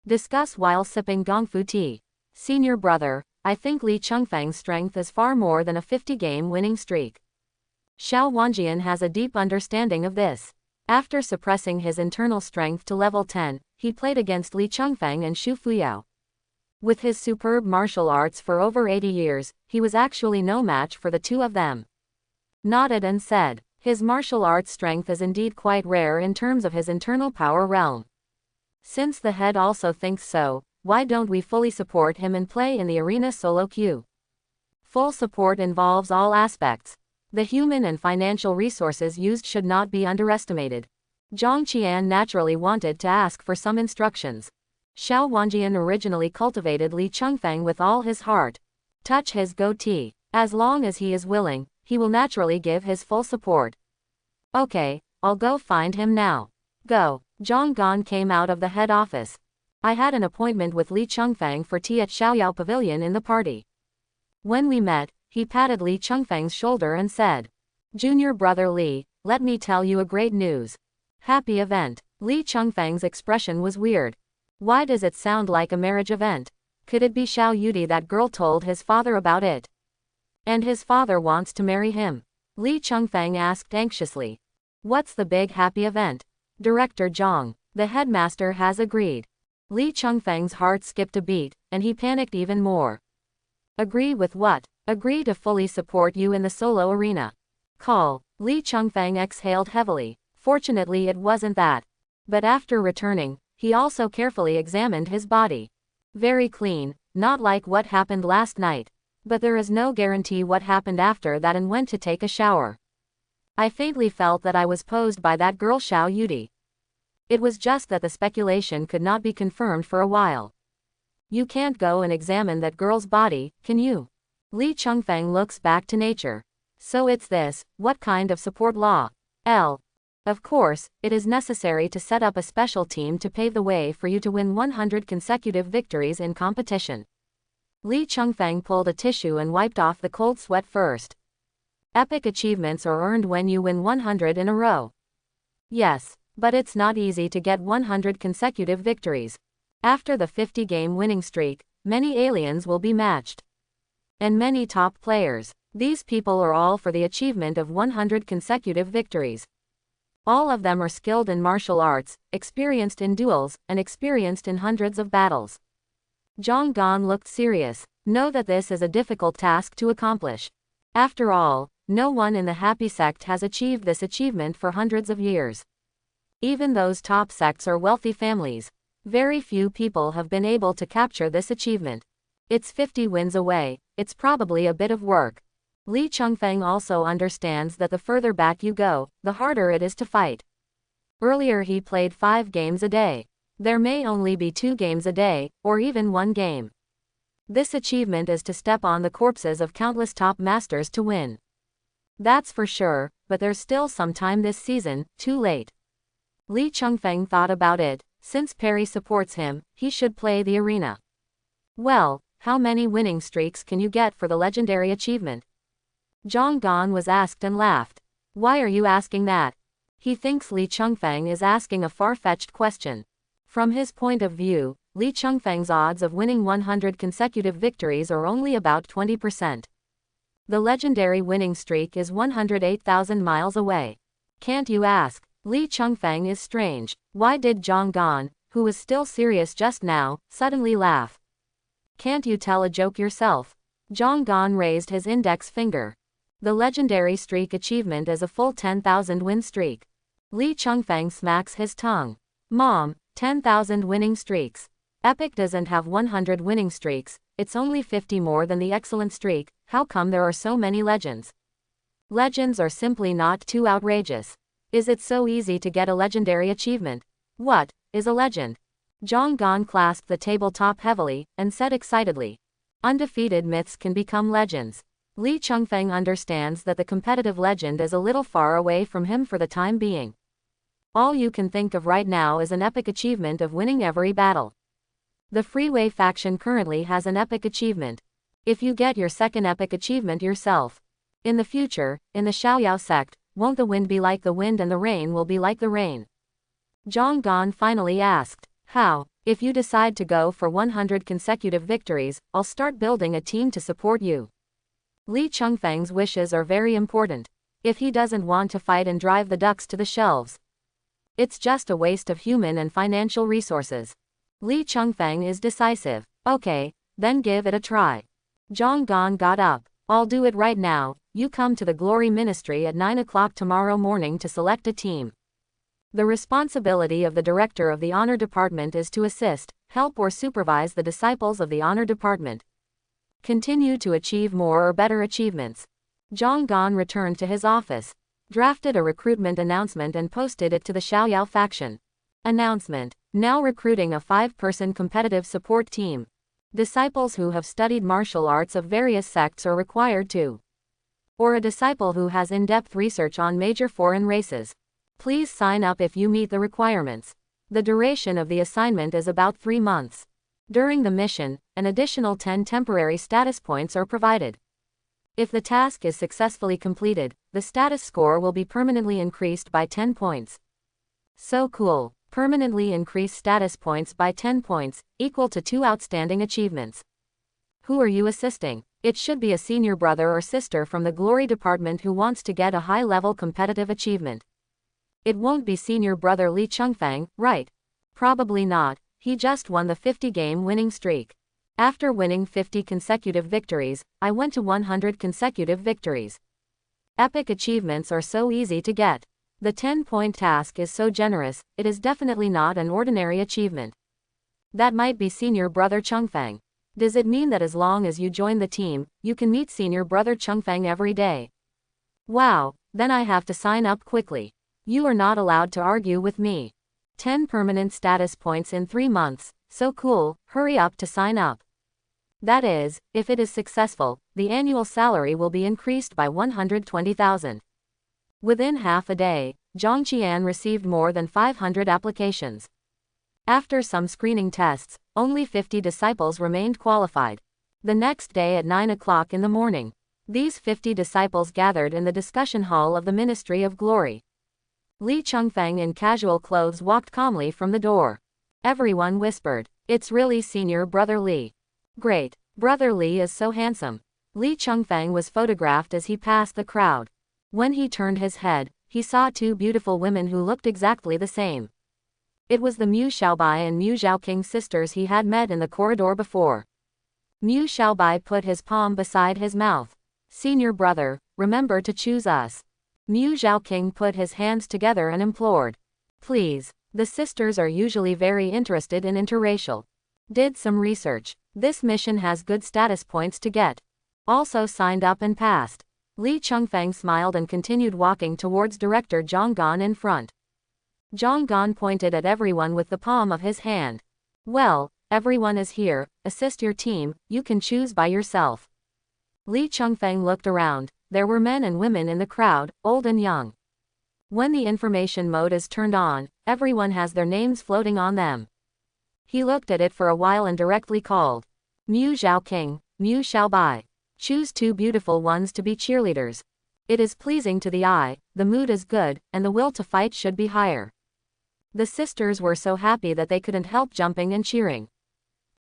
Discuss while sipping gongfu tea. Senior brother, I think Li Chengfeng's strength is far more than a 50-game winning streak. Xiao Wanjian has a deep understanding of this. After suppressing his internal strength to level 10, he played against Li Chengfeng and Xu Fuyao. With his superb martial arts for over 80 years, he was actually no match for the two of them. Nodded and said, his martial arts strength is indeed quite rare in terms of his internal power realm. Since the head also thinks so, why don't we fully support him and play in the arena solo queue? Full support involves all aspects. The human and financial resources used should not be underestimated. Zhang Qian naturally wanted to ask for some instructions. Xiao Wanjian originally cultivated Li Chengfeng with all his heart. Touch his goatee. As long as he is willing, he will naturally give his full support. Okay, I'll go find him now. Go. Zhang Gan came out of the head office. I had an appointment with Li Chengfeng for tea at Xiaoyao Pavilion in the party. When we met, he patted Li Chengfeng's shoulder and said, Junior brother Li, let me tell you a great news. Happy event. Li Chengfeng's expression was weird. Why does it sound like a marriage event? Could it be Xiao Yudi? That girl told his father about it. And his father wants to marry him? Li Chengfeng asked anxiously. What's the big happy event? Director Zhang, the headmaster, has agreed. Li Chengfeng's heart skipped a beat, and he panicked even more. Agree with what? Agree to fully support you in the solo arena. Call. Li Chengfeng exhaled heavily. Fortunately it wasn't that. But after returning, he also carefully examined his body. Very clean, not like what happened last night. But there is no guarantee what happened after that, and went to take a shower. I faintly felt that I was posed by that girl Xiao Yudi. It was just that the speculation could not be confirmed for a while. You can't go and examine that girl's body, can you? Li Chengfeng looks back to nature. So it's this. What kind of support law? L. Of course, it is necessary to set up a special team to pave the way for you to win 100 consecutive victories in competition. Li Chengfeng pulled a tissue and wiped off the cold sweat first. Epic achievements are earned when you win 100 in a row. Yes, but it's not easy to get 100 consecutive victories. After the 50-game winning streak, many aliens will be matched. And many top players. These people are all for the achievement of 100 consecutive victories. All of them are skilled in martial arts, experienced in duels, and experienced in hundreds of battles. Zhang Gan looked serious. Know that this is a difficult task to accomplish. After all, no one in the Happy Sect has achieved this achievement for hundreds of years. Even those top sects are wealthy families. Very few people have been able to capture this achievement. It's 50 wins away, it's probably a bit of work. Li Chengfeng also understands that the further back you go, the harder it is to fight. Earlier he played 5 games a day. There may only be 2 games a day, or even 1 game. This achievement is to step on the corpses of countless top masters to win. That's for sure, but there's still some time this season, too late. Li Chengfeng thought about it. Since Perry supports him, he should play the arena. Well, how many winning streaks can you get for the legendary achievement? Zhang Gan was asked and laughed. Why are you asking that? He thinks Li Chengfeng is asking a far-fetched question. From his point of view, Li Chengfeng's odds of winning 100 consecutive victories are only about 20%. The legendary winning streak is 108,000 miles away. Can't you ask? Li Chengfeng is strange. Why did Zhang Gan, who was still serious just now, suddenly laugh? Can't you tell a joke yourself? Zhang Gan raised his index finger. The legendary streak achievement is a full 10,000 win streak. Li Chengfeng smacks his tongue. Mom, 10,000 winning streaks. Epic doesn't have 100 winning streaks, it's only 50 more than the excellent streak. How come there are so many legends? Legends are simply not too outrageous. Is it so easy to get a legendary achievement? What is a legend? Zhang Gan clasped the tabletop heavily, and said excitedly. Undefeated myths can become legends. Li Chengfeng understands that the competitive legend is a little far away from him for the time being. All you can think of right now is an epic achievement of winning every battle. The Freeway faction currently has an epic achievement. If you get your second epic achievement yourself. In the future, in the Xiaoyao sect, won't the wind be like the wind and the rain will be like the rain? Zhang Gan finally asked. How? If you decide to go for 100 consecutive victories, I'll start building a team to support you. Li Chengfeng's wishes are very important. If he doesn't want to fight and drive the ducks to the shelves, it's just a waste of human and financial resources. Li Chengfeng is decisive. Okay, then give it a try. Zhang Gan got up. I'll do it right now. You come to the Glory Ministry at 9 o'clock tomorrow morning to select a team. The responsibility of the director of the honor department is to assist, help or supervise the disciples of the honor department. Continue to achieve more or better achievements. Zhang Gan returned to his office, drafted a recruitment announcement and posted it to the Xiaoyao faction. Announcement. Now recruiting a 5-person competitive support team. Disciples who have studied martial arts of various sects are required to. Or a disciple who has in-depth research on major foreign races. Please sign up if you meet the requirements. The duration of the assignment is about 3 months. During the mission, an additional 10 temporary status points are provided. If the task is successfully completed, the status score will be permanently increased by 10 points. So cool. Permanently increase status points by 10 points, equal to 2 outstanding achievements. Who are you assisting? It should be a senior brother or sister from the Glory Department who wants to get a high-level competitive achievement. It won't be senior brother Li Chengfeng, right? Probably not, he just won the 50-game winning streak. After winning 50 consecutive victories, I went to 100 consecutive victories. Epic achievements are so easy to get. The 10-point task is so generous, it is definitely not an ordinary achievement. That might be senior brother Chengfeng. Does it mean that as long as you join the team, you can meet senior brother Chengfeng every day? Wow, then I have to sign up quickly. You are not allowed to argue with me. 10 permanent status points in 3 months, so cool, hurry up to sign up. That is, if it is successful, the annual salary will be increased by 120,000. Within half a day, Zhongqian received more than 500 applications. After some screening tests, only 50 disciples remained qualified. The next day at 9 o'clock in the morning, these 50 disciples gathered in the discussion hall of the Ministry of Glory. Li Chengfeng in casual clothes walked calmly from the door. Everyone whispered, "It's really Senior Brother Li. Great. Brother Li is so handsome." Li Chengfeng was photographed as he passed the crowd. When he turned his head, he saw two beautiful women who looked exactly the same. It was the Mu Xiaobai and Mu Zhaoqing sisters he had met in the corridor before. Mu Xiaobai put his palm beside his mouth. "Senior brother, remember to choose us." Mu Zhaoqing put his hands together and implored. "Please." The sisters are usually very interested in interracial. Did some research. This mission has good status points to get. Also signed up and passed. Li Chengfeng smiled and continued walking towards Director Zhang Gan in front. Zhang Gan pointed at everyone with the palm of his hand. "Well, everyone is here, assist your team, you can choose by yourself." Li Chengfeng looked around. There were men and women in the crowd, old and young. When the information mode is turned on, everyone has their names floating on them. He looked at it for a while and directly called. "Mu Zhaoqing, Mu Xiaobai. Choose two beautiful ones to be cheerleaders. It is pleasing to the eye, the mood is good, and the will to fight should be higher." The sisters were so happy that they couldn't help jumping and cheering.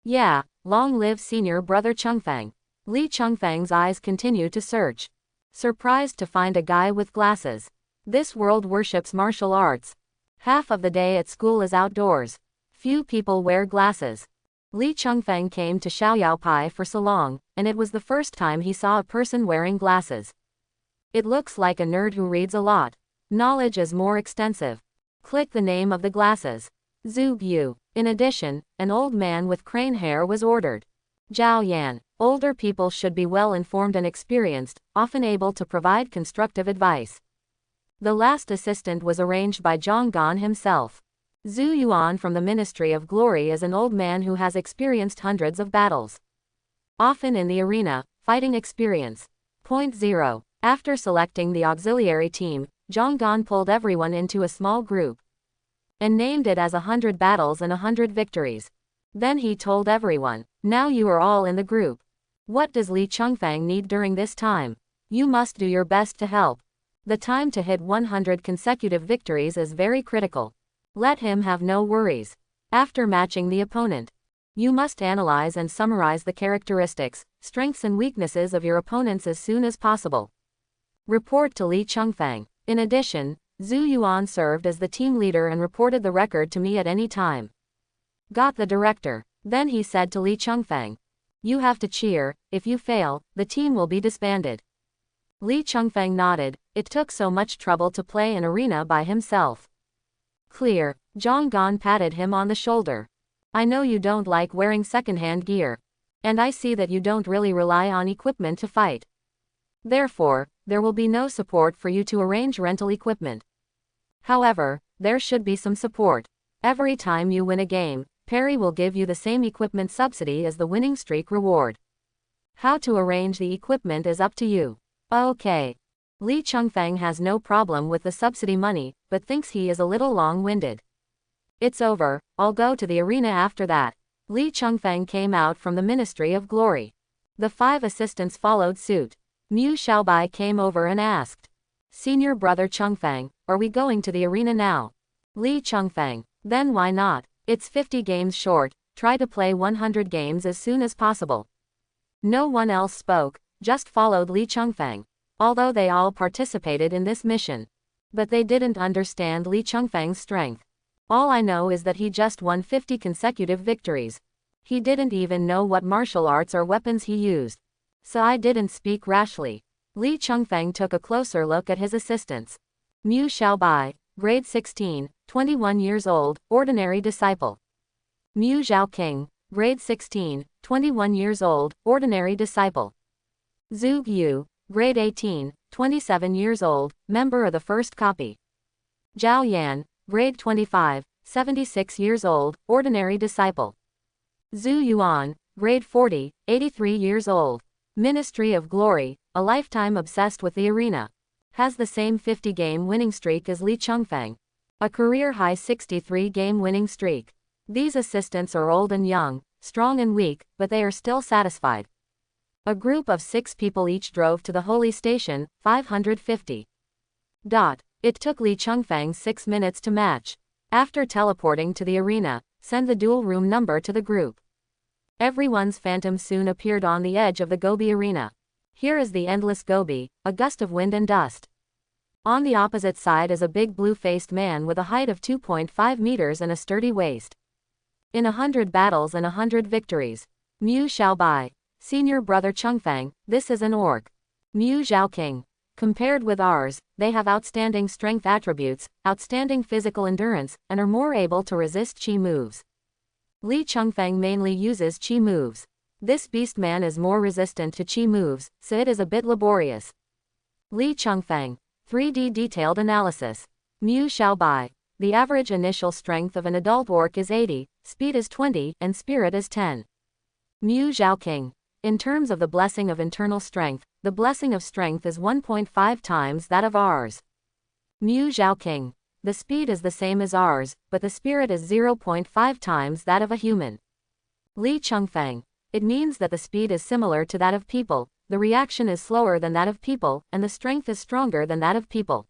"Yeah, long live Senior Brother Chengfeng." Li Chengfeng's eyes continued to search. Surprised to find a guy with glasses. This world worships martial arts. Half of the day at school is outdoors. Few people wear glasses. Li Chengfeng came to Xiaoyaopai for so long, and it was the first time he saw a person wearing glasses. It looks like a nerd who reads a lot. Knowledge is more extensive. Click the name of the glasses. Zhu Yu. In addition, an old man with crane hair was ordered. Zhao Yan. Older people should be well informed and experienced, often able to provide constructive advice. The last assistant was arranged by Zhang Gan himself. Zhu Yuan from the Ministry of Glory is an old man who has experienced hundreds of battles. Often in the arena, fighting experience. Point 0. After selecting the auxiliary team, Zhang Gan pulled everyone into a small group and named it as 100 battles and 100 victories. Then he told everyone, "Now you are all in the group. What does Li Chengfeng need during this time? You must do your best to help. The time to hit 100 consecutive victories is very critical. Let him have no worries. After matching the opponent, you must analyze and summarize the characteristics, strengths and weaknesses of your opponents as soon as possible. Report to Li Chengfeng." In addition, Zhu Yuan served as the team leader and reported the record to me at any time. Got the director. Then he said to Li Chengfeng, "You have to cheer, if you fail, the team will be disbanded." Li Chengfeng nodded. It took so much trouble to play an arena by himself. Clear. Zhang Gan patted him on the shoulder. "I know you don't like wearing second-hand gear. And I see that you don't really rely on equipment to fight. Therefore, there will be no support for you to arrange rental equipment. However, there should be some support. Every time you win a game, Perry will give you the same equipment subsidy as the winning streak reward. How to arrange the equipment is up to you." Okay. Li Chengfeng has no problem with the subsidy money, but thinks he is a little long-winded. "It's over, I'll go to the arena after that." Li Chengfeng came out from the Ministry of Glory. The 5 assistants followed suit. Mu Xiaobai came over and asked, "Senior Brother Chengfeng, are we going to the arena now?" Li Chengfeng, "Then why not? It's 50 games short, try to play 100 games as soon as possible." No one else spoke, just followed Li Chengfeng. Although they all participated in this mission. But they didn't understand Li Chengfeng's strength. All I know is that he just won 50 consecutive victories. He didn't even know what martial arts or weapons he used. So I didn't speak rashly. Li Chengfeng took a closer look at his assistants. Mu Xiaobai, grade 16, 21 years old, ordinary disciple. Mu Zhaoqing, grade 16, 21 years old, ordinary disciple. Zhu Yu, grade 18, 27 years old, member of the first copy. Zhao Yan, grade 25, 76 years old, ordinary disciple. Zhu Yuan, grade 40, 83 years old. Ministry of Glory, a lifetime obsessed with the arena. has the same 50-game winning streak as Li Chengfeng. A career-high 63-game winning streak. These assistants are old and young, strong and weak, but they are still satisfied. A group of 6 people each drove to the holy station, 550. It took Li Chengfeng 6 minutes to match. After teleporting to the arena, send the duel room number to the group. Everyone's phantom soon appeared on the edge of the Gobi arena. Here is the endless Gobi, a gust of wind and dust. On the opposite side is a big blue-faced man with a height of 2.5 meters and a sturdy waist. In 100 battles and 100 victories. Mu Xiaobai. Senior brother Chengfeng, this is an orc. Mu Zhaoqing. Compared with ours, they have outstanding strength attributes, outstanding physical endurance, and are more able to resist chi moves. Li Chengfeng mainly uses chi moves. This beastman is more resistant to chi moves, so it is a bit laborious. Li Chengfeng. 3D detailed analysis. Mu Xiaobai. The average initial strength of an adult orc is 80, speed is 20, and spirit is 10. Mu Zhaoqing. In terms of the blessing of internal strength, the blessing of strength is 1.5 times that of ours. Mu Zhaoqing. The speed is the same as ours, but the spirit is 0.5 times that of a human. Li Chengfeng. It means that the speed is similar to that of people, the reaction is slower than that of people, and the strength is stronger than that of people.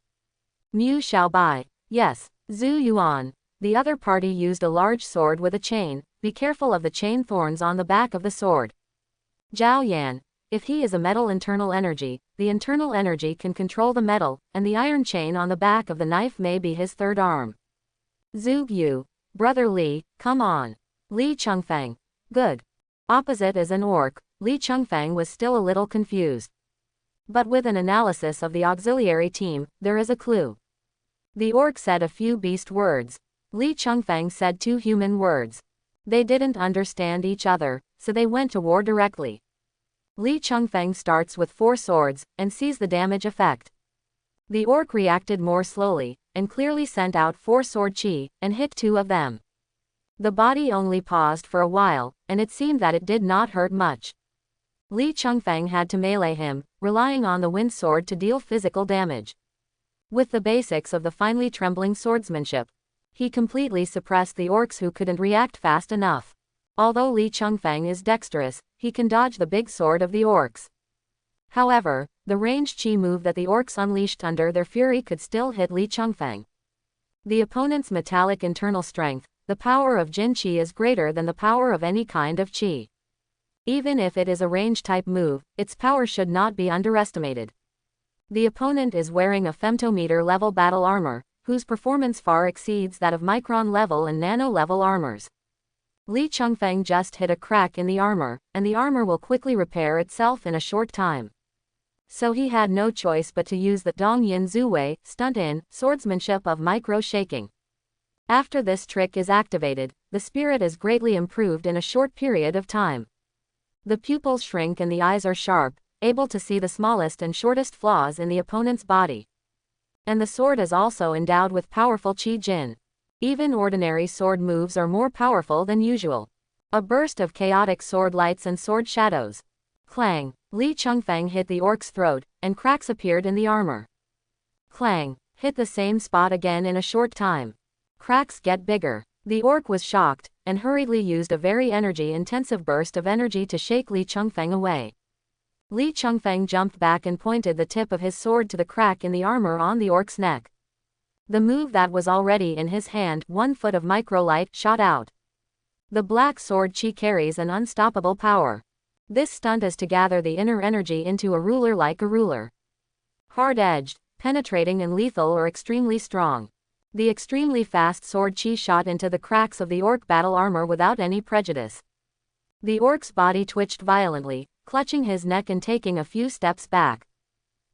Mu Xiaobai. Yes. Zhu Yuan. The other party used a large sword with a chain, be careful of the chain thorns on the back of the sword. Zhao Yan. If he is a metal internal energy, the internal energy can control the metal, and the iron chain on the back of the knife may be his third arm. Zhu Yu. Brother Li, come on. Li Chengfeng. Good. Opposite is an orc. Li Chengfeng was still a little confused. But with an analysis of the auxiliary team, there is a clue. The orc said a few beast words. Li Chengfeng said 2 human words. They didn't understand each other, so they went to war directly. Li Chengfeng starts with 4 swords, and sees the damage effect. The orc reacted more slowly, and clearly sent out 4 sword chi, and hit 2 of them. The body only paused for a while, and it seemed that it did not hurt much. Li Chengfeng had to melee him, relying on the wind sword to deal physical damage. With the basics of the finely trembling swordsmanship, he completely suppressed the orcs who couldn't react fast enough. Although Li Chengfeng is dexterous, he can dodge the big sword of the orcs. However, the ranged chi move that the orcs unleashed under their fury could still hit Li Chengfeng. The opponent's metallic internal strength, the power of Jin Chi, is greater than the power of any kind of Chi. Even if it is a range-type move, its power should not be underestimated. The opponent is wearing a femtometer-level battle armor, whose performance far exceeds that of micron-level and nano-level armors. Li Chengfeng just hit a crack in the armor, and the armor will quickly repair itself in a short time. So he had no choice but to use the Dongyin Zuwei, stunt-in, swordsmanship of micro-shaking. After this trick is activated, the spirit is greatly improved in a short period of time. The pupils shrink and the eyes are sharp, able to see the smallest and shortest flaws in the opponent's body. And the sword is also endowed with powerful Qi Jin. Even ordinary sword moves are more powerful than usual. A burst of chaotic sword lights and sword shadows. Clang. Li Chengfeng hit the orc's throat, and cracks appeared in the armor. Clang. Hit the same spot again in a short time. Cracks get bigger. The orc was shocked, and hurriedly used a very energy-intensive burst of energy to shake Li Chengfeng away. Li Chengfeng jumped back and pointed the tip of his sword to the crack in the armor on the orc's neck. The move that was already in his hand, 1 foot of microlight, shot out. The black sword Chi carries an unstoppable power. This stunt is to gather the inner energy into a ruler like a ruler. Hard-edged, penetrating and lethal or extremely strong. The extremely fast sword Chi shot into the cracks of the orc battle armor without any prejudice. The orc's body twitched violently, clutching his neck and taking a few steps back.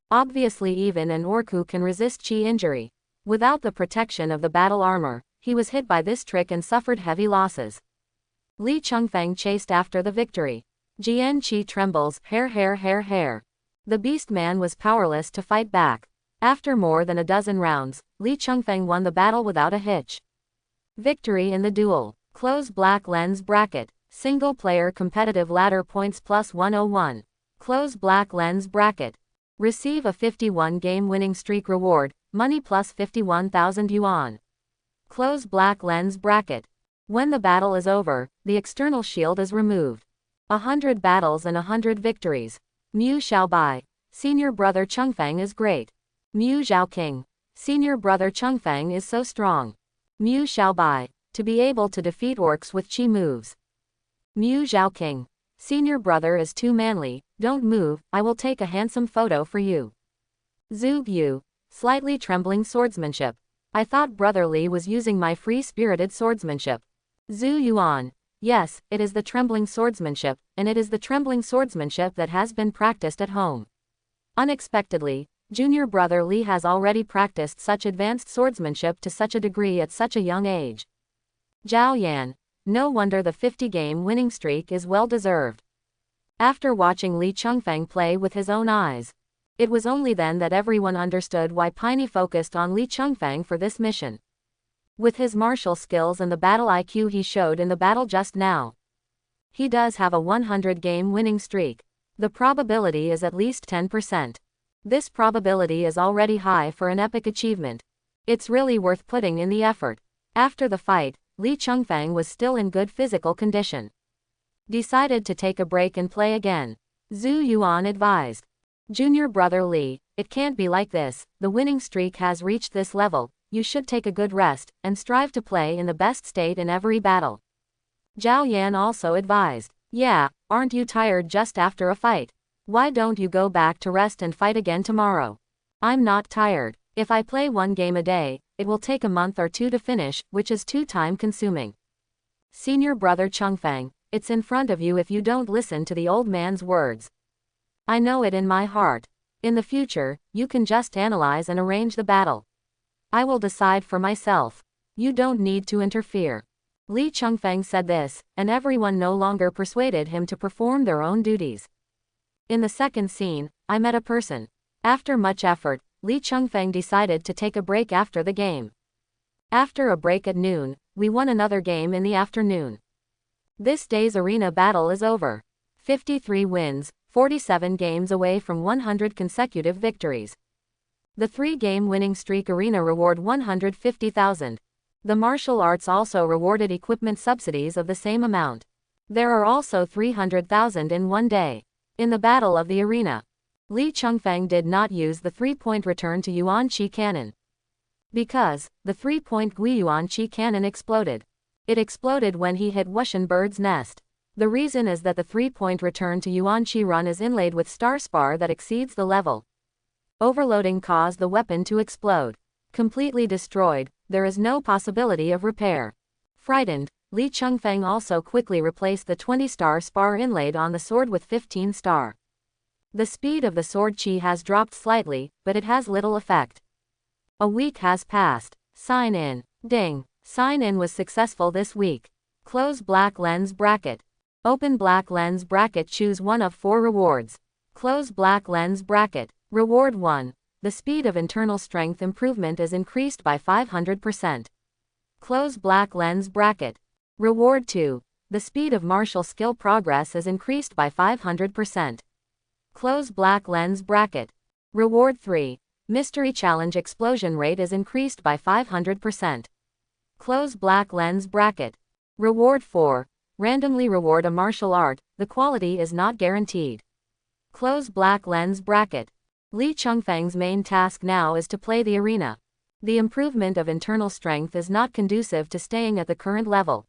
Obviously even an orc who can resist Chi injury. Without the protection of the battle armor, he was hit by this trick and suffered heavy losses. Li Chengfeng chased after the victory. Jian Qi trembles, hair. The beast man was powerless to fight back. After more than a dozen rounds, Li Chengfeng won the battle without a hitch. Victory in the duel. Close black lens bracket. Single player competitive ladder points +101. Close black lens bracket. Receive a 51-game winning streak reward, money plus 51,000 yuan. Close black lens bracket. When the battle is over, the external shield is removed. 100 battles and 100 victories. Mu Xiaobai. Senior brother Chengfang is great. Mu Zhaoqing. Senior brother Chengfang is so strong. Mu Xiaobai. To be able to defeat orcs with chi moves. Mu Zhaoqing. Senior brother is too manly, don't move, I will take a handsome photo for you. Zhu Yu. Slightly trembling swordsmanship. I thought brother Li was using my free-spirited swordsmanship. Zhu Yuan. Yes, it is the trembling swordsmanship, and it is the trembling swordsmanship that has been practiced at home. Unexpectedly, junior brother Li has already practiced such advanced swordsmanship to such a degree at such a young age. Zhao Yan. No wonder the 50-game winning streak is well deserved. After watching Li Chengfang play with his own eyes, it was only then that everyone understood why Piney focused on Li Chengfang for this mission. With his martial skills and the battle IQ he showed in the battle just now, he does have a 100-game winning streak. The probability is at least 10%. This probability is already high for an epic achievement. It's really worth putting in the effort. After the fight, Li Chengfang was still in good physical condition. Decided to take a break and play again. Zhu Yuan advised. Junior brother Li, it can't be like this, the winning streak has reached this level, you should take a good rest, and strive to play in the best state in every battle. Zhao Yan also advised. Yeah, aren't you tired just after a fight? Why don't you go back to rest and fight again tomorrow? I'm not tired. If I play one game a day, it will take a month or two to finish, which is too time consuming. Senior brother Chengfang, it's in front of you if you don't listen to the old man's words. I know it in my heart. In the future, you can just analyze and arrange the battle. I will decide for myself. You don't need to interfere. Li Chengfang said this, and everyone no longer persuaded him to perform their own duties. In the second scene, I met a person. After much effort, Li Chengfang decided to take a break after the game. After a break at noon, we won another game in the afternoon. This day's arena battle is over. 53 wins, 47 games away from 100 consecutive victories. The 3-game winning streak arena reward 150,000. The martial arts also rewarded equipment subsidies of the same amount. There are also 300,000 in one day. In the battle of the arena, Li Chengfang did not use the 3-point return to Yuan Qi cannon. Because, the 3-point Gui Yuan Qi cannon exploded. It exploded when he hit Wushan Bird's nest. The reason is that the 3-point return to Yuan Qi run is inlaid with star spar that exceeds the level. Overloading caused the weapon to explode. Completely destroyed, there is no possibility of repair. Frightened, Li Chengfang also quickly replaced the 20-star spar inlaid on the sword with 15-star. The speed of the sword chi has dropped slightly, but it has little effect. A week has passed. Sign in. Ding. Sign in was successful this week. Close black lens bracket. Open black lens bracket, choose one of 4 rewards. Close black lens bracket. Reward 1. The speed of internal strength improvement is increased by 500%. Close black lens bracket. Reward 2. The speed of martial skill progress is increased by 500%. Close black lens bracket. Reward 3. Mystery challenge explosion rate is increased by 500%. Close black lens bracket. Reward 4. Randomly reward a martial art, the quality is not guaranteed. Close black lens bracket. Li Chengfang's main task now is to play the arena. The improvement of internal strength is not conducive to staying at the current level.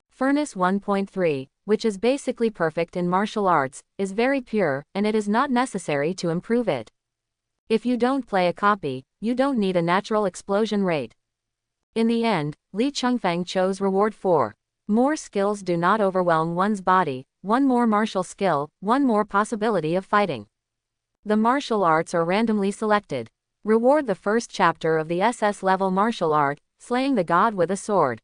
Furnace 1.3, which is basically perfect in martial arts, is very pure, and it is not necessary to improve it. If you don't play a copy, you don't need a natural explosion rate. In the end, Li Chengfang chose reward 4. More skills do not overwhelm one's body, one more martial skill, one more possibility of fighting. The martial arts are randomly selected. Reward the first chapter of the SS-level martial art, slaying the god with a sword.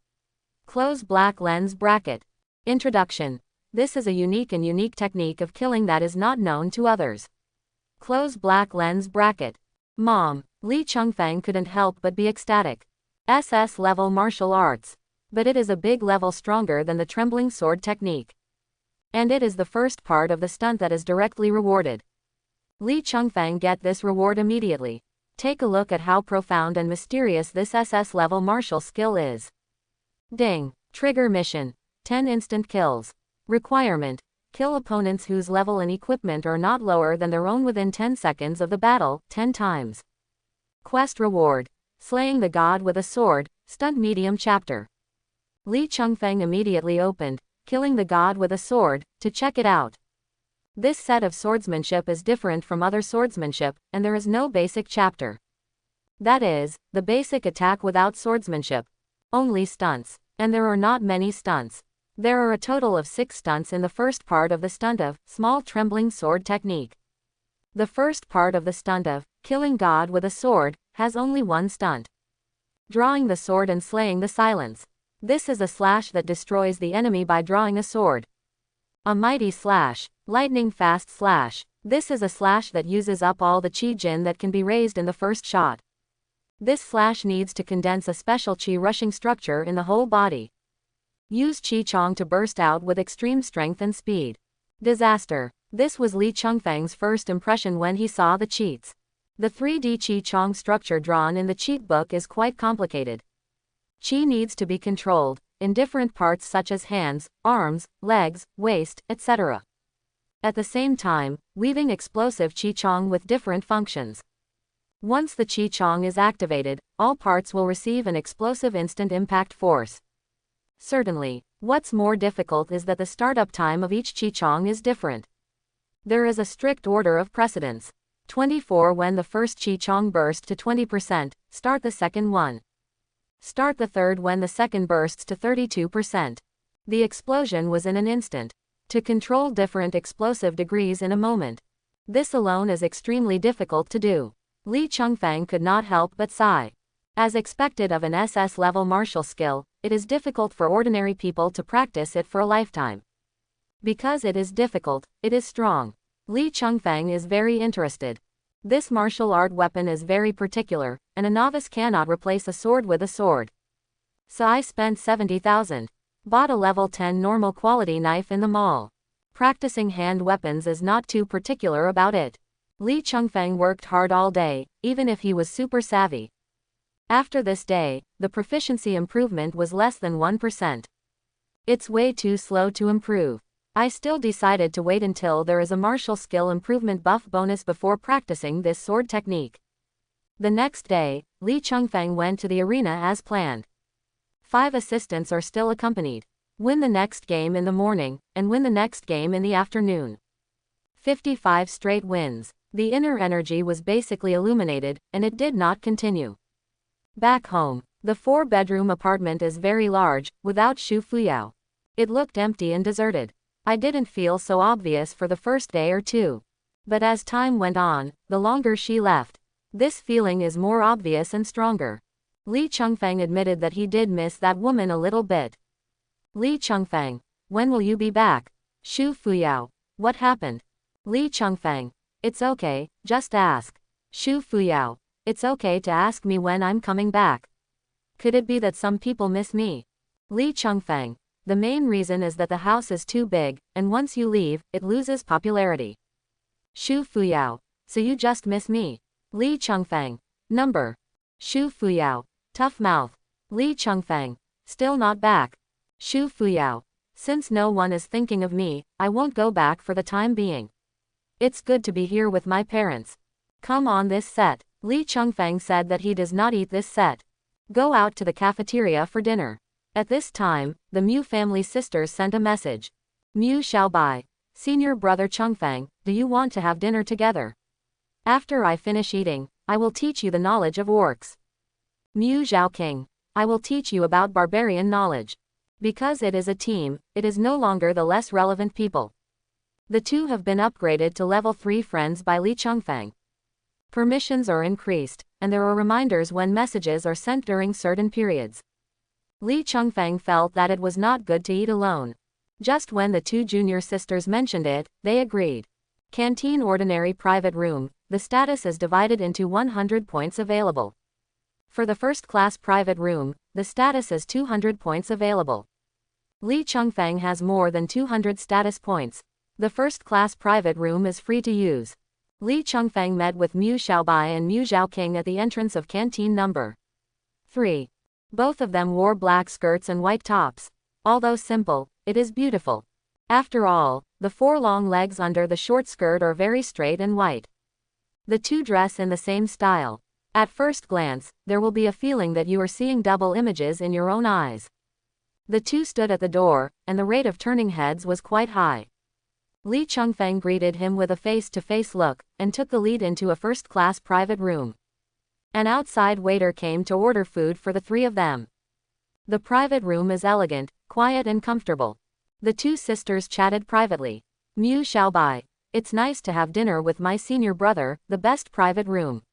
Close black lens bracket. Introduction. This is a unique technique of killing that is not known to others. Close black lens bracket. Mom, Li Chengfang couldn't help but be ecstatic. SS-level martial arts. But it is a big level stronger than the trembling sword technique. And it is the first part of the stunt that is directly rewarded. Li Chengfeng get this reward immediately. Take a look at how profound and mysterious this SS level martial skill is. Ding. Trigger mission. 10 instant kills. Requirement. Kill opponents whose level and equipment are not lower than their own within 10 seconds of the battle, 10 times. Quest reward. Slaying the god with a sword, stunt medium chapter. Li Chengfeng immediately opened, killing the god with a sword, to check it out. This set of swordsmanship is different from other swordsmanship, and there is no basic chapter. That is, the basic attack without swordsmanship. Only stunts. And there are not many stunts. There are a total of 6 stunts in the first part of the stunt of small trembling sword technique. The first part of the stunt of killing God with a sword has only 1 stunt. Drawing the sword and slaying the silence. This is a slash that destroys the enemy by drawing a sword. A mighty slash. Lightning fast slash. This is a slash that uses up all the chi jin that can be raised in the first shot. This slash needs to condense a special chi rushing structure in the whole body. Use Chi Chong to burst out with extreme strength and speed. Disaster. This was Li Chengfeng's first impression when he saw the cheats. The 3D Chi Chong structure drawn in the cheat book is quite complicated. Chi needs to be controlled, in different parts such as hands, arms, legs, waist, etc. At the same time, weaving explosive Chi Chong with different functions. Once the Chi Chong is activated, all parts will receive an explosive instant impact force. Certainly, what's more difficult is that the startup time of each Chi Chong is different. There is a strict order of precedence. 24 when the first Chi Chong burst to 20%, start the second one. Start the third when the second bursts to 32%. The explosion was in an instant. To control different explosive degrees in a moment. This alone is extremely difficult to do. Li Chengfeng could not help but sigh. As expected of an SS level martial skill, it is difficult for ordinary people to practice it for a lifetime. Because it is difficult, it is strong. Li Chengfeng is very interested. This martial art weapon is very particular, and a novice cannot replace a sword with a sword. So I spent 70,000. Bought a level 10 normal quality knife in the mall. Practicing hand weapons is not too particular about it. Li Chengfeng worked hard all day, even if he was super savvy. After this day, the proficiency improvement was less than 1%. It's way too slow to improve. I still decided to wait until there is a martial skill improvement buff bonus before practicing this sword technique. The next day, Li Chengfeng went to the arena as planned. 5 assistants are still accompanied. Win the next game in the morning, and win the next game in the afternoon. 55 straight wins. The inner energy was basically illuminated, and it did not continue. Back home, the 4-bedroom apartment is very large, without Shu Fuyao. It looked empty and deserted. I didn't feel so obvious for the first day or 2. But as time went on, the longer she left, this feeling is more obvious and stronger. Li Chengfeng admitted that he did miss that woman a little bit. Li Chengfeng, when will you be back? Shu Fuyao, what happened? Li Chengfeng, it's okay, just ask. Shu Fuyao, it's okay to ask me when I'm coming back. Could it be that some people miss me? Li Chengfeng, the main reason is that the house is too big, and once you leave, it loses popularity. Shu Fuyao, so you just miss me. Li Chengfeng, number. Shu Fuyao, tough mouth. Li Chengfeng, still not back. Shu Fuyao, since no one is thinking of me, I won't go back for the time being. It's good to be here with my parents. Come on this set. Li Chengfeng said that he does not eat this set. Go out to the cafeteria for dinner. At this time, the Mu family sisters sent a message. Mu Xiaobai, senior brother Chengfeng, do you want to have dinner together? After I finish eating, I will teach you the knowledge of orcs. Mu Zhaoqing, I will teach you about barbarian knowledge. Because it is a team, it is no longer the less relevant people. The two have been upgraded to level 3 friends by Li Chengfeng. Permissions are increased, and there are reminders when messages are sent during certain periods. Li Chengfeng felt that it was not good to eat alone. Just when the 2 junior sisters mentioned it, they agreed. Canteen ordinary private room, the status is divided into 100 points available. For the first class private room, the status is 200 points available. Li Chengfeng has more than 200 status points. The first class private room is free to use. Li Chengfeng met with Mu Xiaobai and Mu Zhaoqing at the entrance of canteen number 3. Both of them wore black skirts and white tops. Although simple, it is beautiful. After all, the 4 long legs under the short skirt are very straight and white. The two dress in the same style. At first glance, there will be a feeling that you are seeing double images in your own eyes. The two stood at the door, and the rate of turning heads was quite high. Li Chengfeng greeted him with a face-to-face look, and took the lead into a first-class private room. An outside waiter came to order food for the 3 of them. The private room is elegant, quiet and comfortable. The 2 sisters chatted privately. Mu Xiaobai, it's nice to have dinner with my senior brother, the best private room.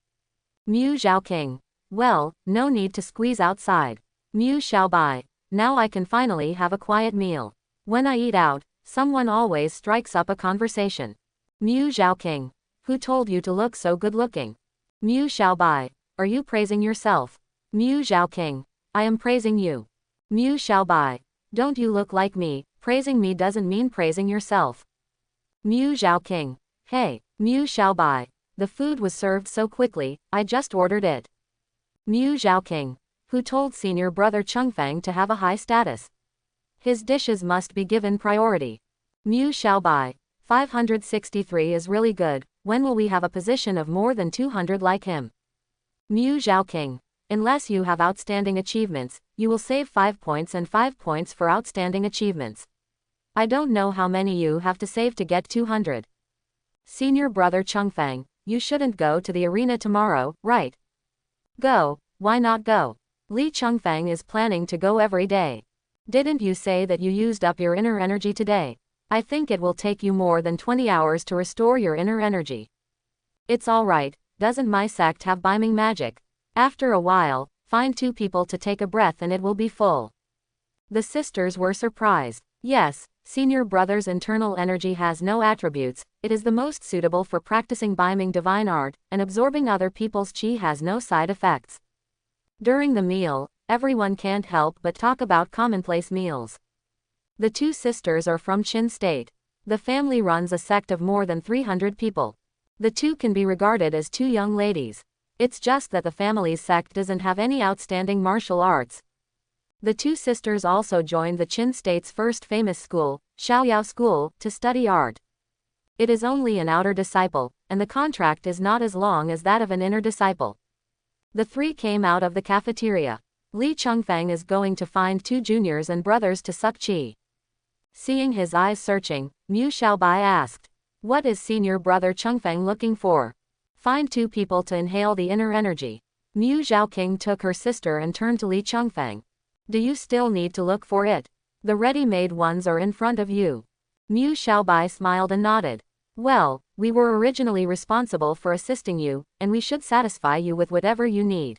Mu Zhaoqing, well, no need to squeeze outside. Mu Xiaobai, now I can finally have a quiet meal. When I eat out, someone always strikes up a conversation. Mu Zhaoqing, who told you to look so good-looking? Mu Xiaobai, are you praising yourself? Mu Zhaoqing, I am praising you. Mu Xiaobai, don't you look like me? Praising me doesn't mean praising yourself. Mu Zhaoqing, hey, Mu Xiaobai, the food was served so quickly, I just ordered it. Mu Zhaoqing, who told senior brother Chengfeng to have a high status? His dishes must be given priority. Mu Xiaobai, 563 is really good, when will we have a position of more than 200 like him? Mu Zhaoqing, unless you have outstanding achievements, you will save 5 points and 5 points for outstanding achievements. I don't know how many you have to save to get 200. Senior brother Chengfeng, you shouldn't go to the arena tomorrow, right? Go, why not go? Li Chengfeng is planning to go every day. Didn't you say that you used up your inner energy today? I think it will take you more than 20 hours to restore your inner energy. It's alright, doesn't my sect have beaming magic? After a while, find 2 people to take a breath and it will be full. The sisters were surprised. Yes, senior brother's internal energy has no attributes, it is the most suitable for practicing beaming divine art, and absorbing other people's chi has no side effects. During the meal, everyone can't help but talk about commonplace meals. The 2 sisters are from Qin State. The family runs a sect of more than 300 people. The 2 can be regarded as 2 young ladies. It's just that the family's sect doesn't have any outstanding martial arts. The 2 sisters also joined the Qin State's first famous school, Xiaoyao School, to study art. It is only an outer disciple, and the contract is not as long as that of an inner disciple. The 3 came out of the cafeteria. Li Chengfeng is going to find 2 juniors and brothers to suck chi. Seeing his eyes searching, Mu Xiaobai asked, what is senior brother Chengfeng looking for? Find 2 people to inhale the inner energy. Mu Zhaoqing took her sister and turned to Li Chengfeng. Do you still need to look for it? The ready-made ones are in front of you. Mu Xiaobai smiled and nodded. Well, we were originally responsible for assisting you, and we should satisfy you with whatever you need.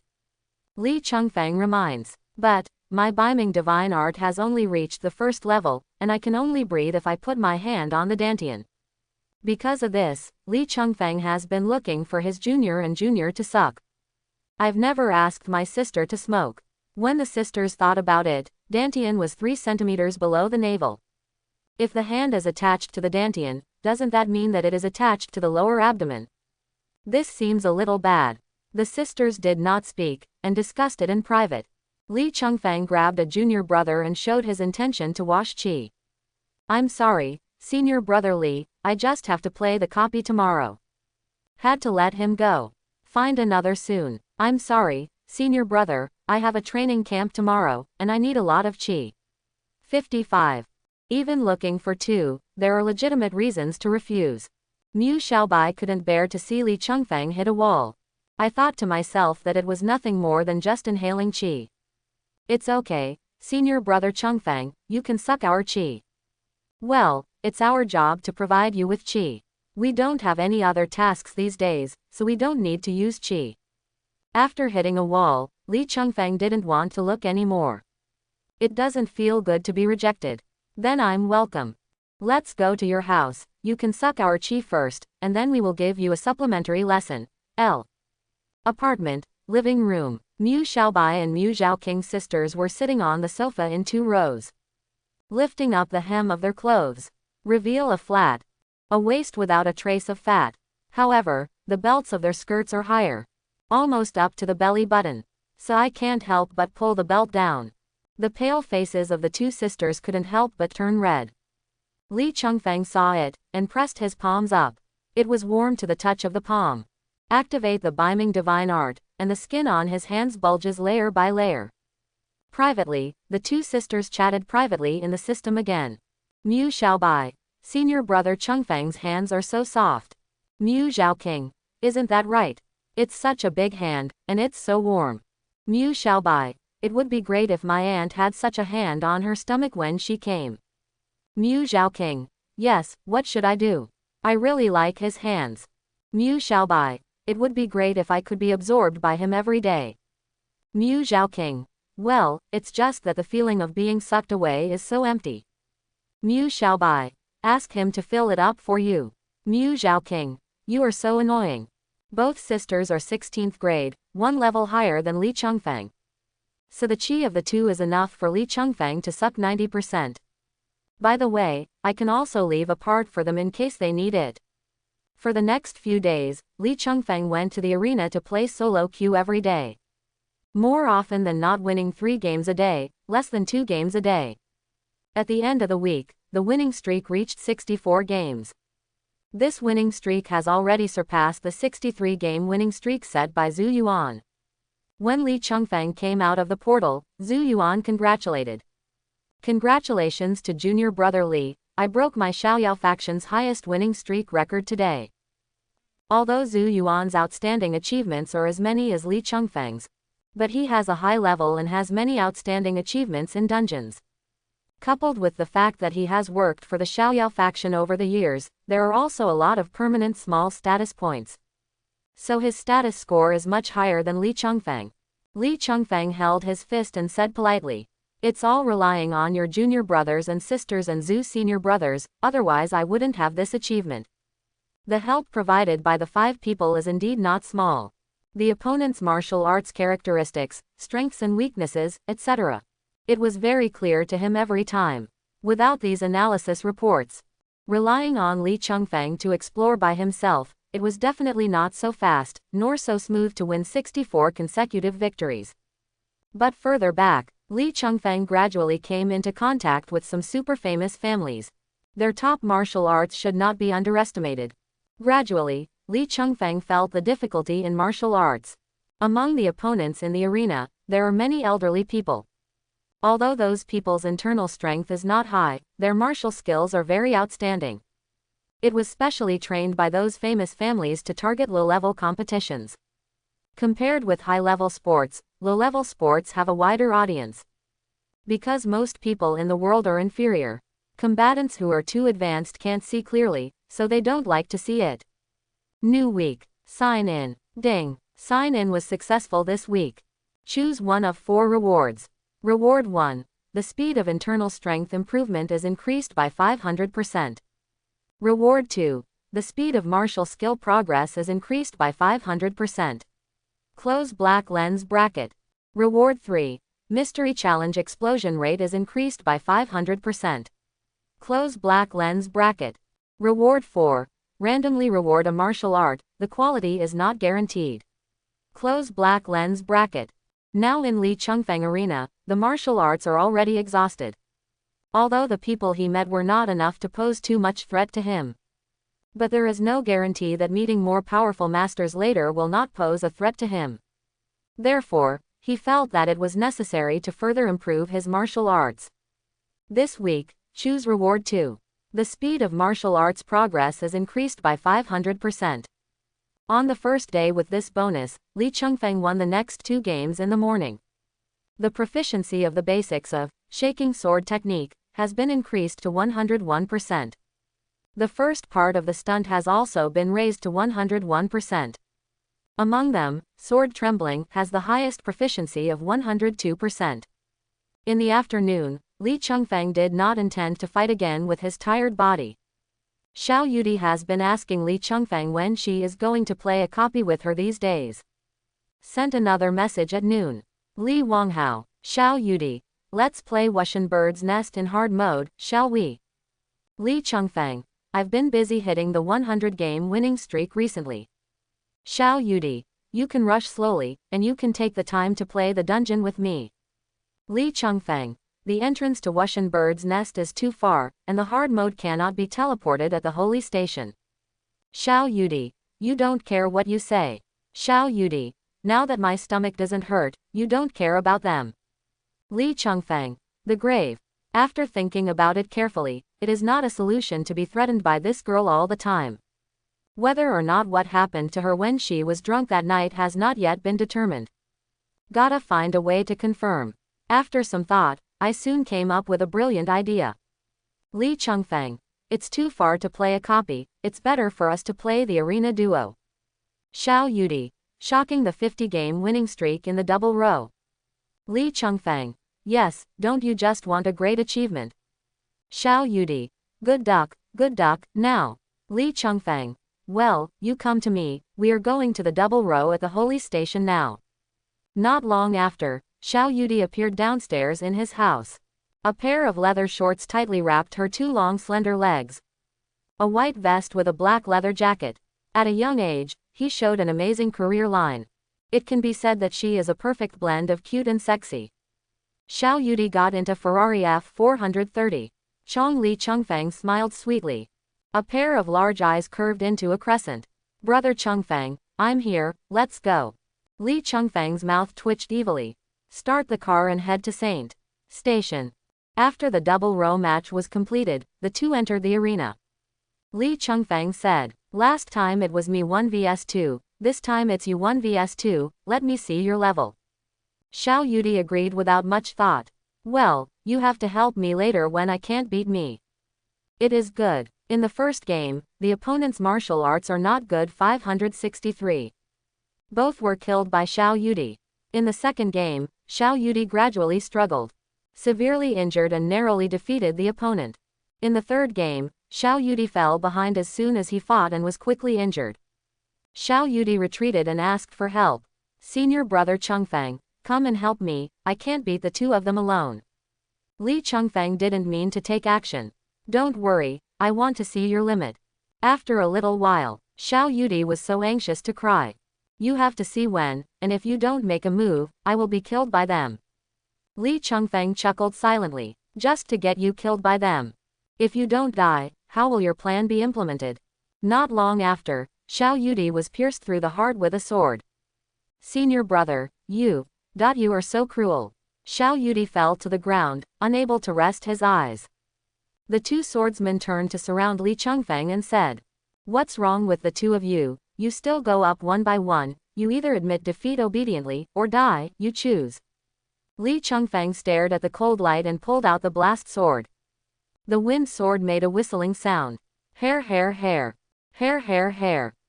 Li Chengfeng reminds. But, my beaming divine art has only reached the 1st level, and I can only breathe if I put my hand on the dantian. Because of this, Li Chengfeng has been looking for his junior and junior to suck. I've never asked my sister to smoke. When the sisters thought about it, dantian was 3 centimeters below the navel. If the hand is attached to the dantian, doesn't that mean that it is attached to the lower abdomen? This seems a little bad. The sisters did not speak, and discussed it in private. Li Chengfeng grabbed a junior brother and showed his intention to wash chi. I'm sorry, senior brother Li, I just have to play the copy tomorrow. Had to let him go. Find another soon. I'm sorry, senior brother, I have a training camp tomorrow, and I need a lot of chi. 55. Even looking for 2, there are legitimate reasons to refuse. Mu Xiaobai couldn't bear to see Li Chengfeng hit a wall. I thought to myself that it was nothing more than just inhaling chi. It's okay, senior brother Chengfeng, you can suck our chi. Well, it's our job to provide you with chi. We don't have any other tasks these days, so we don't need to use chi. After hitting a wall, Li Chengfeng didn't want to look anymore. It doesn't feel good to be rejected. Then I'm welcome. Let's go to your house, you can suck our chi first, and then we will give you a supplementary lesson. L. Apartment, living room. Mu Xiaobai and Mu Zhaoqing sisters were sitting on the sofa in 2 rows. Lifting up the hem of their clothes. Reveal a flat. A waist without a trace of fat. However, the belts of their skirts are higher, almost up to the belly button. So I can't help but pull the belt down. The pale faces of the two sisters couldn't help but turn red. Li Chengfeng saw it, and pressed his palms up. It was warm to the touch of the palm. Activate the beaming divine art, and the skin on his hands bulges layer by layer. Privately, the two sisters chatted privately in the system again. Mu Xiaobai. Senior brother Chengfeng's hands are so soft. Mu Zhaoqing. Isn't that right? It's such a big hand, and it's so warm. Mu Xiaobai. It would be great if my aunt had such a hand on her stomach when she came. Mu Zhaoqing. Yes, what should I do? I really like his hands. Mu Xiaobai. It would be great if I could be absorbed by him every day. Mu Zhaoqing. Well, it's just that the feeling of being sucked away is so empty. Mu Xiaobai. Ask him to fill it up for you. Mu Zhaoqing. You are so annoying. Both sisters are 16th grade, one level higher than Li Chengfeng. So the chi of the two is enough for Li Chengfeng to suck 90%. By the way, I can also leave a part for them in case they need it. For the next few days, Li Chengfeng went to the arena to play solo queue every day. More often than not, winning 3 games a day, less than 2 games a day. At the end of the week, the winning streak reached 64 games. This winning streak has already surpassed the 63-game winning streak set by Zhu Yuan. When Li Chengfeng came out of the portal, Zhu Yuan congratulated. Congratulations to junior brother Li, I broke my Xiaoyao faction's highest winning streak record today. Although Zhu Yuan's outstanding achievements are as many as Li Chengfeng's, but he has a high level and has many outstanding achievements in dungeons. Coupled with the fact that he has worked for the Xiaoyao faction over the years, there are also a lot of permanent small status points. So his status score is much higher than Li Chengfeng. Li Chengfeng held his fist and said politely, "It's all relying on your junior brothers and sisters and Zhu senior brothers, otherwise I wouldn't have this achievement." The help provided by the 5 people is indeed not small. The opponent's martial arts characteristics, strengths and weaknesses, etc. It was very clear to him every time. Without these analysis reports, relying on Li Chengfeng to explore by himself, it was definitely not so fast, nor so smooth to win 64 consecutive victories. But further back, Li Chengfeng gradually came into contact with some super famous families. Their top martial arts should not be underestimated. Gradually, Li Chengfeng felt the difficulty in martial arts. Among the opponents in the arena, there are many elderly people. Although those people's internal strength is not high, their martial skills are very outstanding. It was specially trained by those famous families to target low-level competitions. Compared with high-level sports, low-level sports have a wider audience. Because most people in the world are inferior, combatants who are too advanced can't see clearly, so they don't like to see it. New week. Sign in. Ding. Sign in was successful this week. Choose one of 4 rewards. Reward 1. The speed of internal strength improvement is increased by 500%. Reward 2. The speed of martial skill progress is increased by 500%. Close black lens bracket. Reward 3. Mystery challenge explosion rate is increased by 500%. Close black lens bracket. Reward 4. Randomly reward a martial art, the quality is not guaranteed. Close black lens bracket. Now in Li Chengfeng arena, the martial arts are already exhausted. Although the people he met were not enough to pose too much threat to him. But there is no guarantee that meeting more powerful masters later will not pose a threat to him. Therefore, he felt that it was necessary to further improve his martial arts. This week, choose reward 2. The speed of martial arts progress is increased by 500%. On the first day with this bonus, Li Chengfeng won the next 2 games in the morning. The proficiency of the basics of shaking sword technique has been increased to 101%. The first part of the stunt has also been raised to 101%. Among them, sword trembling has the highest proficiency of 102%. In the afternoon, Li Chengfeng did not intend to fight again with his tired body. Xiao Yudi has been asking Li Chengfeng when she is going to play a copy with her these days. Sent another message at noon. Li Wanghao, Xiao Yudi, let's play Wuxian Bird's Nest in hard mode, shall we? Li Chengfeng, I've been busy hitting the 100-game winning streak recently. Xiao Yudi, you can rush slowly, and you can take the time to play the dungeon with me. Li Chengfeng, the entrance to Wushan Bird's Nest is too far, and the hard mode cannot be teleported at the holy station. Xiao Yudi, you don't care what you say. Xiao Yudi, now that my stomach doesn't hurt, you don't care about them. Li Chengfeng, the grave. After thinking about it carefully, it is not a solution to be threatened by this girl all the time. Whether or not what happened to her when she was drunk that night has not yet been determined. Gotta find a way to confirm. After some thought, I soon came up with a brilliant idea. Li Chengfeng, it's too far to play a copy, it's better for us to play the arena duo. Xiao Yudi, shocking the 50-game winning streak in the double row. Li Chengfeng, yes, don't you just want a great achievement? Xiao Yudi, good duck, now. Li Chengfeng, well, you come to me, we are going to the double row at the holy station now. Not long after, Xiao Yudi appeared downstairs in his house. A pair of leather shorts tightly wrapped her two long slender legs. A white vest with a black leather jacket. At a young age, he showed an amazing career line. It can be said that she is a perfect blend of cute and sexy. Xiao Yudi got into Ferrari F430. Chong Li Chengfeng smiled sweetly. A pair of large eyes curved into a crescent. Brother Chengfeng, I'm here, let's go. Li Chengfeng's mouth twitched evilly. Start the car and head to Saint Station. After the double row match was completed, the two entered the arena. Li Chengfeng said, last time it was me 1 vs 2, this time it's you 1 vs 2, let me see your level. Xiao Yudi agreed without much thought. Well, you have to help me later when I can't beat me. It is good. In the first game, the opponent's martial arts are not good 563. Both were killed by Xiao Yudi. In the second game, Xiao Yudi gradually struggled. Severely injured and narrowly defeated the opponent. In the third game, Xiao Yudi fell behind as soon as he fought and was quickly injured. Xiao Yudi retreated and asked for help. Senior brother Chengfeng, come and help me, I can't beat the two of them alone. Li Chengfeng didn't mean to take action. Don't worry, I want to see your limit. After a little while, Xiao Yudi was so anxious to cry. You have to see when, and if you don't make a move, I will be killed by them. Li Chengfeng chuckled silently. Just to get you killed by them. If you don't die, how will your plan be implemented? Not long after, Xiao Yudi was pierced through the heart with a sword. Senior brother, you are so cruel. Xiao Yudi fell to the ground, unable to rest his eyes. The two swordsmen turned to surround Li Chengfeng and said, what's wrong with the two of you? You still go up one by one, you either admit defeat obediently, or die, you choose. Li Chengfeng stared at the cold light and pulled out the blast sword. The wind sword made a whistling sound. Hair,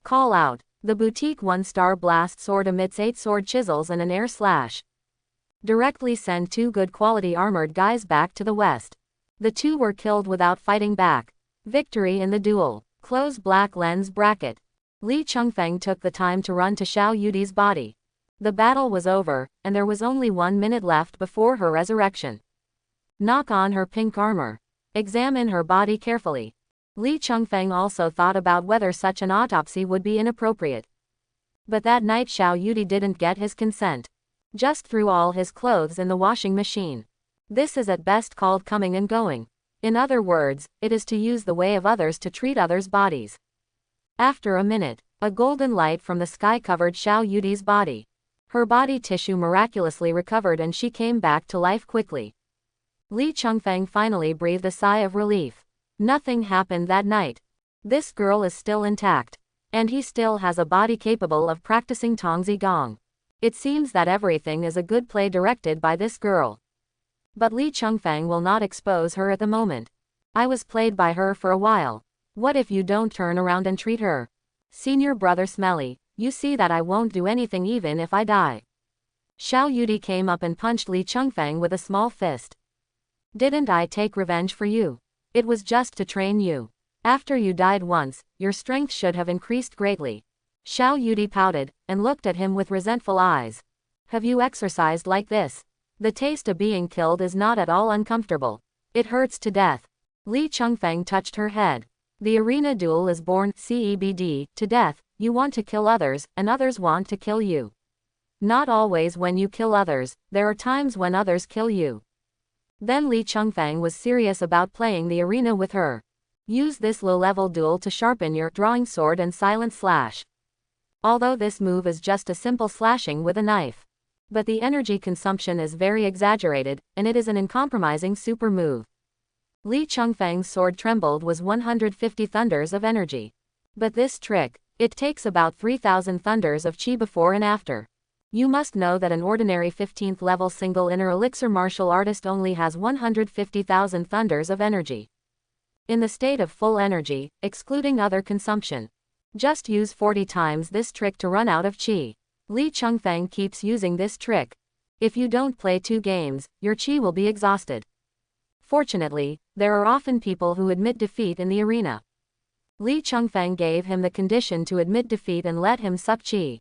call out. The boutique 1-star blast sword emits 8 sword chisels and an air slash. Directly send 2 good quality armored guys back to the west. The two were killed without fighting back. Victory in the duel. Close black lens bracket. Li Chengfeng took the time to run to Xiao Yudi's body. The battle was over, and there was only 1 minute left before her resurrection. Knock on her pink armor. Examine her body carefully. Li Chengfeng also thought about whether such an autopsy would be inappropriate. But that night Xiao Yudi didn't get his consent. Just threw all his clothes in the washing machine. This is at best called coming and going. In other words, it is to use the way of others to treat others' bodies. After a minute, a golden light from the sky covered Xiao Yudi's body. Her body tissue miraculously recovered and she came back to life quickly. Li Chengfeng finally breathed a sigh of relief. Nothing happened that night. This girl is still intact. And he still has a body capable of practicing Tongzi Gong. It seems that everything is a good play directed by this girl. But Li Chengfeng will not expose her at the moment. I was played by her for a while. What if you don't turn around and treat her? Senior brother Smelly, you see that I won't do anything even if I die. Xiao Yudi came up and punched Li Chengfeng with a small fist. Didn't I take revenge for you? It was just to train you. After you died once, your strength should have increased greatly. Xiao Yudi pouted, and looked at him with resentful eyes. Have you exercised like this? The taste of being killed is not at all uncomfortable. It hurts to death. Li Chengfeng touched her head. The arena duel is born CEBD to death. You want to kill others, and others want to kill you. Not always when you kill others, there are times when others kill you. Then Li Chengfang was serious about playing the arena with her. Use this low-level duel to sharpen your drawing sword and silent slash. Although this move is just a simple slashing with a knife. But the energy consumption is very exaggerated, and it is an uncompromising super move. Li Chengfang's sword trembled was 150 thunders of energy. But this trick, it takes about 3000 thunders of chi before and after. You must know that an ordinary 15th level single inner elixir martial artist only has 150,000 thunders of energy. In the state of full energy, excluding other consumption. Just use 40 times this trick to run out of chi. Li Chengfang keeps using this trick. If you don't play 2 games, your chi will be exhausted. Fortunately, there are often people who admit defeat in the arena. Li Chengfang gave him the condition to admit defeat and let him suck chi.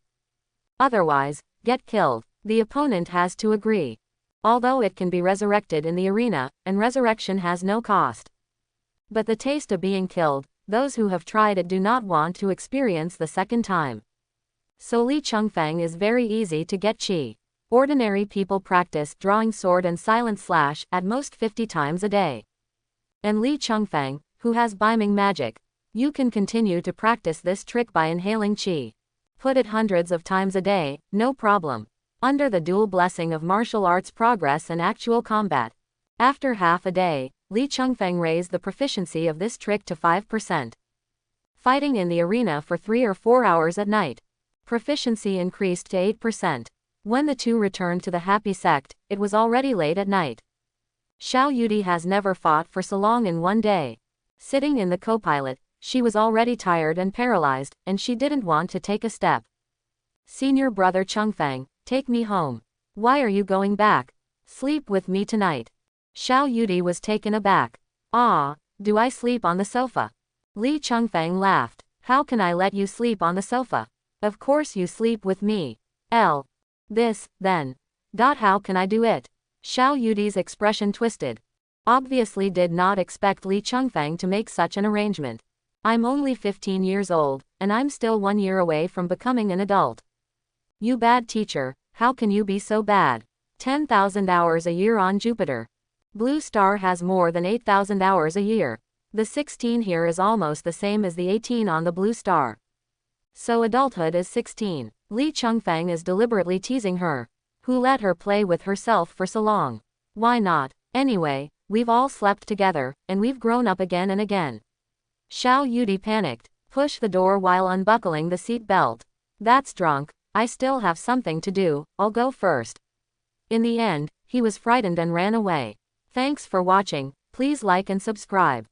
Otherwise, get killed. The opponent has to agree. Although it can be resurrected in the arena, and resurrection has no cost. But the taste of being killed, those who have tried it do not want to experience the second time. So Li Chengfang is very easy to get chi. Ordinary people practice drawing sword and silent slash at most 50 times a day. And Li Chengfang, who has beaming magic, you can continue to practice this trick by inhaling chi. Put it hundreds of times a day, no problem. Under the dual blessing of martial arts progress and actual combat. After half a day, Li Chengfang raised the proficiency of this trick to 5%. Fighting in the arena for 3 or 4 hours at night. Proficiency increased to 8%. When the two returned to the happy sect, it was already late at night. Xiao Yudi has never fought for so long in one day. Sitting in the co-pilot, she was already tired and paralyzed, and she didn't want to take a step. Senior brother Chengfang, take me home. Why are you going back? Sleep with me tonight. Xiao Yudi was taken aback. Ah, do I sleep on the sofa? Li Chengfang laughed. How can I let you sleep on the sofa? Of course you sleep with me. This, then. How can I do it? Xiao Yudi's expression twisted. Obviously did not expect Li Chengfang to make such an arrangement. I'm only 15 years old, and I'm still 1 year away from becoming an adult. You bad teacher, how can you be so bad? 10,000 hours a year on Jupiter. Blue Star has more than 8,000 hours a year. The 16 here is almost the same as the 18 on the Blue Star. So adulthood is 16. Li Chengfang is deliberately teasing her. Who let her play with herself for so long? Why not? Anyway, we've all slept together, and we've grown up again and again. Xiao Yudi panicked. Push the door while unbuckling the seat belt. That's drunk. I still have something to do, I'll go first. In the end, he was frightened and ran away. Thanks for watching, please like and subscribe.